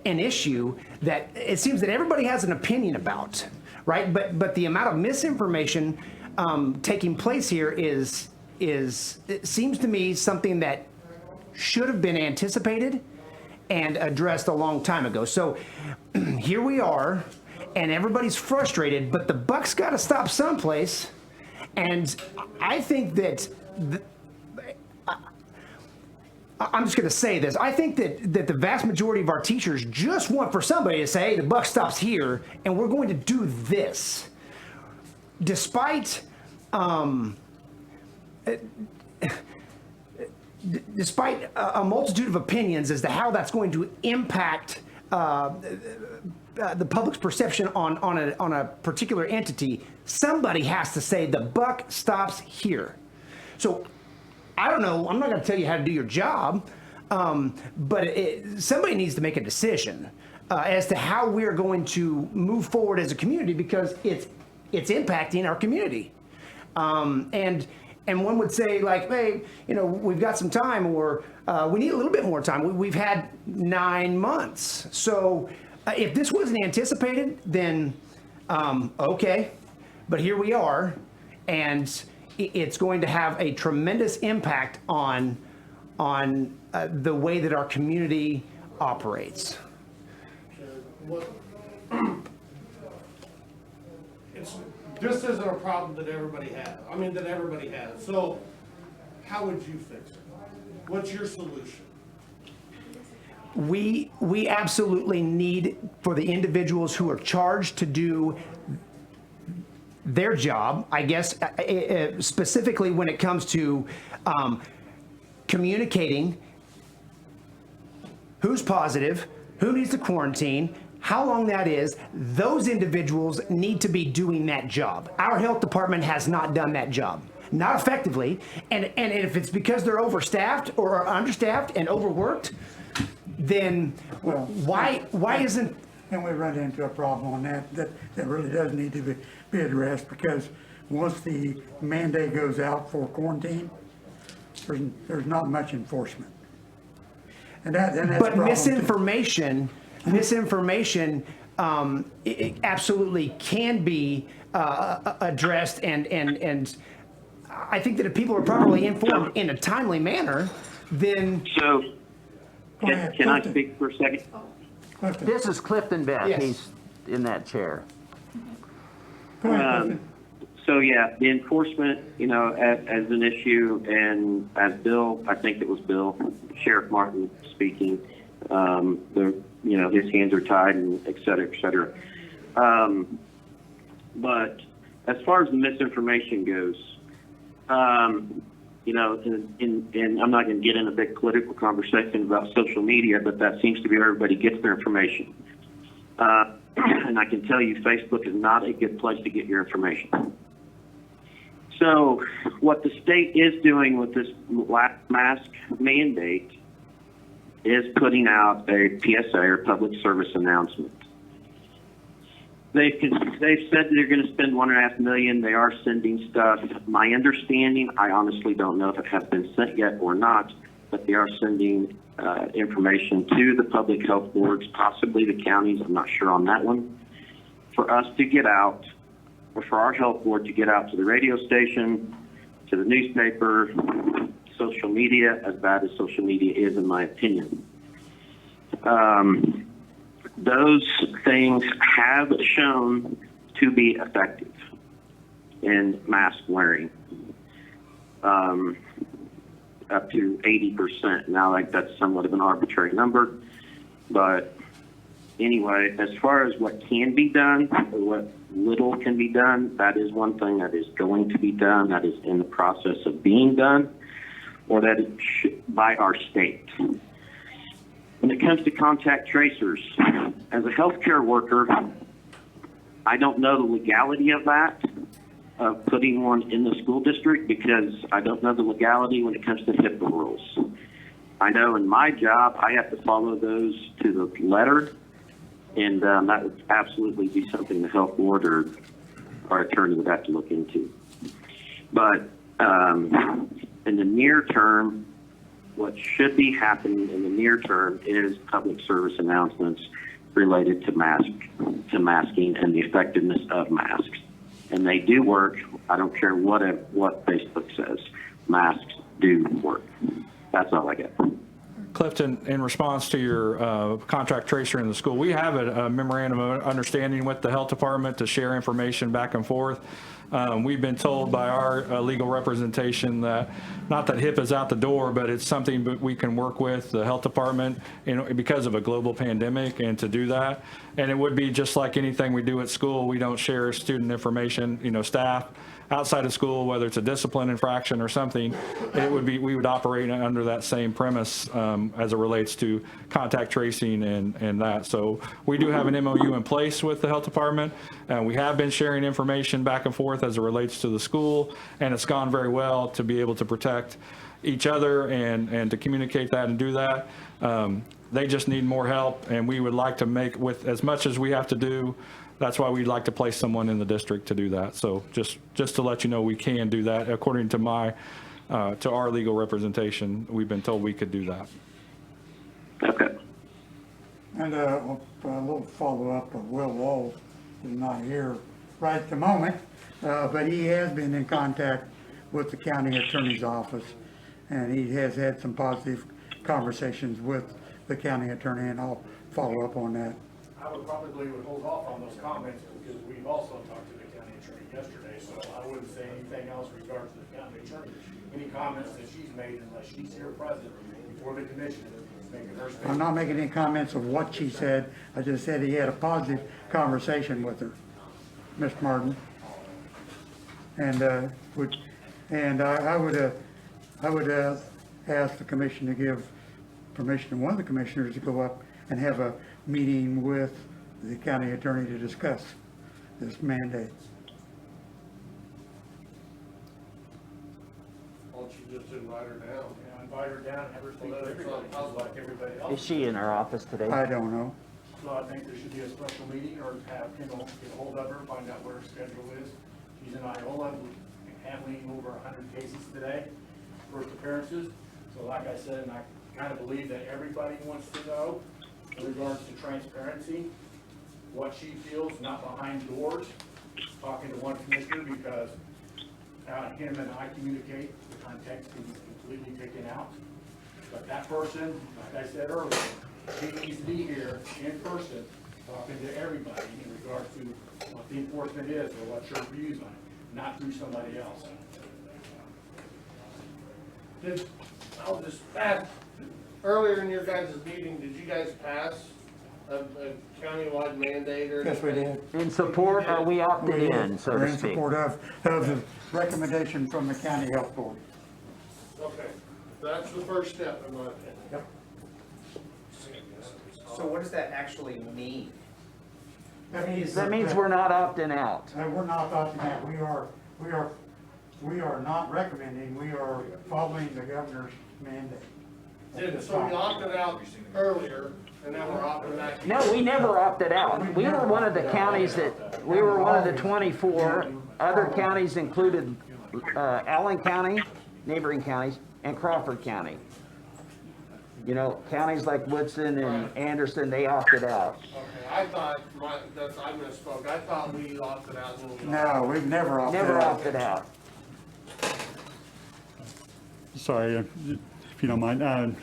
an issue that it seems that everybody has an opinion about, right? But the amount of misinformation taking place here is it seems to me something that should have been anticipated and addressed a long time ago. So here we are, and everybody's frustrated, but the buck's got to stop someplace. And I think that I'm just going to say this. I think that the vast majority of our teachers just want for somebody to say, hey, the buck stops here, and we're going to do this. Despite a multitude of opinions as to how that's going to impact the public's perception on a particular entity, somebody has to say the buck stops here. So I don't know, I'm not going to tell you how to do your job, but somebody needs to make a decision as to how we're going to move forward as a community, because it's impacting our community. And one would say, like, hey, you know, we've got some time, or we need a little bit more time. We've had 9 months. So if this wasn't anticipated, then okay. But here we are, and it's going to have a tremendous impact on the way that our community operates. This isn't a problem that everybody has. So how would you fix it? What's your solution? We absolutely need for the individuals who are charged to do their job, I guess, specifically when it comes to communicating who's positive, who needs to quarantine, how long that is. Those individuals need to be doing that job. Our health department has not done that job. not effectively, and if it's because they're overstaffed or understaffed and overworked, then why isn't... And we run into a problem on that really does need to be addressed, because once the mandate goes out for quarantine, there's not much enforcement. And that's a but problem misinformation it absolutely can be addressed, and I think that if people are properly informed in a timely manner, then... So, can I speak for a second? This is Clifton Beth. Yes. He's in that chair. So yeah, the enforcement, as an issue, and as Bill, I think it was Bill, Sheriff Martin speaking, his hands are tied, and et cetera, et cetera. But as far as the misinformation goes, and I'm not going to get in a big political conversation about social media, but that seems to be where everybody gets their information. And I can tell you, Facebook is not a good place to get your information. So what the state is doing with this mask mandate is putting out a PSA, or public service announcement. They've said they're going to spend $1.5 million. They are sending stuff. My understanding, I honestly don't know if it has been sent yet or not, but they are sending information to the public health boards, possibly the counties. I'm not sure on that one. For us to get out, or for our health board to get out to the radio station, to the newspaper, social media, as bad as social media is, in my opinion. Those things have shown to be effective in mask wearing, up to 80%. Now, that's somewhat of an arbitrary number, but anyway, as far as what can be done, or what little can be done, that is one thing that is going to be done, that is in the process of being done, or that is by our state. When it comes to contact tracers, as a healthcare worker, I don't know the legality of that, of putting one in the school district, because I don't know the legality when it comes to HIPAA rules. I know in my job, I have to follow those to the letter, and that would absolutely be something the health board or our attorney would have to look into. But in the near term, what should be happening in the near term is public service announcements related to masking and the effectiveness of masks. And they do work. I don't care what Facebook says. Masks do work. That's all I get. Clifton, in response to your contract tracer in the school, we have a memorandum of understanding with the health department to share information back and forth. We've been told by our legal representation that, not that HIPAA is out the door, but it's something that we can work with the health department because of a global pandemic, and to do that. And it would be just like anything we do at school. We don't share student information, staff outside of school, whether it's a discipline infraction or something. We would operate under that same premise as it relates to contact tracing and that. So we do have an MOU in place with the health department, and we have been sharing information back and forth as it relates to the school, and it's gone very well to be able to protect each other and to communicate that and do that. They just need more help, and we would like to make, with as much as we have to do, that's why we'd like to place someone in the district to do that. So just to let you know, we can do that. According to to our legal representation, we've been told we could do that. Okay. And a little follow-up of Will Walls is not here right at the moment, but he has been in contact with the county attorney's office, and he has had some positive conversations with the county attorney, and I'll follow up on that. I would probably hold off on those comments, because we've also talked to the county attorney yesterday, so I wouldn't say anything else in regards to the county attorney. Any comments that she's made, unless she's here present before the commission, making her statement. I'm not making any comments of what she said. I just said he had a positive conversation with her, Mr. Martin. And I would ask the commission to give permission to one of the commissioners to go up and have a meeting with the county attorney to discuss this mandate. Why don't you just invite her down? Yeah, invite her down and have her speak Well, to that's everybody, not- just like everybody else. Is she in our office today? I don't know. So I think there should be a special meeting or have, get a hold of her, find out what her schedule is. She's in Iola, handling over 100 cases today, first appearances. So like I said, and I kind of believe that everybody wants to know in regards to transparency, what she feels, not behind doors, talking to one commissioner, because him and I communicate, the context can be completely taken out. But that person, like I said earlier, she needs to be here in person, talking to everybody in regards to what the enforcement is or what's your views on it, not through somebody else. I'll just ask, earlier in your guys' meeting, did you guys pass a countywide mandate or? Yes, we anything? did. In support, or we opted We did. in, so We're to in speak? support of the recommendation from the county health board. Okay, that's the first step in my opinion. Yep. So what does that actually mean? That means we're not opting out. We're not opting out. We are not recommending, we are following the governor's mandate. So we opted out earlier, and now we're opting back. No, we never opted out. We were one of the counties that, we were one of the 24. Other counties included Allen County, neighboring counties, and Crawford County. You know, counties like Woodson and Anderson, they opted out. Okay, I thought, I misspoke, I thought we opted out. when we No, we've never opted out. Never opted out. Sorry, if you don't mind, and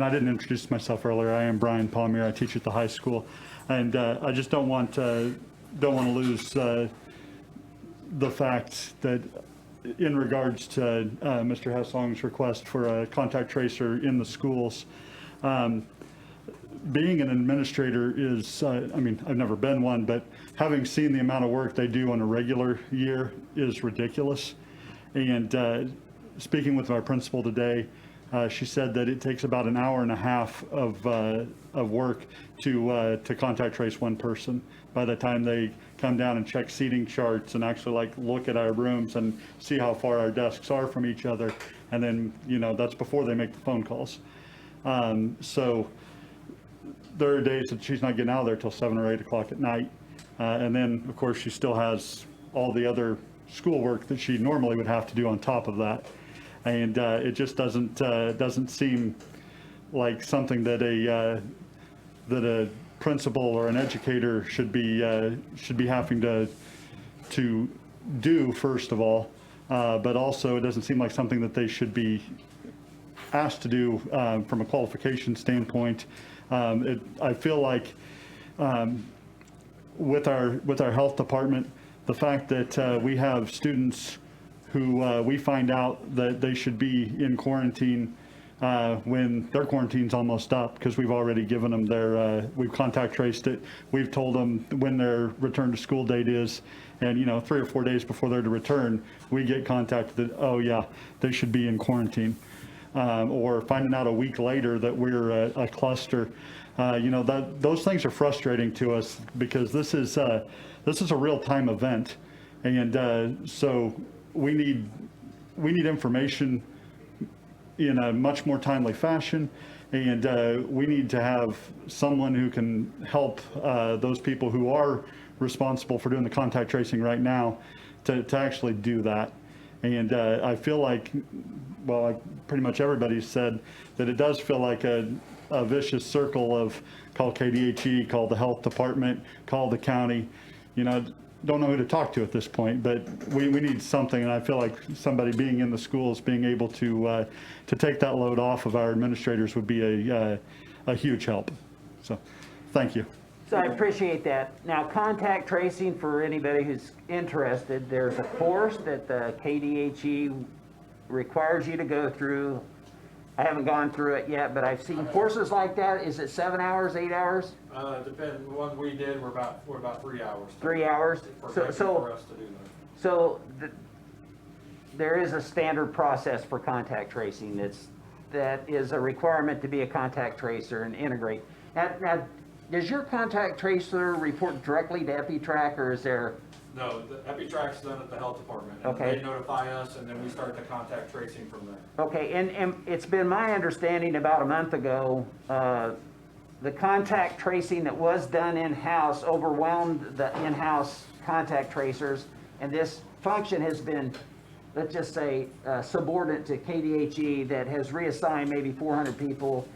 I didn't introduce myself earlier. I am Brian Palmier. I teach at the high school, and I just don't want to lose the fact that in regards to Mr. Hesslong's request for a contact tracer in the schools, being an administrator is, I mean, I've never been one, but having seen the amount of work they do on a regular year is ridiculous. And speaking with our principal today, she said that it takes about an hour and a half of work to contact trace one person. By the time they come down and check seating charts and actually like look at our rooms and see how far our desks are from each other, and then, you know, that's before they make the phone calls. So there are days that she's not getting out of there till 7 or 8 o'clock at night. And then, of course, she still has all the other schoolwork that she normally would have to do on top of that. And it just doesn't seem like something that a principal or an educator should be having to do, first of all, but also it doesn't seem like something that they should be asked to do from a qualification standpoint. I feel like with our health department, the fact that we have students who we find out that they should be in quarantine when their quarantine's almost up, because we've already given them we've contact traced it, we've told them when their return to school date is, and 3 or 4 days before they're to return, we get contacted that, oh yeah, they should be in quarantine. Or finding out a week later that we're a cluster. Those things are frustrating to us, because this is a real-time event, and so we need information in a much more timely fashion, and we need to have someone who can help those people who are responsible for doing the contact tracing right now to actually do that. And I feel like, well, like pretty much everybody said, that it does feel like a vicious circle of call KDHE, call the health department, call the county. Don't know who to talk to at this point, but we need something, and I feel like somebody being in the schools, being able to take that load off of our administrators would be a huge help. So, thank you. So I appreciate that. Now, contact tracing, for anybody who's interested, there's a course that the KDHE requires you to go through. I haven't gone through it yet, but I've seen courses like that. Is it 7 hours, 8 hours? Depends. The one we did, we're about 3 hours. 3 hours? For So us to do that. So there is a standard process for contact tracing that is a requirement to be a contact tracer and integrate. Now, does your contact tracer report directly to EpiTrack, or is there No, the EpiTrack's done at the health department. And Okay. they notify us, and then we start the contact tracing from there. Okay, and it's been my understanding about a month ago, the contact tracing that was done in-house overwhelmed the in-house contact tracers, and this function has been, let's just say, subordinate to KDHE that has reassigned maybe 400 people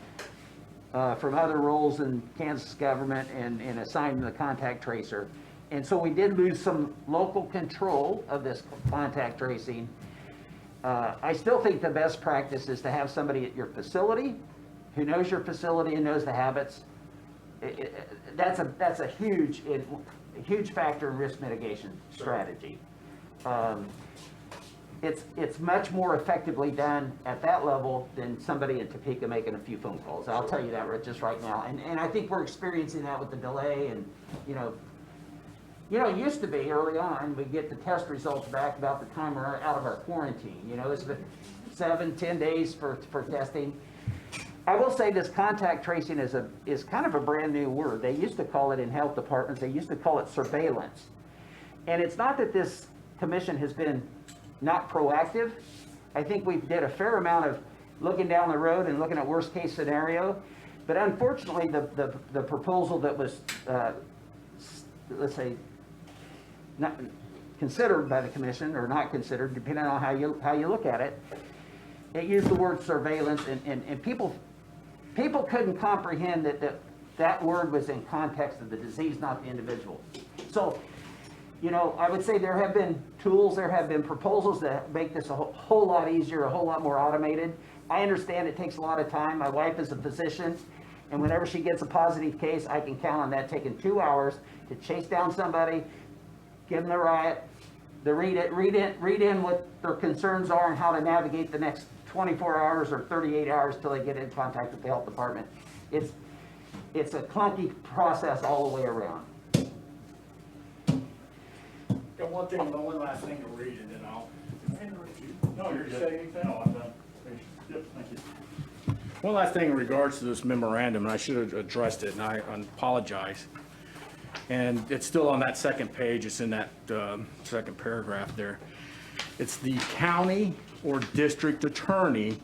from other roles in Kansas government and assigned them the contact tracer. And so we did lose some local control of this contact tracing. I still think the best practice is to have somebody at your facility who knows your facility and knows the habits. That's a huge factor in risk mitigation strategy. It's much more effectively done at that level than somebody in Topeka making a few phone calls. I'll tell you that just right now. And I think we're experiencing that with the delay and, it used to be early on, we'd get the test results back about the time we're out of our quarantine. It's been 7-10 days for testing. I will say this contact tracing is kind of a brand new word. They used to call it in health departments, they used to call it surveillance. And it's not that this commission has been not proactive. I think we did a fair amount of looking down the road and looking at worst case scenario. But unfortunately, the proposal that was, let's say, not considered by the commission or not considered, depending on how you look at it, it used the word surveillance, and people couldn't comprehend that word was in context of the disease, not the individual. So, I would say there have been tools, there have been proposals that make this a whole lot easier, a whole lot more automated. I understand it takes a lot of time. My wife is a physician, and whenever she gets a positive case, I can count on that taking 2 hours to chase down somebody, give them the read in what their concerns are and how to navigate the next 24 hours or 38 hours till they get in contact with the health department. It's a clunky process all the way around. Got one last thing to read, and then I'll. No, you're say anything? No, I'm done. Yep, thank you. One last thing in regards to this memorandum, and I should have addressed it, and I apologize. And it's still on that second page, it's in that second paragraph there. It's the county or district attorney,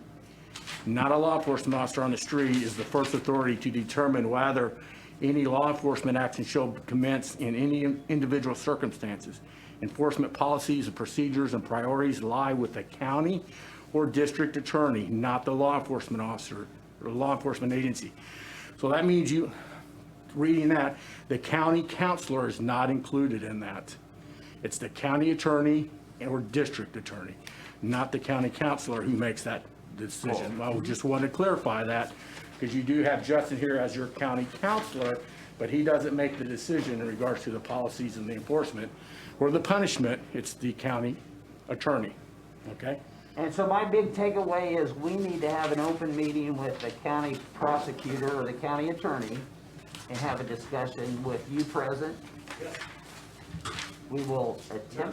not a law enforcement officer on the street, is the first authority to determine whether any law enforcement action shall commence in any individual circumstances. Enforcement policies and procedures and priorities lie with the county or district attorney, not the law enforcement officer or law enforcement agency. So that means reading that, the county counselor is not included in that. It's the county attorney or district attorney, not the county counselor who makes that decision. I just want to clarify that, because you do have Justin here as your county counselor, but he doesn't make the decision in regards to the policies and the enforcement or the punishment. It's the county attorney, okay? And so my big takeaway is we need to have an open meeting with the county prosecutor or the county attorney and have a discussion with you present. We will attempt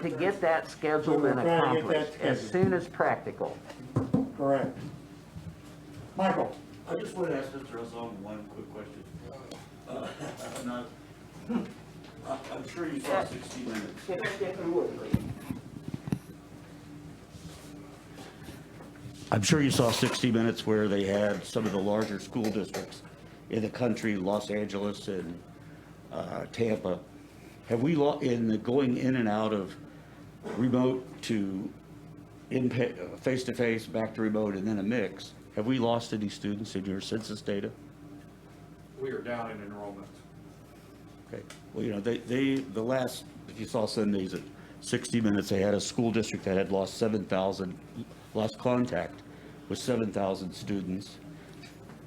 to get that scheduled and accomplished as soon as practical. Correct. Michael? I just want to ask Mr. Ossom one quick question. I'm sure you saw 60 Minutes. I'm sure you saw 60 Minutes where they had some of the larger school districts in the country, Los Angeles and Tampa. Have we, in the going in and out of remote to face-to-face, back to remote, and then a mix, have we lost any students in your census data? We are down in enrollment. Okay. Well, the last, if you saw Sundays at 60 Minutes, they had a school district that had lost contact with 7,000 students.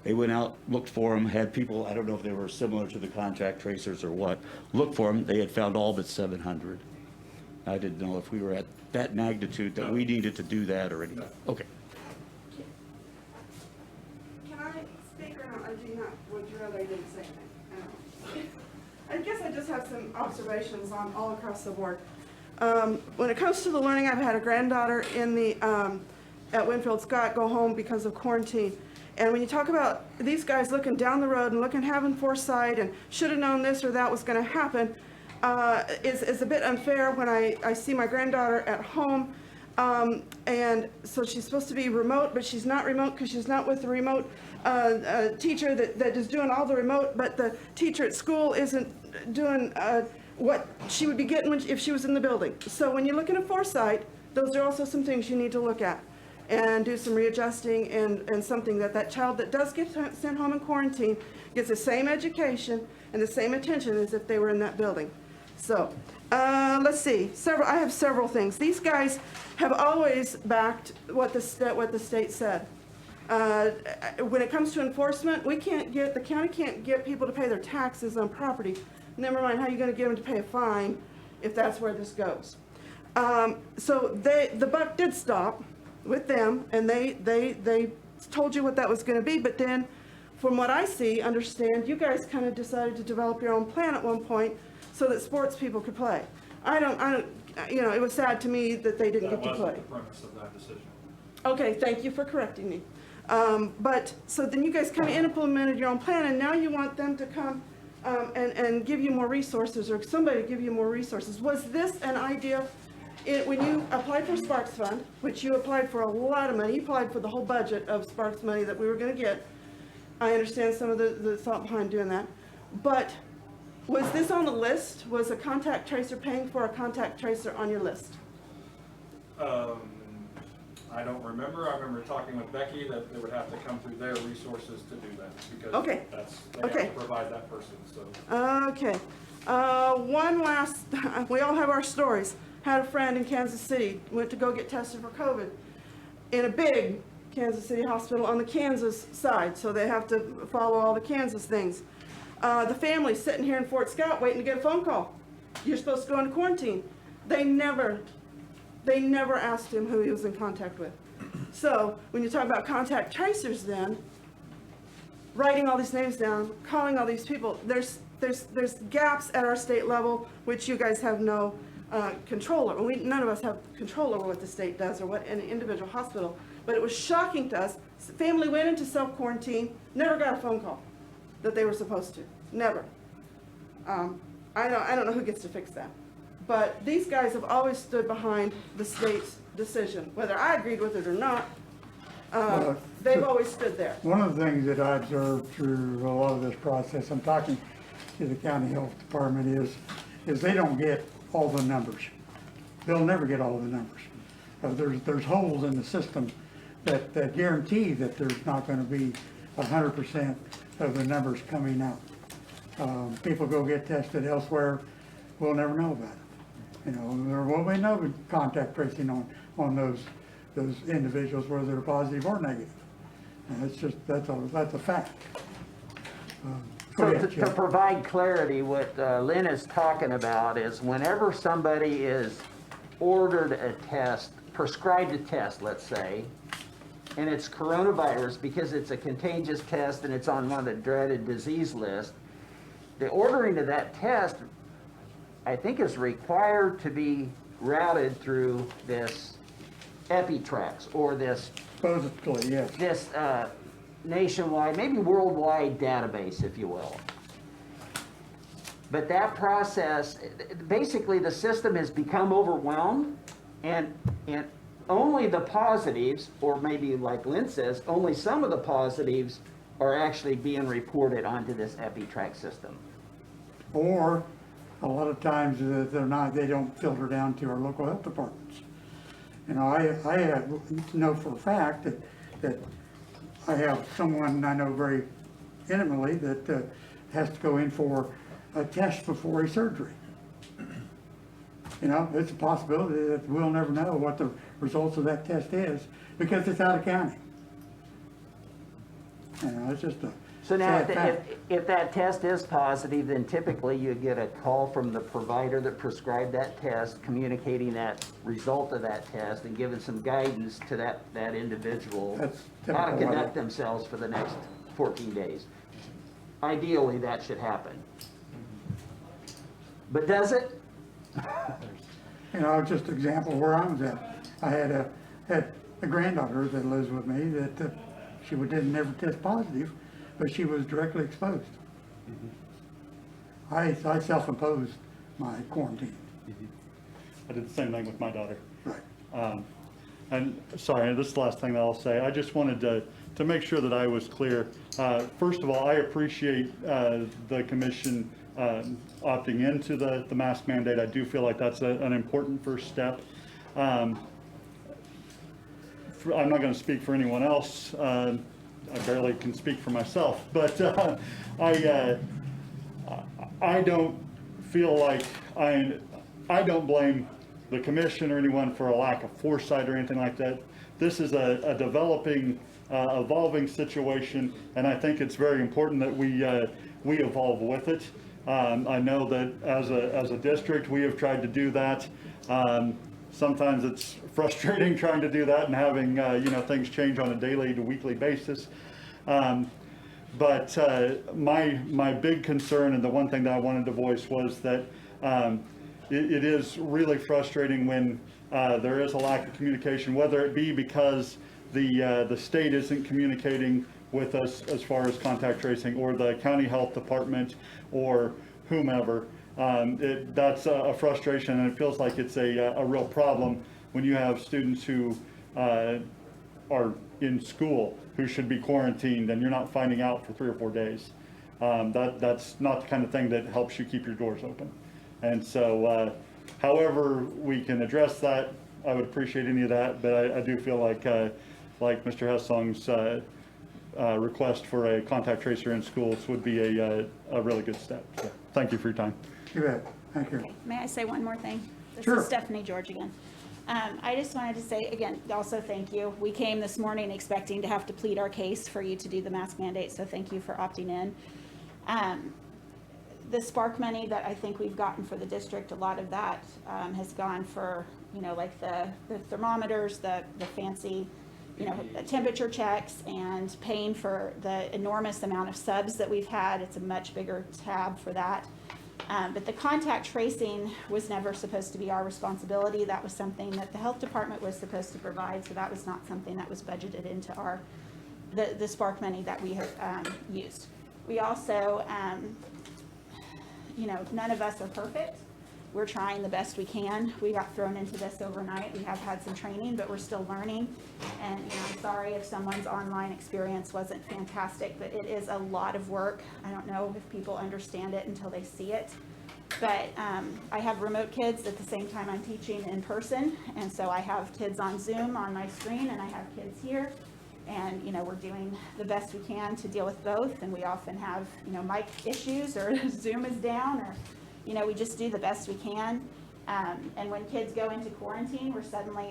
They went out, looked for them, had people, I don't know if they were similar to the contact tracers or what, looked for them, they had found all but 700. I didn't know if we were at that magnitude that we needed to do that or anything. Okay. Can I speak or not? I do not, would you rather I didn't say anything? I guess I just have some observations on all across the board. When it comes to the learning, I've had a granddaughter in the, at Winfield Scott go home because of quarantine. And when you talk about these guys looking down the road and having foresight and should have known this or that was going to happen, is a bit unfair when I see my granddaughter at home. And so she's supposed to be remote, but she's not remote because she's not with the remote teacher that is doing all the remote, but the teacher at school isn't doing what she would be getting if she was in the building. So when you're looking at foresight, those are also some things you need to look at and do some readjusting, and something that child that does get sent home in quarantine gets the same education and the same attention as if they were in that building. So let's see. I have several things. These guys have always backed what the state said. When it comes to enforcement, the county can't get people to pay their taxes on property. Never mind how you're going to get them to pay a fine if that's where this goes. So the buck did stop with them, and they told you what that was going to be. But then, from what I understand, you guys kind of decided to develop your own plan at one point so that sports people could play. I don't, it was sad to me that they didn't get to play. That wasn't the premise of that decision. Okay, thank you for correcting me. But, so then you guys kind of implemented your own plan, and now you want them to come and give you more resources, or somebody to give you more resources. Was this an idea, when you applied for Sparks Fund, which you applied for a lot of money, you applied for the whole budget of Sparks money that we were going to get. I understand some of the thought behind doing that. But was this on the list? Was a contact tracer paying for a contact tracer on your list? I don't remember. I remember talking with Becky that it would have to come through their resources to do that, because Okay. they have to provide that person, so. Okay. One last, we all have our stories. Had a friend in Kansas City, went to go get tested for COVID in a big Kansas City hospital on the Kansas side, so they have to follow all the Kansas things. The family's sitting here in Fort Scott waiting to get a phone call. You're supposed to go into quarantine. They never asked him who he was in contact with. So when you talk about contact tracers, then writing all these names down, calling all these people, there's gaps at our state level which you guys have no control over. None of us have control over what the state does or what an individual hospital. But it was shocking to us. The family went into self-quarantine, never got a phone call that they were supposed to. Never. I don't know who gets to fix that. But these guys have always stood behind the state's decision. Whether I agreed with it or not, they've always stood there. One of the things that I observed through a lot of this process, I'm talking to the county health department, is they don't get all the numbers. They'll never get all the numbers. There's holes in the system that guarantee that there's not going to be 100% of the numbers coming out. People go get tested elsewhere, we'll never know about it. There won't be no contact tracing on those individuals, whether they're positive or negative. And it's just, that's a fact. So to provide clarity, what Lynn is talking about is whenever somebody is ordered a test, prescribed a test, let's say, and it's coronavirus because it's a contagious test and it's on one of the dreaded disease lists, the ordering of that test, I think, is required to be routed through this EpiTrax or this, supposedly, yes, this nationwide, maybe worldwide database, if you will. But that process, basically the system has become overwhelmed, and only the positives, or maybe like Lynn says, only some of the positives are actually being reported onto this EpiTrax system. Or a lot of times they don't filter down to our local health departments. I know for a fact that I have someone I know very intimately that has to go in for a test before a surgery. It's a possibility that we'll never know what the results of that test is because it's out of county. It's just a So now, sad fact. if that test is positive, then typically you get a call from the provider that prescribed that test, communicating that result of that test and giving some guidance to that individual how to conduct themselves for the next 14 days. Ideally, that should happen. But does it? Just an example where I was at. I had a granddaughter that lives with me that she didn't never test positive, but she was directly exposed. I self-imposed my quarantine. I did the same thing with my daughter. Right. And sorry, this is the last thing that I'll say. I just wanted to make sure that I was clear. First of all, I appreciate the commission opting into the mask mandate. I do feel like that's an important first step. I'm not going to speak for anyone else. I barely can speak for myself, but I don't feel like I don't blame the commission or anyone for a lack of foresight or anything like that. This is a developing, evolving situation, and I think it's very important that we evolve with it. I know that as a district, we have tried to do that. Sometimes it's frustrating trying to do that and having things change on a daily to weekly basis. But my big concern, and the one thing that I wanted to voice, was that it is really frustrating when there is a lack of communication, whether it be because the state isn't communicating with us as far as contact tracing, or the county health department, or whomever. That's a frustration, and it feels like it's a real problem when you have students who are in school who should be quarantined and you're not finding out for 3 or 4 days. That's not the kind of thing that helps you keep your doors open. And so however we can address that, I would appreciate any of that, but I do feel like Mr. Hessong's request for a contact tracer in schools would be a really good step. So thank you for your time. You bet. Thank you. Okay, may I say one more thing? This Sure. is Stephanie George again. I just wanted to say, again, also thank you. We came this morning expecting to have to plead our case for you to do the mask mandate, so thank you for opting in. The spark money that I think we've gotten for the district, a lot of that has gone for, like the thermometers, the fancy, temperature checks, and paying for the enormous amount of subs that we've had. It's a much bigger tab for that. But the contact tracing was never supposed to be our responsibility. That was something that the health department was supposed to provide, so that was not something that was budgeted into the spark money that we have used. We also, none of us are perfect. We're trying the best we can. We got thrown into this overnight. We have had some training, but we're still learning. And I'm sorry if someone's online experience wasn't fantastic, but it is a lot of work. I don't know if people understand it until they see it. But I have remote kids at the same time I'm teaching in person. And so I have kids on Zoom on my screen, and I have kids here. And, we're doing the best we can to deal with both. And we often have, mic issues, or Zoom is down, or we just do the best we can. And when kids go into quarantine,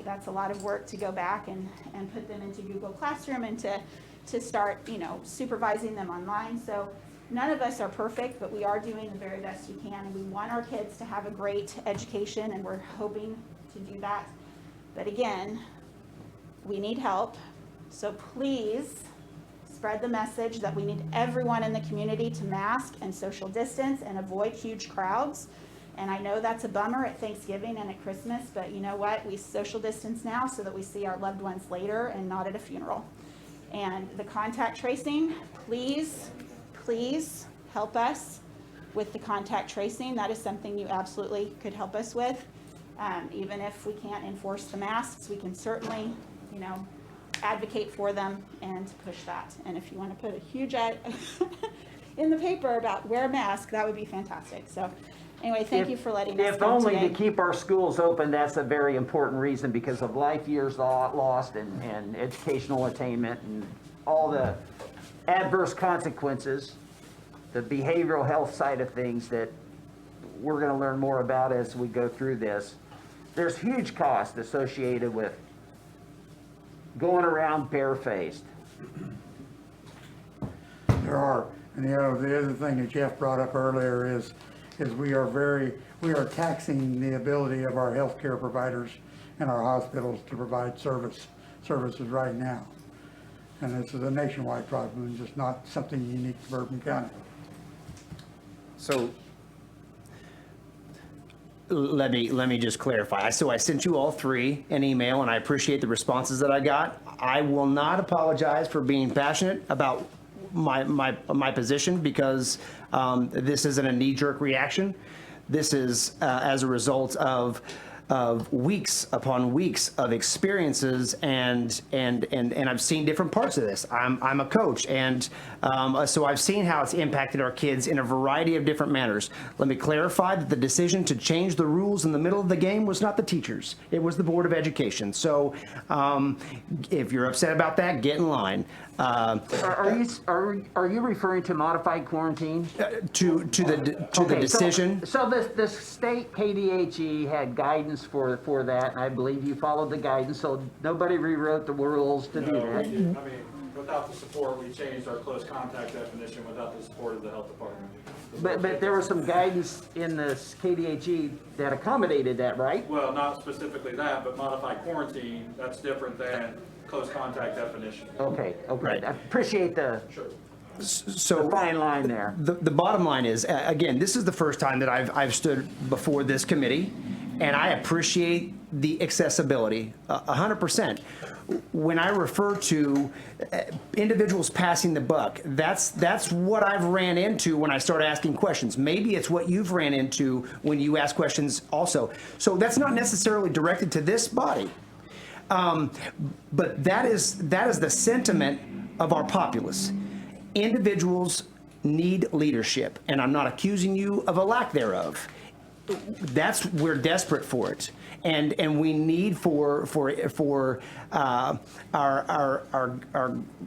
that's a lot of work to go back and put them into Google Classroom and to start, supervising them online. So none of us are perfect, but we are doing the very best we can. And we want our kids to have a great education, and we're hoping to do that. But again, we need help. So please spread the message that we need everyone in the community to mask and social distance and avoid huge crowds. And I know that's a bummer at Thanksgiving and at Christmas, but you know what? We social distance now so that we see our loved ones later and not at a funeral. And the contact tracing, please help us with the contact tracing. That is something you absolutely could help us with. Even if we can't enforce the masks, we can certainly, advocate for them and push that. And if you want to put a huge ad in the paper about wear a mask, that would be fantastic. So anyway, thank you for letting us If come only today. to keep our schools open, that's a very important reason, because of life years lost and educational attainment and all the adverse consequences, the behavioral health side of things that we're going to learn more about as we go through this. There's huge cost associated with going around barefaced. There are. And the other thing that Jeff brought up earlier is we are taxing the ability of our healthcare providers and our hospitals to provide services right now. And this is a nationwide problem, just not something unique to Bourbon County. So let me just clarify. So I sent you all three an email, and I appreciate the responses that I got. I will not apologize for being passionate about my position, because this isn't a knee-jerk reaction. This is as a result of weeks upon weeks of experiences, and I've seen different parts of this. I'm a coach, and so I've seen how it's impacted our kids in a variety of different manners. Let me clarify that the decision to change the rules in the middle of the game was not the teachers. It was the Board of Education. So if you're upset about that, get in line. Are you referring to modified quarantine? To the decision. So the state KDHE had guidance for that, and I believe you followed the guidance, so nobody rewrote the rules to do that. I mean, without the support, we changed our close contact definition without the support of the health department. But there was some guidance in the KDHE that accommodated that, right? Well, not specifically that, but modified quarantine, that's different than close contact definition. Okay. I appreciate the fine line there. The bottom line is, again, this is the first time that I've stood before this committee, and I appreciate the accessibility 100%. When I refer to individuals passing the buck, that's what I've ran into when I start asking questions. Maybe it's what you've ran into when you ask questions also. So that's not necessarily directed to this body. But that is the sentiment of our populace. Individuals need leadership, and I'm not accusing you of a lack thereof. We're desperate for it, and we need for our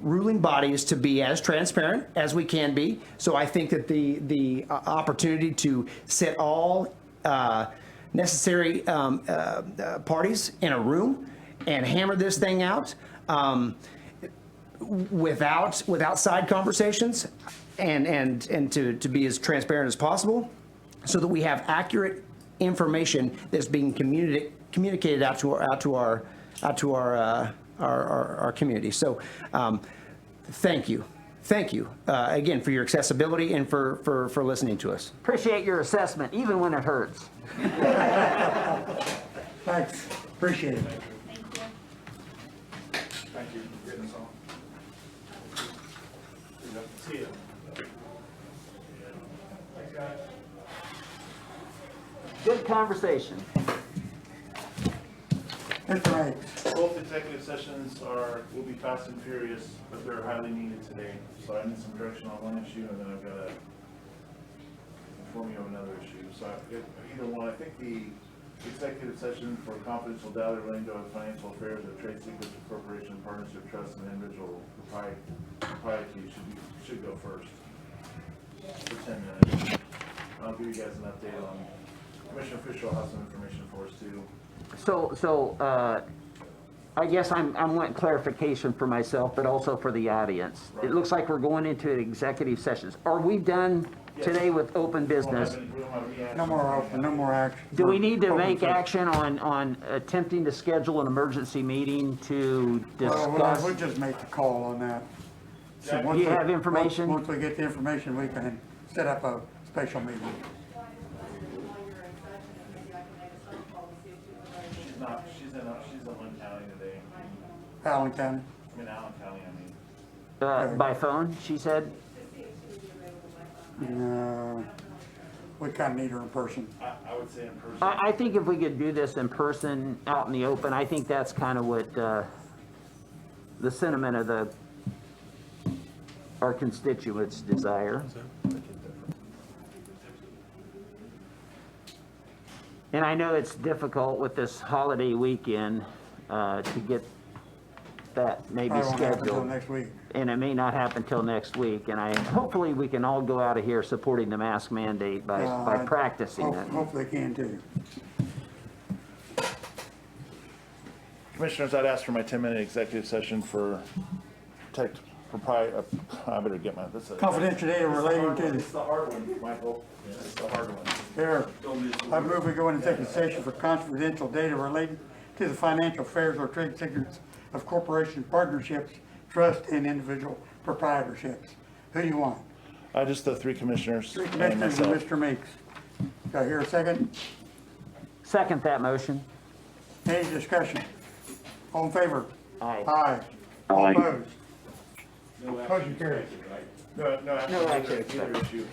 ruling bodies to be as transparent as we can be. So I think that the opportunity to set all necessary parties in a room and hammer this thing out without side conversations, and to be as transparent as possible, so that we have accurate information that's being communicated out to our community. So thank you again for your accessibility and for listening to us. Appreciate your assessment, even when it hurts. Thanks, appreciate it. Thank you for getting us on. See ya. Thanks, guys. Good conversation. Mr. Wright. Both executive sessions will be fast and furious, but they're highly needed today. So I need some direction on one issue, and then I've got to inform you of another issue. So either one, I think the executive session for confidential data relating to financial affairs of trade secrets of corporation, partnership, trust, and individual propriety should go first for 10 minutes. I'll give you guys an update on Commissioner Fisher will have some information for us too. So I guess I'm wanting clarification for myself, but also for the audience. Right. It looks like we're going into executive sessions. Are we done today with open business? We don't have any action. No more open, no more action. Do we need to Open make session. action on attempting to schedule an emergency meeting to Well, discuss? we'll just make the call on that. So Do once you we- have information? Once we get the information, we can set up a special meeting. She's in Lynn County today. Allen County. I mean, Allen County, I mean. By phone, she said? No, we kind of need her in person. I would say in person. I think if we could do this in person, out in the open, I think that's kind of what the sentiment of our constituents desire. And I know it's difficult with this holiday weekend to get that maybe Probably won't happen until scheduled. next week. And it may not happen till next week. And hopefully we can all go out of here supporting the mask mandate by practicing it. Hopefully they can too. Commissioners, I'd ask for my 10-minute executive session for I better get my, this is. Confidential data relating to It's the hard one, Michael. It's the hard one. Here, I move we go into executive session for confidential data related to the financial affairs or trade secrets of corporation partnerships, trust, and individual proprietorships. Who do you want? Just the three commissioners Three and commissioners and myself. Mr. Meeks. Do I hear a second? Second that motion. Any discussion? All in favor? Aye. Aye. All Aye. opposed? Motion carries. No No action action, either issue.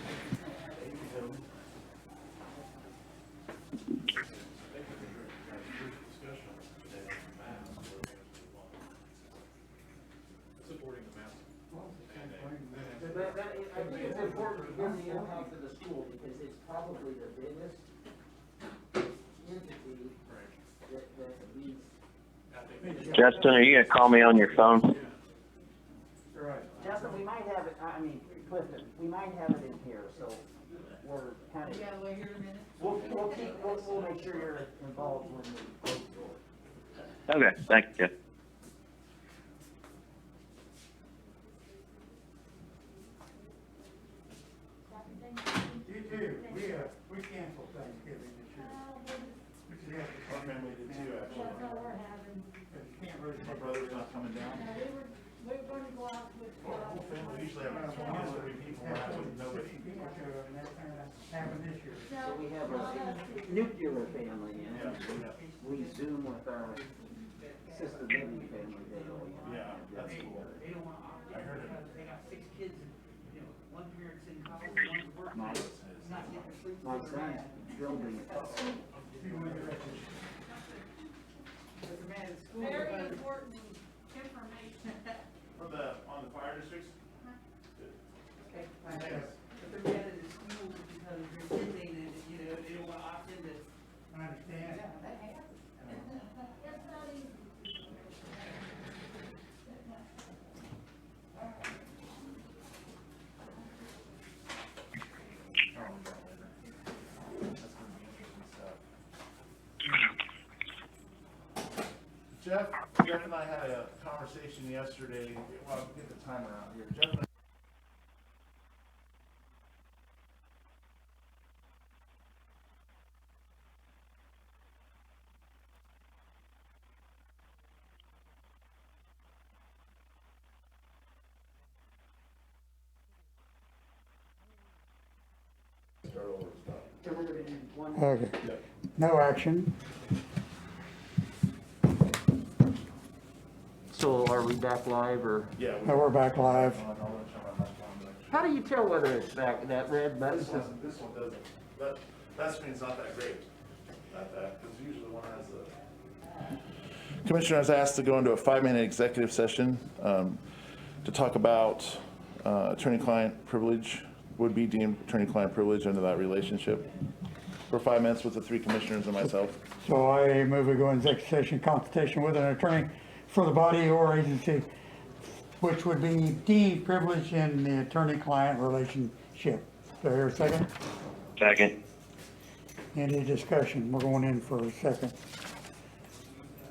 I think it's important to give the impact of the school because it's probably the biggest entity that leads. Justin, are you gonna call me on your phone? Justin, we might have it, I mean, Clifton, we might have it in here, so we're kind of. Yeah, wait here a minute. We'll make sure you're involved when we close the door. Okay, thank you. You too. We canceled Thanksgiving this year. Which is Our family did too, actually. That's all we're having. can't really. My brother's not coming down. We're gonna go out with. Well, the whole family usually have 20 or 30 people, we're out with nobody. Happened this year. So we have a nuclear family in it. We Zoom with our sister living family daily. Yeah, that's cool. They don't want to opt in. I heard it. They got 6 kids, and, you know, one parent's in college, one's working. Not getting sleep. My son's building a car. Very important information. On the fire districts? Okay, thank you. But they're mad at the school because their kids ain't in it, you know, they don't want to opt into. I understand. Yeah, that happens. It's not easy. Jeff and I had a conversation yesterday, well, get the timer out here. Jeff and I Okay. No action. So are we back live or? Yeah. Now we're back live. How do you tell whether it's back, that red button? This one doesn't. That screen's not that great. Not that, because usually one has the. Commissioner is asked to go into a 5-minute executive session to talk about attorney-client privilege, would be deemed attorney-client privilege under that relationship for 5 minutes with the 3 commissioners and myself. So I move we go into executive session consultation with an attorney for the body or agency, which would be deemed privileged in the attorney-client relationship. Do I hear a second? Second. Any discussion? We're going in for a second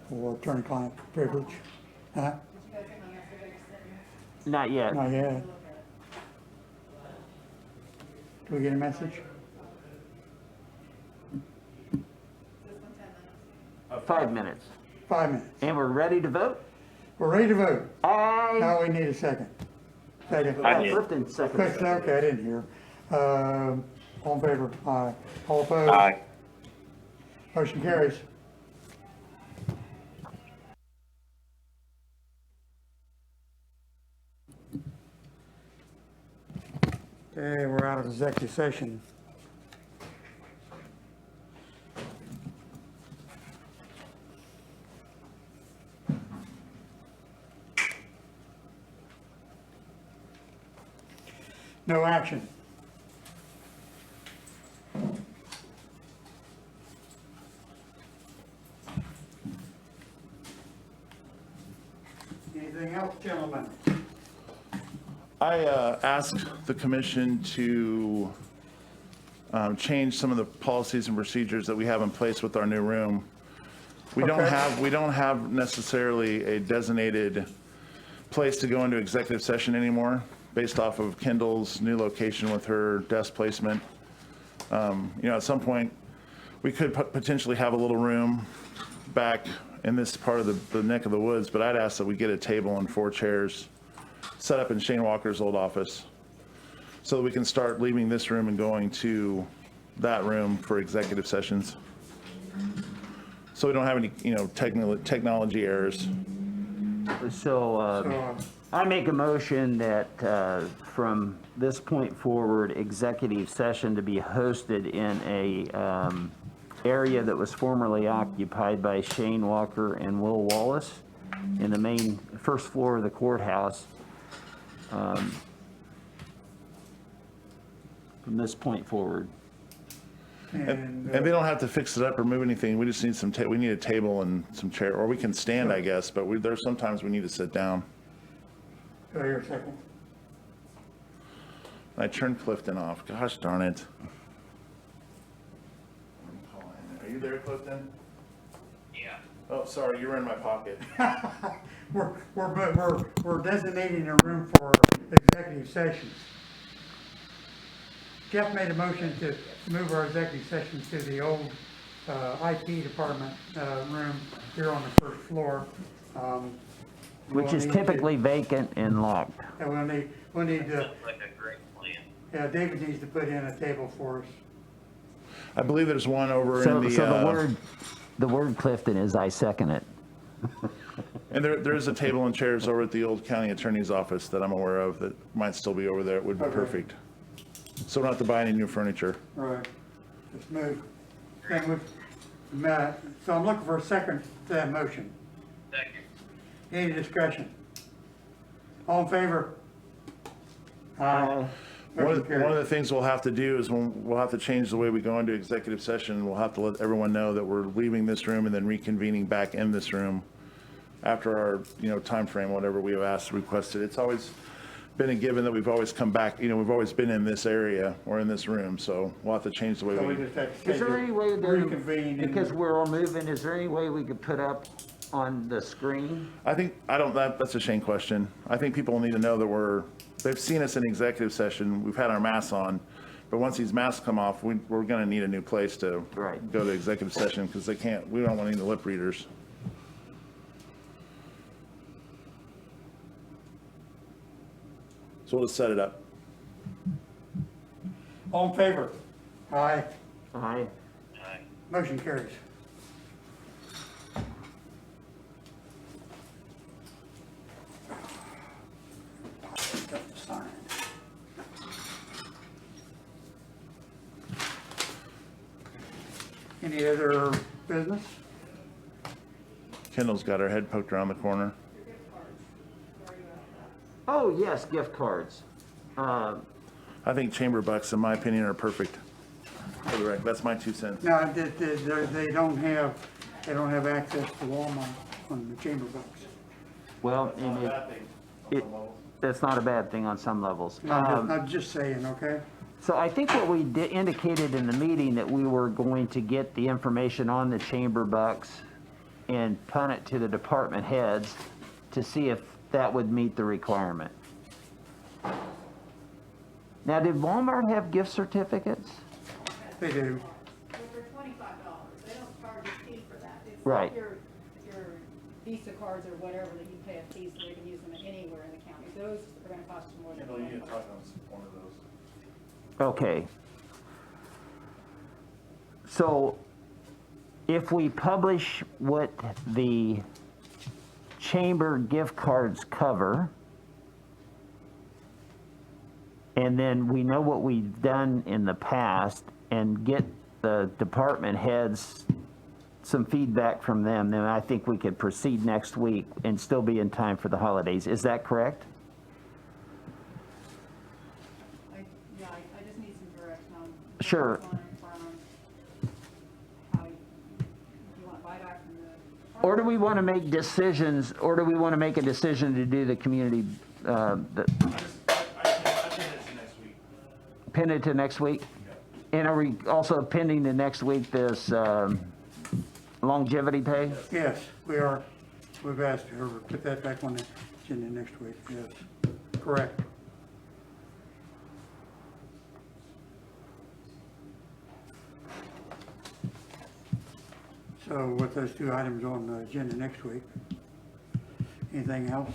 for attorney-client privilege. Huh? Not yet. Not yet. Do we get a message? 5 minutes. 5 minutes. And we're ready to vote? We're ready to vote. Aye. Now we need a second. Second. Clifton, second. Clifton, okay, I didn't hear. All in favor? Aye. All opposed? Aye. Motion carries. Okay, we're out of executive session. No action. Anything else, gentlemen? I asked the commission to change some of the policies and procedures that we have in place with our new room. We don't have necessarily a designated place to go into executive session anymore, based off of Kendall's new location with her desk placement. At some point, we could potentially have a little room back in this part of the neck of the woods, but I'd ask that we get a table and 4 chairs set up in Shane Walker's old office so that we can start leaving this room and going to that room for executive sessions. So we don't have any, technology errors. So I make a motion that from this point forward, executive session to be hosted in a area that was formerly occupied by Shane Walker and Will Wallace in the main first floor of the courthouse. from this point forward. And they don't have to fix it up or move anything. We just need we need a table and some chair, or we can stand, I guess, but there's sometimes we need to sit down. Do I hear a second? I turned Clifton off. Gosh darn it. Are you there, Clifton? Yeah. Oh, sorry, you were in my pocket. We're designating a room for executive sessions. Jeff made a motion to move our executive session to the old IT department room here on the first floor. Which is typically vacant and locked. And we'll need to, Sounds like a great plan. yeah, David needs to put in a table for us. I believe there's one over So, in the. so the word Clifton is I second it. And there is a table and chairs over at the old county attorney's office that I'm aware of that might still be over there. It would be Okay. perfect. So we don't have to buy any new furniture. All right, let's move. So I'm looking for a second to that motion. Second. Any discussion? All in favor? Aye. One Motion of carries. the things we'll have to do is we'll have to change the way we go into executive session. We'll have to let everyone know that we're leaving this room and then reconvening back in this room after our, time frame, whatever we have requested. It's always been a given that we've always come back, we've always been in this area or in this room, so we'll have to change the way So we. we just have to Is there any way reconvene? because we're all moving, is there any way we could put up on the screen? That's a Shane question. I think people need to know that they've seen us in executive session, we've had our masks on, but once these masks come off, we're gonna need a new place to go to executive session, because we don't want any lip readers. So we'll just set it up. All in favor? Aye. Aye. Motion carries. Any other business? Kendall's got her head poked around the corner. Oh, yes, gift cards. I think chamber bucks, in my opinion, are perfect. For the record, that's my 2 cents. No, they don't have access to Walmart on the chamber bucks. Well, that's not a bad thing on some levels. I'm just saying, okay? So I think what we indicated in the meeting that we were going to get the information on the chamber bucks and punt it to the department heads to see if that would meet the requirement. Now, did Walmart have gift certificates? They do. They're $25. They don't charge a fee for that. It's Right. like your Visa cards or whatever that you pay a fee so they can use them anywhere in the county. Those are gonna cost you more than Kendall, you need to $25. talk on one of those. Okay. So if we publish what the chamber gift cards cover, and then we know what we've done in the past and get the department heads some feedback from them, then I think we could proceed next week and still be in time for the holidays. Is that correct? I just need some direction on. Sure. what's going on, how you want buyback from the. Or do we want to make decisions, or do we want to make a decision to do the community, pin it to next week? And are we also pending to next week this longevity pay? Yes, we are. We've asked her to put that back on the agenda next week, yes. Correct. So with those 2 items on the agenda next week, anything else?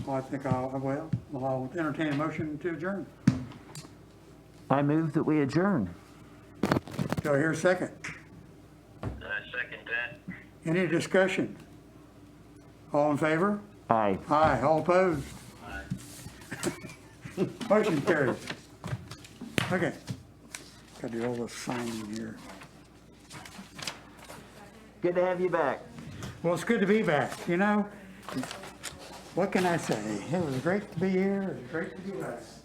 Well, I think I'll entertain a motion to adjourn. I move that we adjourn. Do I hear a second? Second that. Any discussion? All in favor? Aye. Aye, all opposed? Motion carries. Okay. Gotta do all this signing here. Good to have you back. Well, it's good to be back, what can I say? It was great to be here, it was great to be with us.